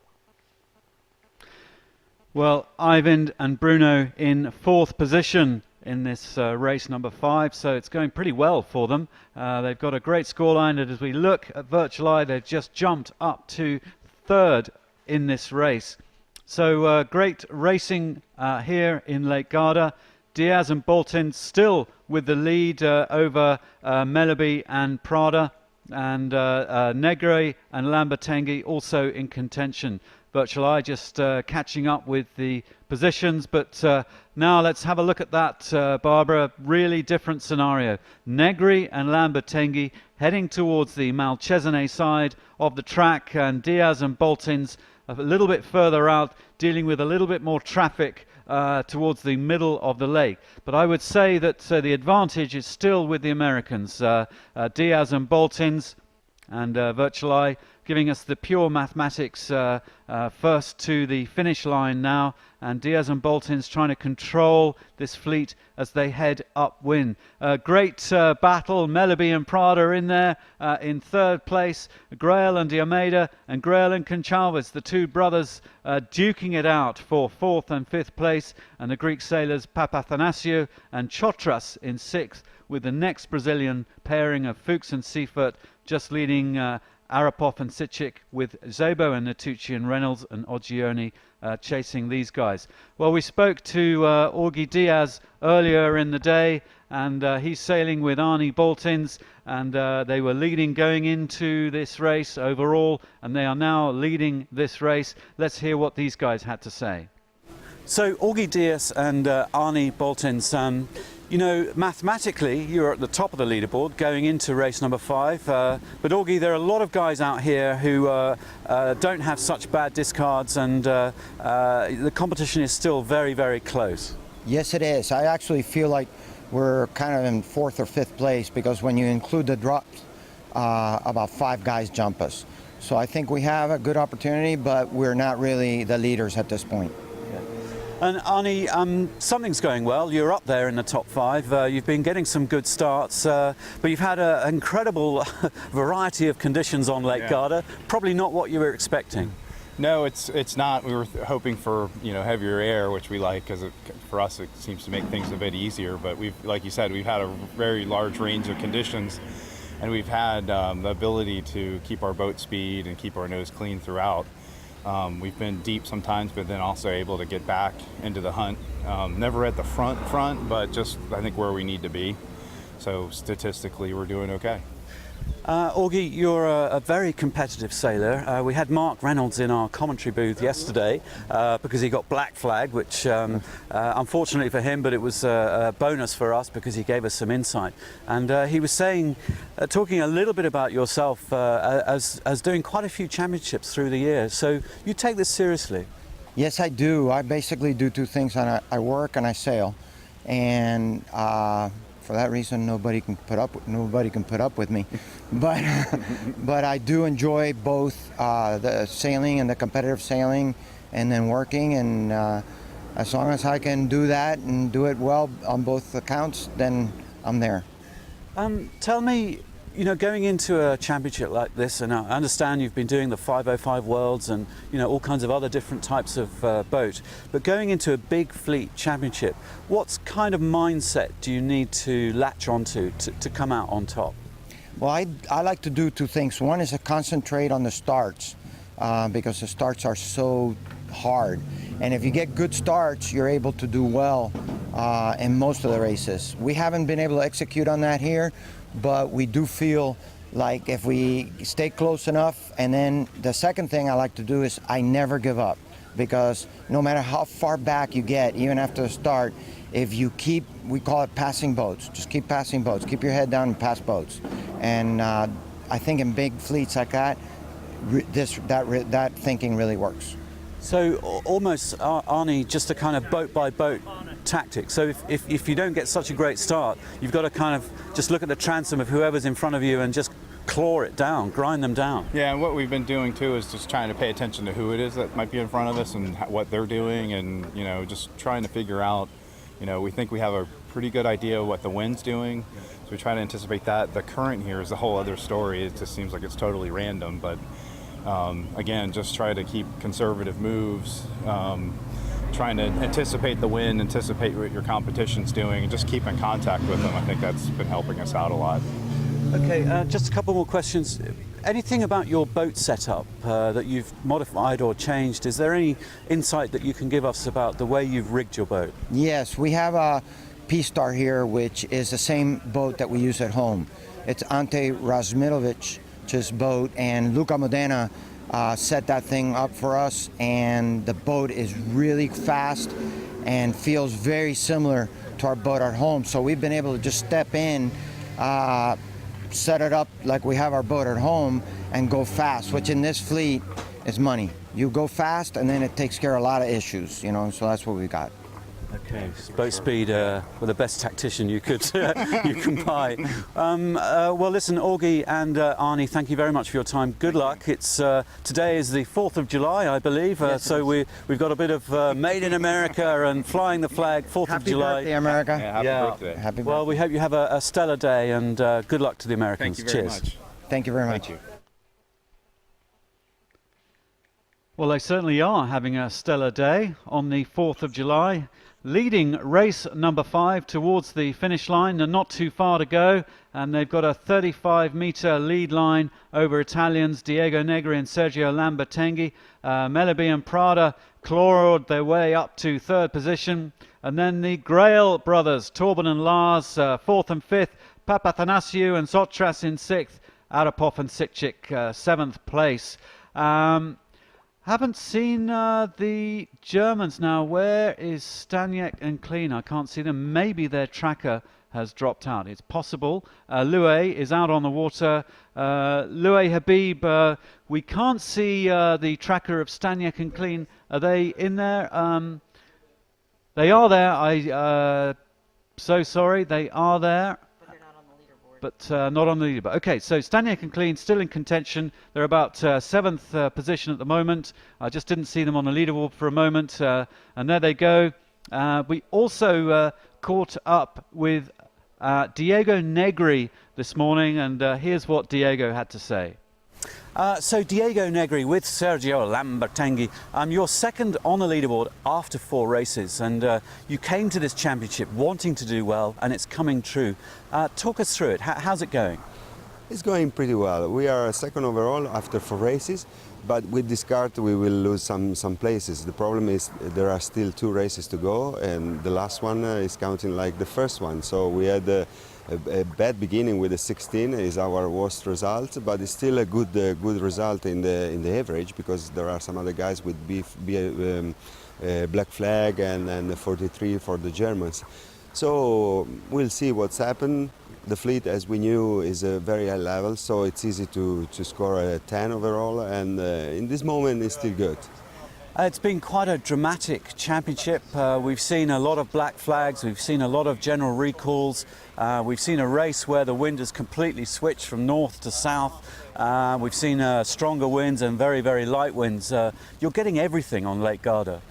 Speaker 2: Well, Ivan and Bruno in 4th position in this race number 5, so it's going pretty well for them. They've got a great scoreline, and as we look at Virtual Eye, they've just jumped up to 3rd in this race. So great racing here in Lake Garda. Diaz and Bolton still with the lead over Melody and Prada, and Negre and Lambertenghi also in contention. Virtual Eye just catching up with the positions, but now let's have a look at that, Barbara. Really different scenario. Negri and Lambertenghi heading towards the Malcesine side of the track, and Diaz and Boltins a little bit further out, dealing with a little bit more traffic towards the middle of the lake. But I would say that the advantage is still with the Americans. Diaz and Boltins and Virtual Eye giving us the pure mathematics first to the finish line now, and Diaz and Bolton's trying to control this fleet as they head upwind. Great battle. Melody and Prada are in there in 3rd place. Grail and Diomeda, and Grail and Conchalves, the 2 brothers duking it out for 4th and 5th place, and the Greek sailors Papathanasiou and Chotras in 6th, with the next Brazilian pairing of Fuchs and Seifert just leading Arapov and Sitchik, with Zebo and Natucci and Reynolds and Oggioni chasing these guys. Well, we spoke to Augie Diaz earlier in the day, and he's sailing with Arnie Boltins, and they were leading going into this race overall, and they are now leading this race. Let's hear what these guys had to say. So Augie Diaz and Arnie Boltins, you know, mathematically you're at the top of the leaderboard going into race number 5, but Augie, there are a lot of guys out here who don't have such bad discards, and the competition is still very, very close.
Speaker 9: Yes, it is. I actually feel like we're kind of in 4th or 5th place, because when you include the drops, about 5 guys jump us. So I think we have a good opportunity, but we're not really the leaders at this point.
Speaker 2: And Arnie, something's going well. You're up there in the top 5. You've been getting some good starts, but you've had an incredible variety of conditions on Lake Garda. Probably not what you were expecting.
Speaker 10: No, it's not. We were hoping for heavier air, which we like, because for us it seems to make things a bit easier. But like you said, we've had a very large range of conditions, and we've had the ability to keep our boat speed and keep our nose clean throughout. We've been deep sometimes, but then also able to get back into the hunt. Never at the front, but just I think where we need to be. So statistically, we're doing okay.
Speaker 2: Augie, you're a very competitive sailor. We had Mark Reynolds in our commentary booth yesterday because he got black flagged, which unfortunately for him, but it was a bonus for us because he gave us some insight. And he was saying, talking a little bit about yourself as doing quite a few championships through the year. So you take this seriously?
Speaker 9: Yes, I do. I basically do 2 things. I work and I sail, and for that reason, nobody can put up with me. But but I do enjoy both the sailing and the competitive sailing, and then working. And as long as I can do that and do it well on both accounts, then I'm there.
Speaker 2: Tell me, going into a championship like this, and I understand you've been doing the 505 Worlds and all kinds of other different types of boat, but going into a big fleet championship, what kind of mindset do you need to latch onto to come out on top?
Speaker 9: Well, I like to do 2 things. One is to concentrate on the starts, because the starts are so hard, and if you get good starts, you're able to do well in most of the races. We haven't been able to execute on that here, but we do feel like if we stay close enough. And then the second thing I like to do is I never give up, because no matter how far back you get, even after the start, if you keep, we call it passing boats, just keep passing boats, keep your head down and pass boats. And I think in big fleets like that, that thinking really works.
Speaker 2: So almost, Arnie, just a kind of boat-by-boat tactic. So if you don't get such a great start, you've got to kind of just look at the transom of whoever's in front of you and just claw it down, grind them down.
Speaker 10: Yeah, and what we've been doing too is just trying to pay attention to who it is that might be in front of us and what they're doing, and just trying to figure out. We think we have a pretty good idea of what the wind's doing, so we try to anticipate that. The current here is a whole other story. It just seems like it's totally random, but again, just try to keep conservative moves, trying to anticipate the wind, anticipate what your competition's doing, and just keep in contact with them. I think that's been helping us out a lot.
Speaker 2: Okay, just a couple more questions. Anything about your boat setup that you've modified or changed? Is there any insight that you can give us about the way you've rigged your boat?
Speaker 9: Yes, we have a P-Star here, which is the same boat that we use at home. It's Ante Razmilovic's boat, and Luca Modena set that thing up for us, and the boat is really fast and feels very similar to our boat at home. So we've been able to just step in, set it up like we have our boat at home, and go fast, which in this fleet is money. You go fast, and then it takes care of a lot of issues, so that's what we got.
Speaker 2: Okay, boat speed with the best tactician you could you can buy. Well, listen, Augie and Arnie, thank you very much for your time. Good luck. It's today is the 4th of July, I believe.
Speaker 9: Yes,
Speaker 2: so we've got a bit of made in America and flying the flag. 4th of July.
Speaker 9: Happy birthday, America!
Speaker 10: Yeah, happy birthday.
Speaker 9: Happy birthday.
Speaker 2: Well, we hope you have a stellar day, and good luck to the Americans.
Speaker 10: Thank you very
Speaker 2: Cheers.
Speaker 10: much.
Speaker 9: Thank you very much.
Speaker 10: Thank you.
Speaker 2: Well, they certainly are having a stellar day on the 4th of July. Leading race number 5 towards the finish line, and not too far to go, and they've got a 35-metre lead line over Italians Diego Negri and Sergio Lambertenghi. Melibi and Prada clawed their way up to 3rd position, and then the Grail brothers, Torben and Lars, 4th and 5th, Papathanasiou and Sotras in 6th, Arapov and Sitchik 7th place. Haven't seen the Germans now. Where is Staniek and Klein? I can't see them. Maybe their tracker has dropped out. It's possible. Loué is out on the water. Loué Habib, we can't see the tracker of Staniek and Klein. Are they in there? They are there. So sorry. They are there. But not on the leaderboard. Okay, so Staniek and Klein still in contention. They're about 7th position at the moment. I just didn't see them on the leaderboard for a moment. And there they go. We also caught up with Diego Negri this morning, and here's what Diego had to say. So Diego Negri with Sergio Lambertenghi, you're second on the leaderboard after 4 races, and you came to this championship wanting to do well, and it's coming true. Talk us through it. How's it going?
Speaker 11: It's going pretty well. We are second overall after 4 races, but with this kart we will lose some places. The problem is there are still 2 races to go, and the last one is counting like the first one. So we had a bad beginning with a 16 is our worst result, but it's still a good result in the average, because there are some other guys with black flag and 43 for the Germans. So we'll see what's happened. The fleet, as we knew, is a very high level, so it's easy to score a 10 overall, and in this moment it's still good.
Speaker 2: It's been quite a dramatic championship. We've seen a lot of black flags, we've seen a lot of general recalls, we've seen a race where the wind has completely switched from north to south. We've seen stronger winds and very, very light winds. You're getting everything on Lake Garda.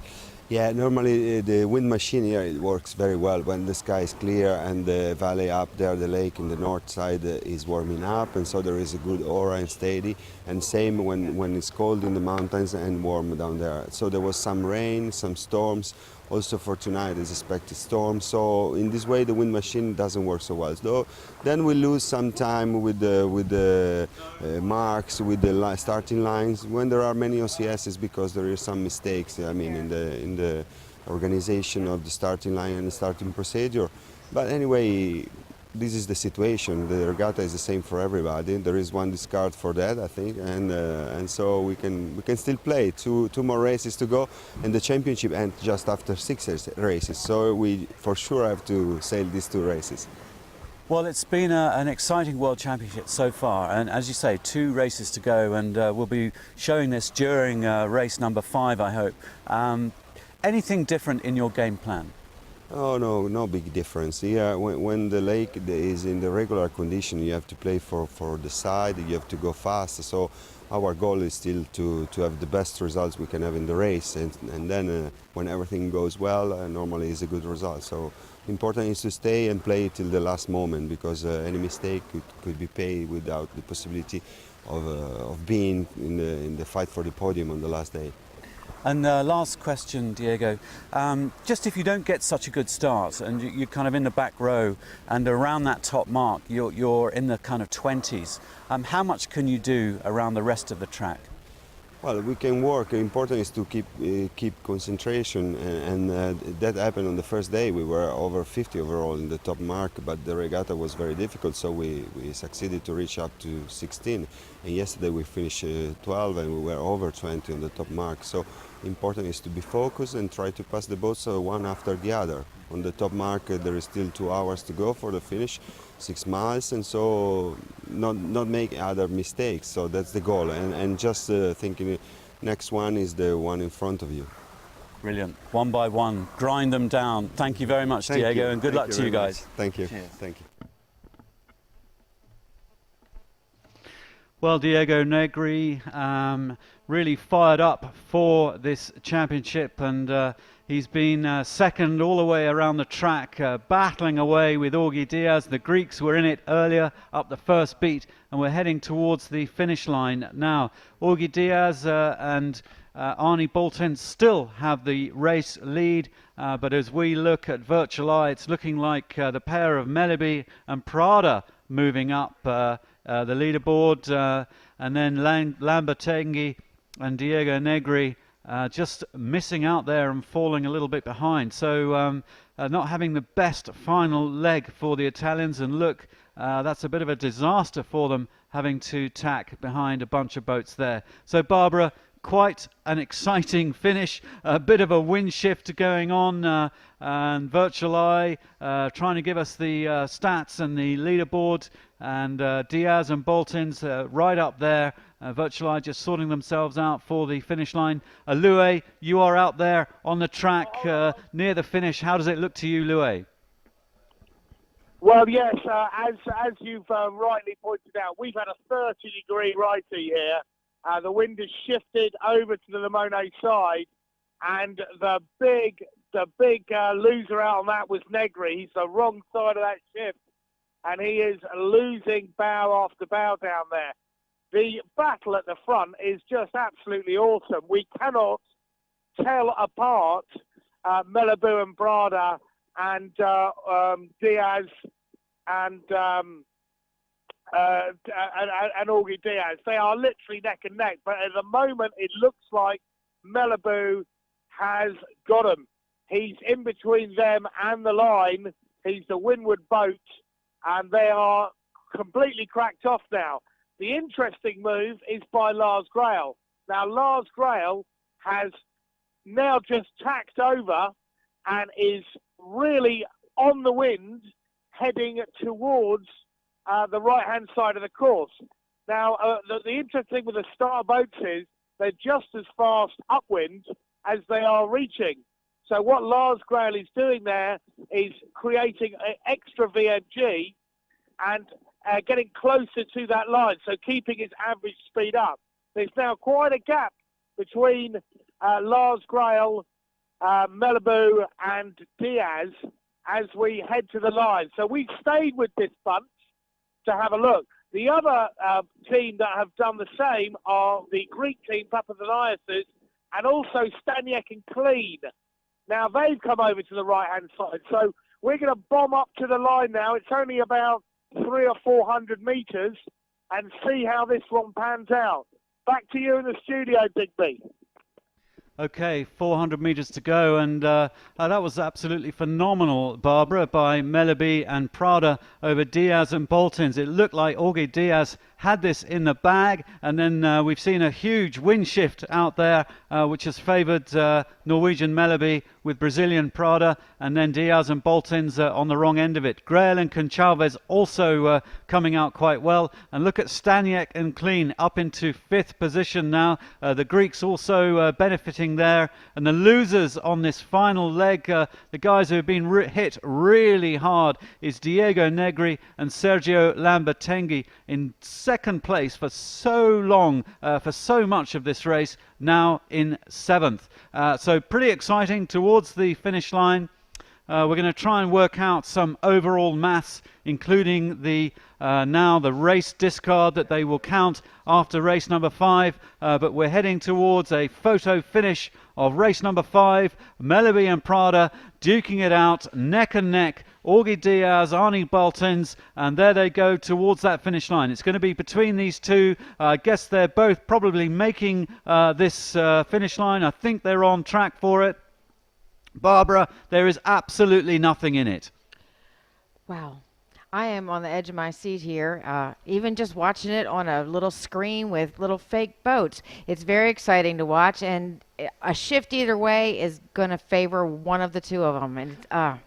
Speaker 11: Yeah, normally the wind machine here, it works very well when the sky is clear and the valley up there, the lake in the north side is warming up, and so there is a good aura and steady, and same when it's cold in the mountains and warm down there. So there was some rain, some storms. Also for tonight is expected storm, so in this way the wind machine doesn't work so well. So then we lose some time with the marks, with the starting lines when there are many OCSs, because there is some mistakes. I mean, in the organization of the starting line and the starting procedure. But anyway, this is the situation. The regatta is the same for everybody. There is one discard for that, I think, and so we can still play. Two more races to go, and the championship ends just after 6 races. So we for sure have to sail these 2 races.
Speaker 2: Well, it's been an exciting World Championship so far, and as you say, 2 races to go, and we'll be showing this during race number 5, I hope. Anything different in your game plan?
Speaker 11: Oh no, no big difference. Yeah, when the lake is in the regular condition, you have to play for the side, you have to go fast. So our goal is still to have the best results we can have in the race, and then when everything goes well, normally it's a good result. So important is to stay and play till the last moment, because any mistake could be paid without the possibility of being in the fight for the podium on the last day.
Speaker 2: And last question, Diego. Just if you don't get such a good start and you're kind of in the back row and around that top mark, you're in the kind of 20s, how much can you do around the rest of the track?
Speaker 11: Well, we can work. Important is to keep concentration, and that happened on the first day. We were over 50 overall in the top mark, but the regatta was very difficult, so we succeeded to reach up to 16. And yesterday we finished 12, and we were over 20 on the top mark. So important is to be focused and try to pass the boats one after the other. On the top mark, there is still 2 hours to go for the finish, 6 miles, and so not make other mistakes. So that's the goal, and just thinking next one is the one in front of you.
Speaker 2: Brilliant. One by one, grind them down. Thank you very much, Diego, and good luck to you guys.
Speaker 11: Thank you.
Speaker 2: Cheers.
Speaker 11: Thank you.
Speaker 2: Well, Diego Negri really fired up for this championship, and he's been second all the way around the track, battling away with Augie Diaz. The Greeks were in it earlier, up the first beat, and we're heading towards the finish line now. Augie Diaz and Arnie Bolton still have the race lead, but as we look at Virtual Eye, it's looking like the pair of Meleby and Prada moving up the leaderboard, and then Lambertenghi and Diego Negri just missing out there and falling a little bit behind. So not having the best final leg for the Italians, and look, that's a bit of a disaster for them, having to tack behind a bunch of boats there. So Barbara, quite an exciting finish, a bit of a wind shift going on, and Virtual Eye trying to give us the stats and the leaderboard, and Diaz and Bolton's right up there. Virtual Eye just sorting themselves out for the finish line. Louis, you are out there on the track near the finish. How does it look to you, Louis?
Speaker 4: Well, yes, as you've rightly pointed out, we've had a 30-degree righty here. The wind has shifted over to the Limone side, and the big loser out on that was Negri. He's the wrong side of that shift, and he is losing bow after bow down there. The battle at the front is just absolutely awesome. We cannot tell apart Meleby and Prada and Diaz and Augie Diaz. They are literally neck and neck, but at the moment it looks like Meleby has got him. He's in between them and the line. He's the windward boat, and they are completely cracked off now. The interesting move is by Lars Grail. Now, Lars Grail has now just tacked over and is really on the wind, heading towards the right-hand side of the course. Now, the interesting thing with the star boats is they're just as fast upwind as they are reaching. So what Lars Grail is doing there is creating an extra VMG and getting closer to that line, so keeping his average speed up. There's now quite a gap between Lars Grail, Meleby and Diaz as we head to the line. So we've stayed with this bunch to have a look. The other team that have done the same are the Greek team, Papathaniasis, and also Staniek and Clean. Now they've come over to the right-hand side. So we're going to bomb up to the line now. It's only about 300 or 400 meters, and see how this one pans out. Back to you in the studio, Digby.
Speaker 2: Okay, 400 meters to go, and that was absolutely phenomenal, Barbara, by Meleby and Prada over Diaz and Boltons. It looked like Augie Diaz had this in the bag, and then we've seen a huge wind shift out there, which has favoured Norwegian Melleby with Brazilian Prada, and then Diaz and Boltins on the wrong end of it. Grail and Conchalves also coming out quite well, and look at Staniek and Klein up into 5th position now. The Greeks also benefiting there, and the losers on this final leg, the guys who have been hit really hard, is Diego Negri and Sergio Lambertenghi in 2nd place for so long, for so much of this race, now in 7th. So pretty exciting towards the finish line. We're going to try and work out some overall maths, including the now the race discard that they will count after race number 5. But we're heading towards a photo finish of race number 5. Melleby and Prada duking it out, neck and neck. Augie Diaz, Arnie Boltins, and there they go towards that finish line. It's going to be between these two. I guess they're both probably making this finish line. I think they're on track for it. Barbara, there is absolutely nothing in it.
Speaker 5: Wow. I am on the edge of my seat here, even just watching it on a little screen with little fake boats. It's very exciting to watch, and a shift either way is going to favor one of the two of them. And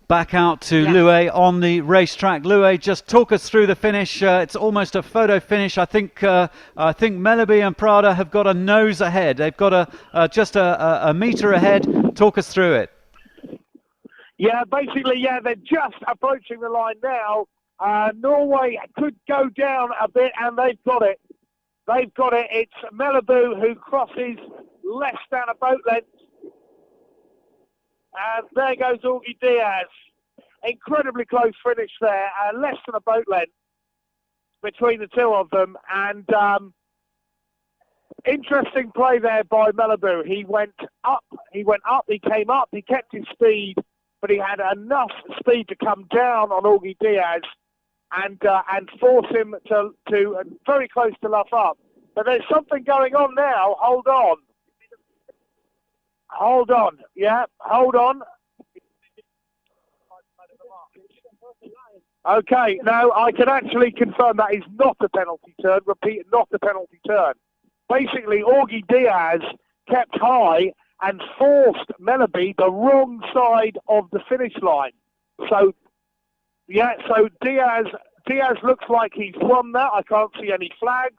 Speaker 2: back out to Loué on the racetrack. Loué, just talk us through the finish. It's almost a photo finish. I think Melleby and Prada have got a nose ahead. They've got just a metre ahead. Talk us through it.
Speaker 4: Yeah, basically, they're just approaching the line now. Norway could go down a bit, and they've got it. They've got it. It's Melleby who crosses less than a boat length. And there goes Augie Diaz. Incredibly close finish there, less than a boat length between the two of them. And interesting play there by Melleby. He went up, he came up, he kept his speed, but he had enough speed to come down on Augie Diaz and force him to very close to luff up. But there's something going on now. Hold on. Hold on. Okay, no, I can actually confirm that is not a penalty turn. Repeat, not a penalty turn. Basically, Augie Diaz kept high and forced Melleby the wrong side of the finish line. So Diaz looks like he's won that. I can't see any flags,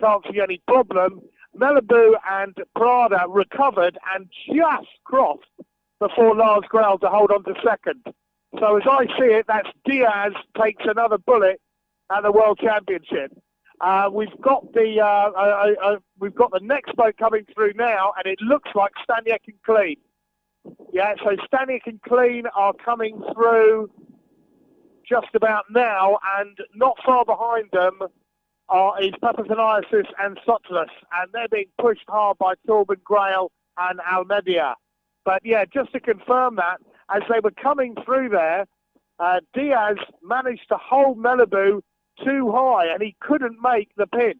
Speaker 4: can't see any problem. Melleby and Prada recovered and just crossed before Lars Grail to hold on to 2nd. So as I see it, that's Diaz takes another bullet at the World Championship. We've got the next boat coming through now, and it looks like Staniek and Klein. Yeah, so Staniek and Klein are coming through just about now, and not far behind them is Papazaniasis and Sotlas, and they're being pushed hard by Torben Grail and Almedia. But yeah, just to confirm that, as they were coming through there, Diaz managed to hold Melleby too high, and he couldn't make the pin.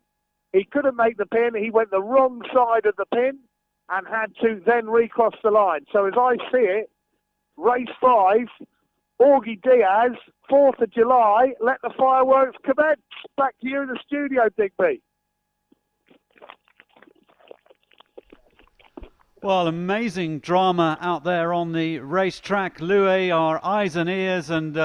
Speaker 4: He went the wrong side of the pin and had to then recross the line. So as I see it, race 5, Augie Diaz, 4th of July, let the fireworks commence. Back to you in the studio, Digby.
Speaker 2: Well, amazing drama out there on the racetrack. Loué, our eyes and ears, and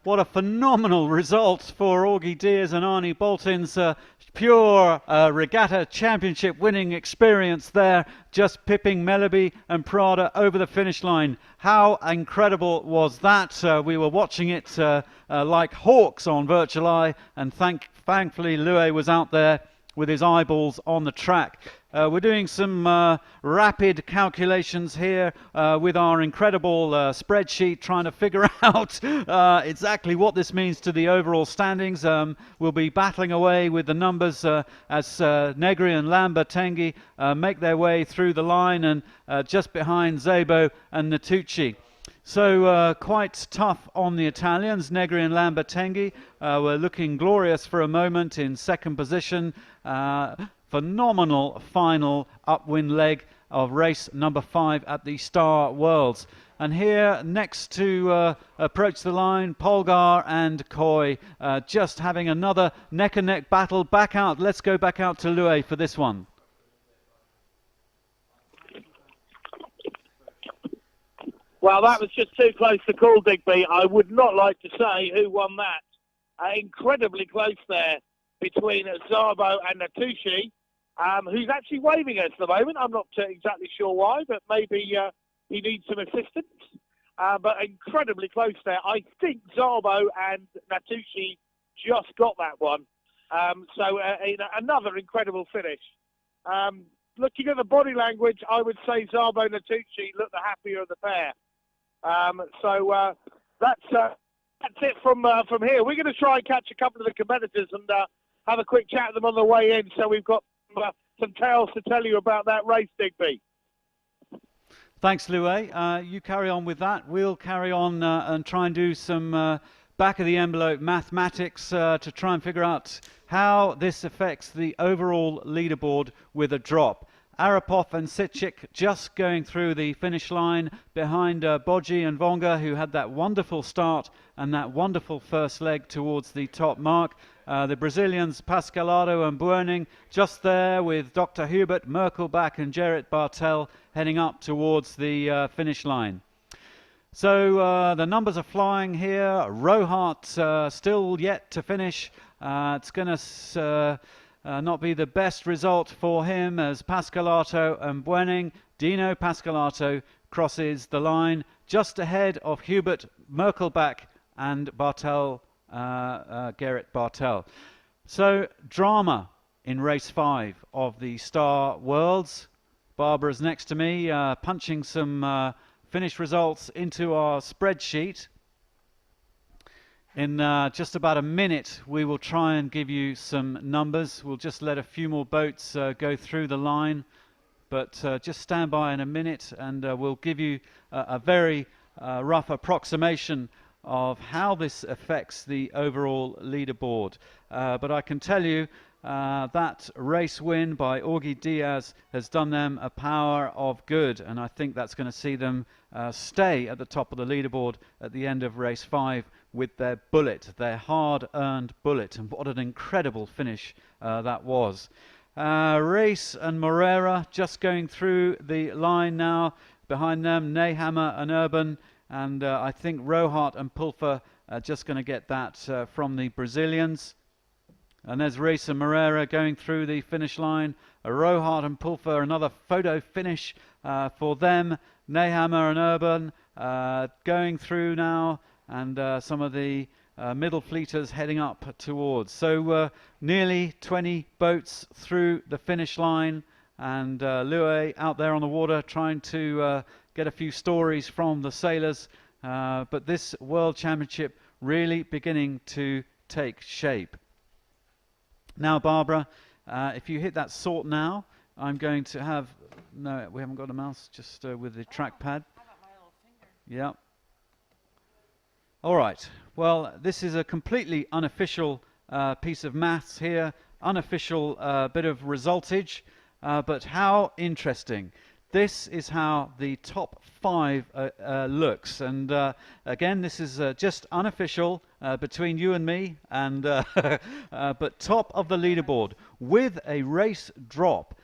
Speaker 2: what a phenomenal result for Augie Diaz and Arnie Boltins. Pure regatta championship winning experience there, just pipping Melleby and Prada over the finish line. How incredible was that? We were watching it like hawks on Virtual Eye, and thankfully Loué was out there with his eyeballs on the track. We're doing some rapid calculations here with our incredible spreadsheet, trying to figure out exactly what this means to the overall standings. We'll be battling away with the numbers as Negri and Lambertenghi make their way through the line, and just behind Zebo and Natucci. So quite tough on the Italians. Negri and Lambertenghi were looking glorious for a moment in 2nd position. Phenomenal final upwind leg of race number 5 at the Star Worlds. And here next to approach the line, Polgar and Coy just having another neck-and-neck battle. Back out. Let's go back out to Loué for this one.
Speaker 4: Well, that was just too close to call, Digby. I would not like to say who won that. Incredibly close there between Szabo and Natucci, who's actually waving at the moment. I'm not exactly sure why, but maybe he needs some assistance. But incredibly close there. I think Szabo and Natucci just got that one. So another incredible finish. Looking at the body language, I would say Szabo and Natucci look the happier of the pair. So that's it from here. We're going to try and catch a couple of the competitors and have a quick chat with them on the way in. So we've got some tales to tell you about that race, Digby.
Speaker 2: Thanks, Loué. You carry on with that. We'll carry on and try and do some back-of-the-envelope mathematics to try and figure out how this affects the overall leaderboard with a drop. Arapov and Sitchik just going through the finish line behind Bodji and Vonga, who had that wonderful start and that wonderful first leg towards the top mark. The Brazilians Pascalado and Buerning just there with Dr. Hubert, Merkelbach and Gerrit Bartel heading up towards the finish line. So the numbers are flying here. Rohart still yet to finish. It's going to not be the best result for him as Pascalato and Buerning. Dino Pascalato crosses the line just ahead of Hubert, Merkelbach and Bartel, Gerrit Bartel. So drama in race 5 of the Star Worlds. Barbara's next to me punching some finish results into our spreadsheet. In just about a minute, we will try and give you some numbers. We'll just let a few more boats go through the line, but just stand by in a minute and we'll give you a very rough approximation of how this affects the overall leaderboard. But I can tell you that race win by Augie Diaz has done them a power of good, and I think that's going to see them stay at the top of the leaderboard at the end of race 5 with their bullet, their hard-earned bullet, and what an incredible finish that was. Race and Morera just going through the line now. Behind them, Nehammer and Urban, and I think Rohart and Pulfer are just going to get that from the Brazilians. And there's Reis and Morera going through the finish line. Rohart and Pulfer, another photo finish for them. Nehammer and Urban going through now, and some of the middle fleeters heading up towards. So nearly 20 boats through the finish line, and Loué out there on the water trying to get a few stories from the sailors. But this World Championship really beginning to take shape. Now, Barbara, if you hit that sort now, I'm going to have... No, we haven't got a mouse, just with the trackpad. How about my little finger? Yeah. All right. Well, this is a completely unofficial piece of maths here, unofficial bit of resultage, but how interesting. This is how the top 5 looks, and again, this is just unofficial between you and me, and but top of the leaderboard with a race drop.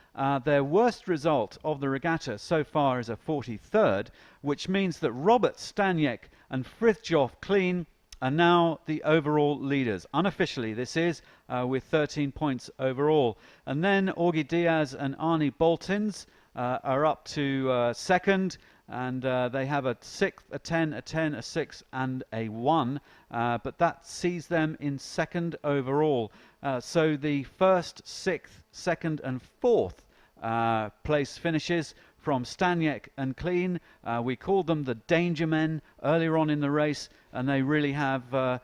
Speaker 2: Their worst result of the regatta so far is a 43rd, which means that Robert Staniek and Frithjof Kleen are now the overall leaders. Unofficially, this is with 13 points overall. And then Augie Diaz and Arnie Boltins are up to second, and they have a 6th, a 10, a 10, a 6 and a 1, but that sees them in second overall. So the 1st, 6th, 2nd and 4th place finishes from Staniek and Kleen. We called them the danger men earlier on in the race, and they really have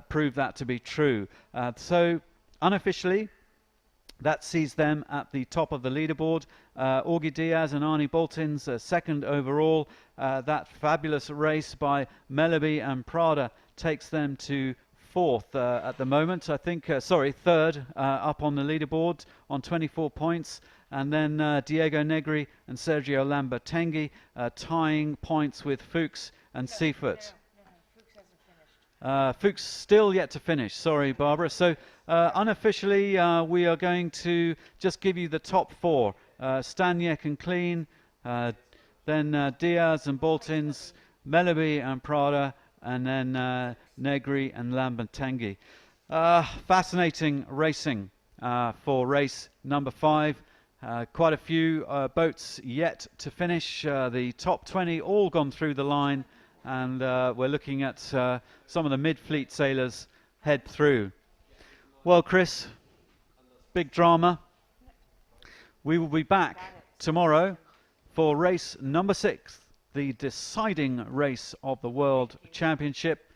Speaker 2: proved that to be true. So unofficially, that sees them at the top of the leaderboard. Augie Diaz and Arnie Boltins second overall. That fabulous race by Melleby and Prada takes them to 4th at the moment. I think, third up on the leaderboard on 24 points. and then Diego Negri and Sergio Lambertenghi tying points with Fuchs and Seifert. Fuchs still yet to finish. Sorry, Barbara. So unofficially, we are going to just give you the top four: Staniek and Clean, then Diaz and Boltins, Melby and Prada, and then Negri and Lambertenghi. Fascinating racing for race number 5. Quite a few boats yet to finish. The top 20 all gone through the line, and we're looking at some of the mid-fleet sailors head through. Well, Chris, big drama. We will be back tomorrow for race number 6, the deciding race of the World Championship.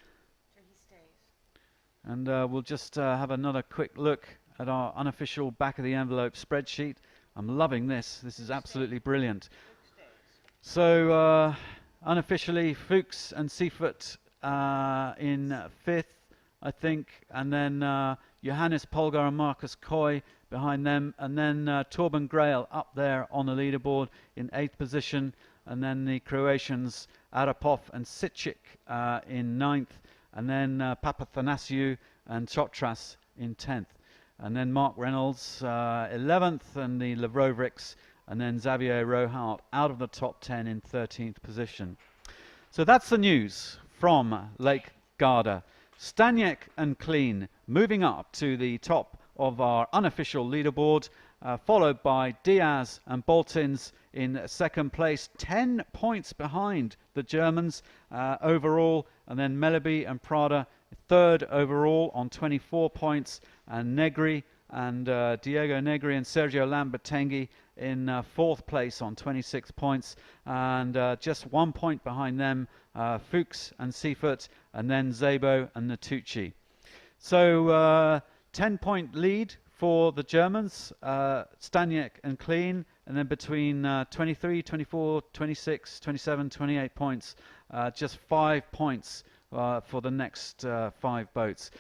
Speaker 2: And we'll just have another quick look at our unofficial back of the envelope spreadsheet. I'm loving this. This is absolutely brilliant. So unofficially, Fuchs and Seifert in 5th, I think, and then Johannes Polgar and Marcus Coy behind them, and then Torben Grail up there on the leaderboard in 8th position, and then the Croatians Arapov and Sitchik in 9th, and then Papathanasiou and Chotras in 10th, and then Mark Reynolds 11th, and the Lavrovriks, and then Xavier Rohart out of the top 10 in 13th position. So that's the news from Lake Garda. Staniek and Clean moving up to the top of our unofficial leaderboard, followed by Diaz and Boltins in 2nd place, 10 points behind the Germans overall, and then Melby and Prada 3rd overall on 24 points, and Negri and Diego Negri and Sergio Lambertenghi in 4th place on 26 points, and just 1 point behind them, Fuchs and Seifert, and then Szabo and Natucci. So 10-point lead for the Germans, Staniek and Clean, and then between 23, 24, 26, 27, 28 points, just 5 points for the next 5 boats.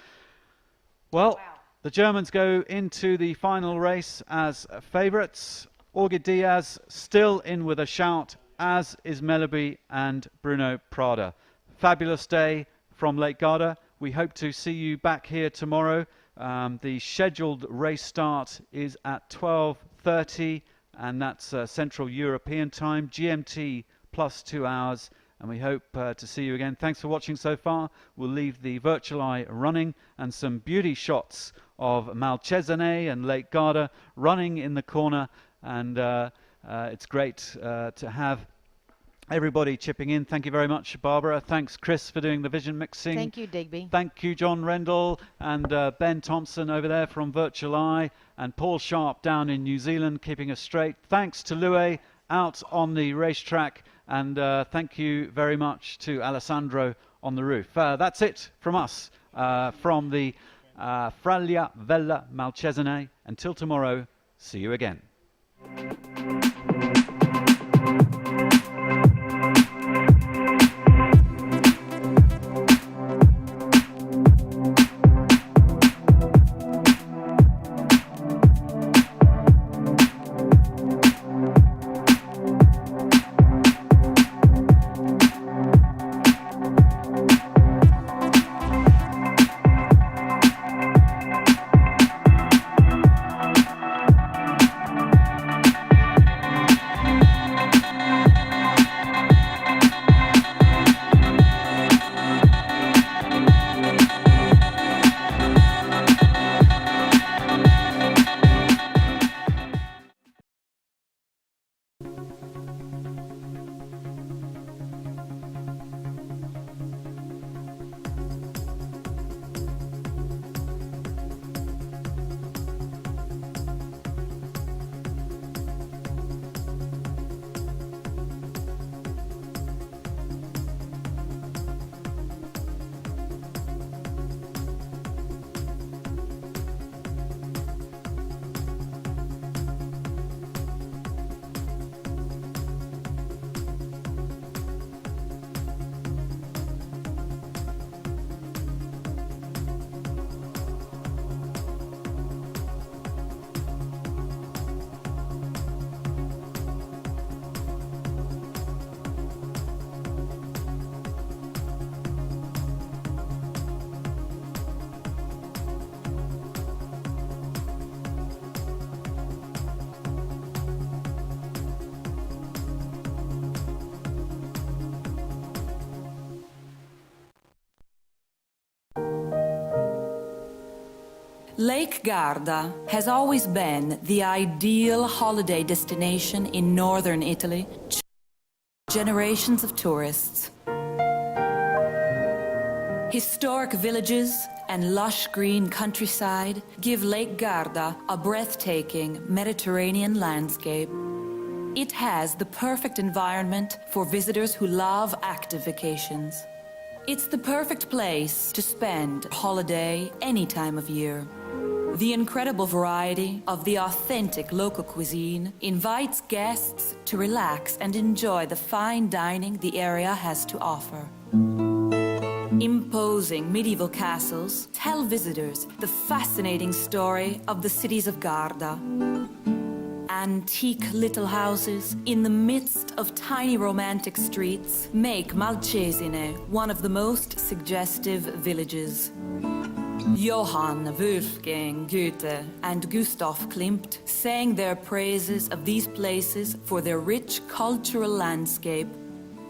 Speaker 2: Well, the Germans go into the final race as favourites. Jorge Diaz still in with a shout, as is Melby and Bruno Prada. Fabulous day from Lake Garda. We hope to see you back here tomorrow. The scheduled race start is at 12:30, and that's Central European time, GMT plus 2 hours, and we hope to see you again. Thanks for watching so far. We'll leave the virtual eye running, and some beauty shots of Malcesine and Lake Garda running in the corner, and it's great to have everybody chipping in. Thank you very much, Barbara. Thanks, Chris, for doing the vision mixing.
Speaker 5: Thank you, Digby.
Speaker 2: Thank you, John Rendell, and Ben Thompson over there from Virtual Eye, and Paul Sharp down in New Zealand keeping us straight. Thanks to Lue out on the racetrack, and thank you very much to Alessandro on the roof. That's it from us, from the Fraglia Vella Malcesine. Until tomorrow, see you again.
Speaker 1: Lake Garda has always been the ideal holiday destination in northern Italy. Generations of tourists. Historic villages and lush green countryside give Lake Garda a breathtaking Mediterranean landscape. It has the perfect environment for visitors who love active vacations. It's the perfect place to spend a holiday any time of year. The incredible variety of the authentic local cuisine invites guests to relax and enjoy the fine dining the area has to offer. Imposing medieval castles tell visitors the fascinating story of the cities of Garda. Antique little houses in the midst of tiny romantic streets make Malcesine one of the most suggestive villages. Johann Wolfgang Goethe and Gustav Klimt sang their praises of these places for their rich cultural landscape.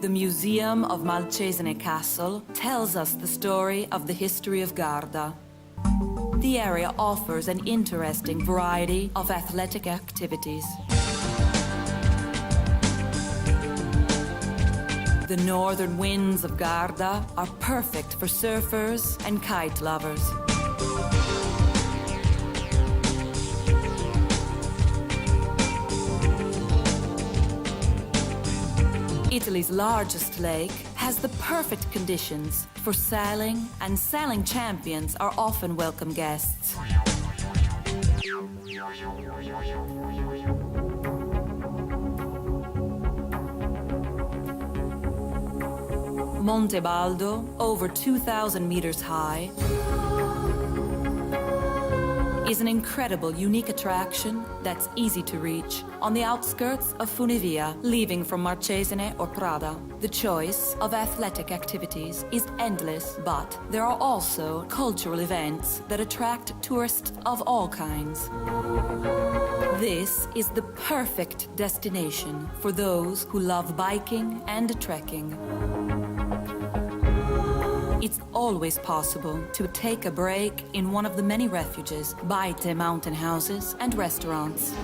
Speaker 1: The Museum of Malcesine Castle tells us the story of the history of Garda. The area offers an interesting variety of athletic activities. The northern winds of Garda are perfect for surfers and kite lovers. Italy's largest lake has the perfect conditions for sailing, and sailing champions are often welcome guests. Monte Baldo, over 2,000 meters high, is an incredible, unique attraction that's easy to reach on the outskirts of Funivia, leaving from Marchesine or Prada. The choice of athletic activities is endless, but there are also cultural events that attract tourists of all kinds. This is the perfect destination for those who love biking and trekking. It's always possible to take a break in one of the many refuges, Baite mountain houses and restaurants.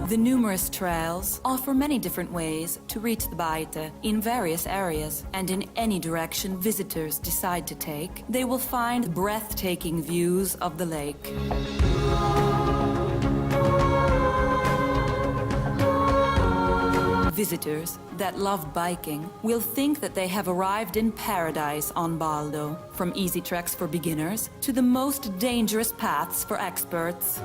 Speaker 1: The numerous trails offer many different ways to reach the Baite in various areas, and in any direction visitors decide to take, they will find breathtaking views of the lake. Visitors that love biking will think that they have arrived in paradise on Baldo, from easy treks for beginners to the most dangerous paths for experts.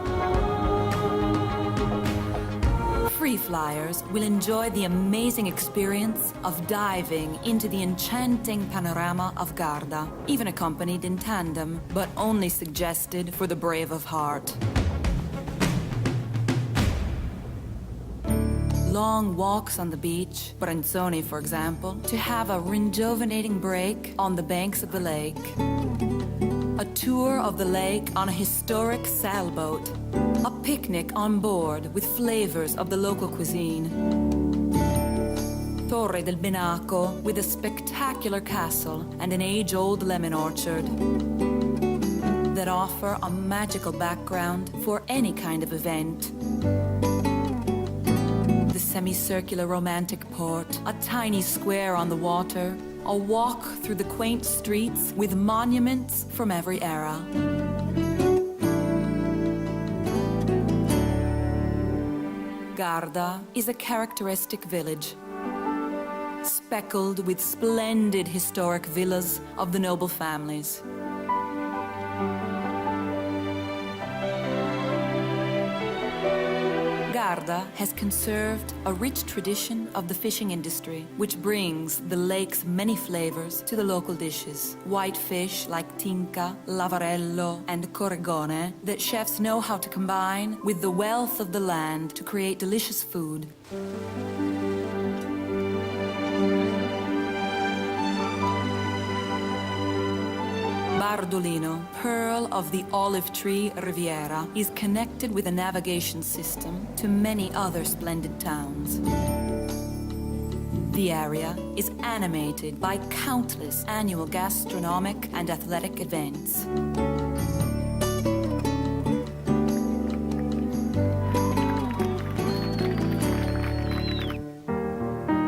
Speaker 1: Free flyers will enjoy the amazing experience of diving into the enchanting panorama of Garda, even accompanied in tandem, but only suggested for the brave of heart. Long walks on the beach, Brenzoni for example, to have a rejuvenating break on the banks of the lake. A tour of the lake on a historic sailboat. A picnic on board with flavors of the local cuisine. Torre del Benaco with a spectacular castle and an age-old lemon orchard that offer a magical background for any kind of event. The semicircular romantic port, a tiny square on the water, a walk through the quaint streets with monuments from every era. Garda is a characteristic village, speckled with splendid historic villas of the noble families. Garda has conserved a rich tradition of the fishing industry, which brings the lake's many flavors to the local dishes. White fish like tinca, lavarello, and corregone that chefs know how to combine with the wealth of the land to create delicious food. Bardolino, pearl of the olive tree Riviera, is connected with a navigation system to many other splendid towns. The area is animated by countless annual gastronomic and athletic events.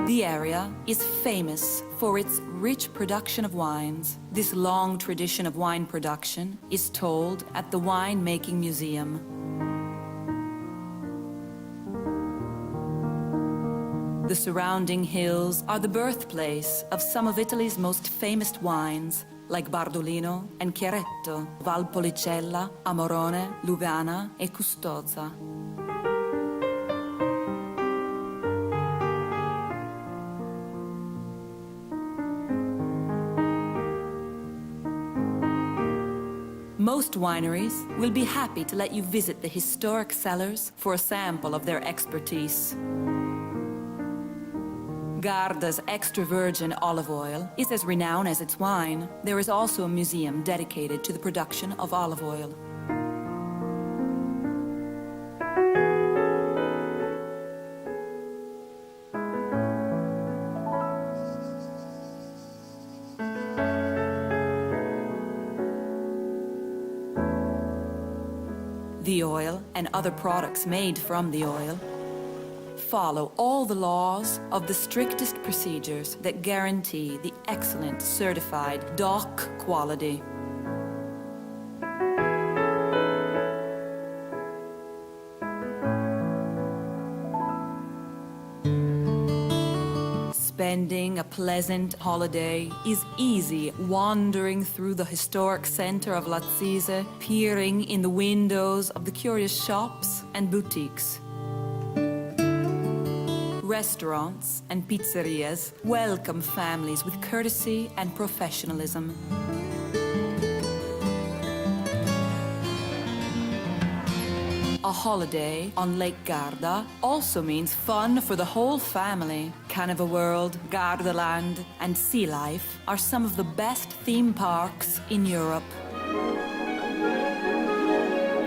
Speaker 1: The area is famous for its rich production of wines. This long tradition of wine production is told at the Wine-Making Museum. The surrounding hills are the birthplace of some of Italy's most famous wines, like Bardolino and Chiaretto, Valpolicella, Amorone, Lugana e Custoza. Most wineries will be happy to let you visit the historic cellars for a sample of their expertise. Garda's extra virgin olive oil is as renowned as its wine. There is also a museum dedicated to the production of olive oil. The oil and other products made from the oil follow all the laws of the strictest procedures that guarantee the excellent certified DOC quality. Spending a pleasant holiday is easy wandering through the historic center of Lazise, peering in the windows of the curious shops and boutiques. Restaurants and pizzerias welcome families with courtesy and professionalism. A holiday on Lake Garda also means fun for the whole family. Carnival World, Gardaland, and Sea Life are some of the best theme parks in Europe.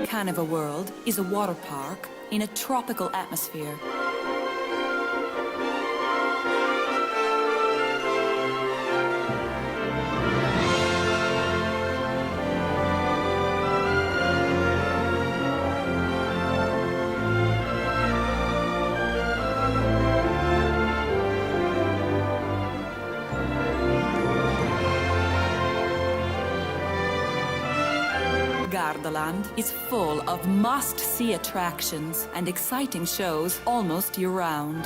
Speaker 1: Carnival World is a water park in a tropical atmosphere. Gardaland is full of must-see attractions and exciting shows almost year-round.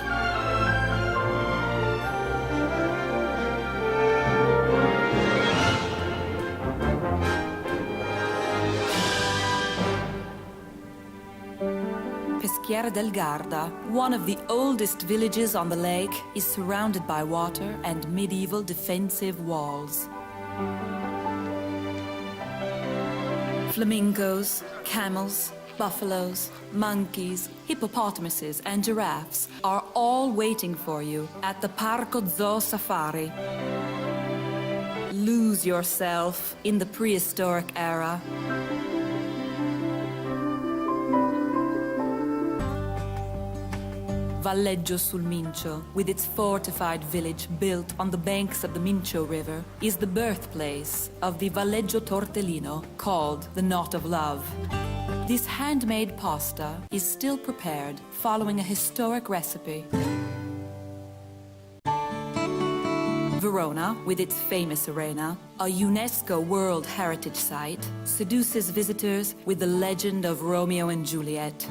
Speaker 1: Peschiera del Garda, one of the oldest villages on the lake, is surrounded by water and medieval defensive walls. Flamingos, camels, buffaloes, monkeys, hippopotamuses, and giraffes are all waiting for you at the Parco Zoo Safari. Lose yourself in the prehistoric era. Valleggio sul Mincio, with its fortified village built on the banks of the Mincio River, is the birthplace of the Valleggio tortellino, called the Knot of Love. This handmade pasta is still prepared following a historic recipe. Verona, with its famous arena, a UNESCO World Heritage Site, seduces visitors with the legend of Romeo and Juliet.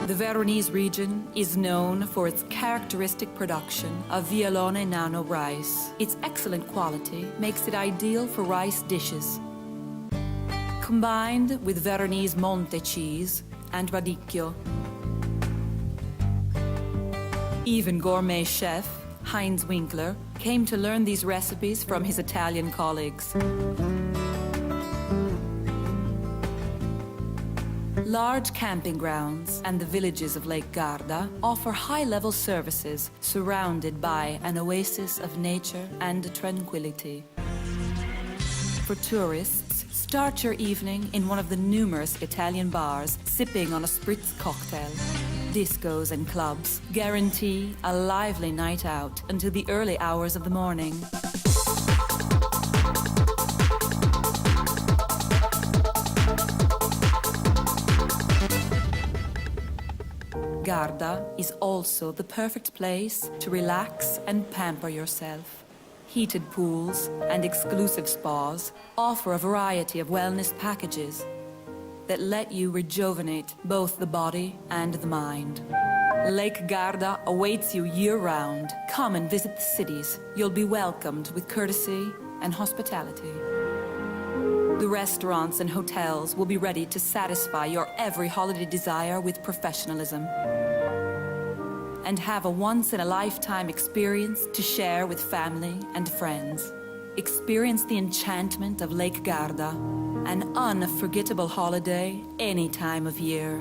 Speaker 1: The Veronese region is known for its characteristic production of Vialone Nano rice. Its excellent quality makes it ideal for rice dishes. Combined with Veronese Monte cheese and radicchio. Even gourmet chef Heinz Winkler came to learn these recipes from his Italian colleagues. Large camping grounds and the villages of Lake Garda offer high-level services surrounded by an oasis of nature and tranquility. For tourists, Start your evening in one of the numerous Italian bars, sipping on a spritz cocktail. Discos and clubs guarantee a lively night out until the early hours of the morning. Garda is also the perfect place to relax and pamper yourself. Heated pools and exclusive spas offer a variety of wellness packages that let you rejuvenate both the body and the mind. Lake Garda awaits you year-round. Come and visit the cities. You'll be welcomed with courtesy and hospitality. The restaurants and hotels will be ready to satisfy your every holiday desire with professionalism. And have a once-in-a-lifetime experience to share with family and friends. Experience the enchantment of Lake Garda, an unforgettable holiday any time of year.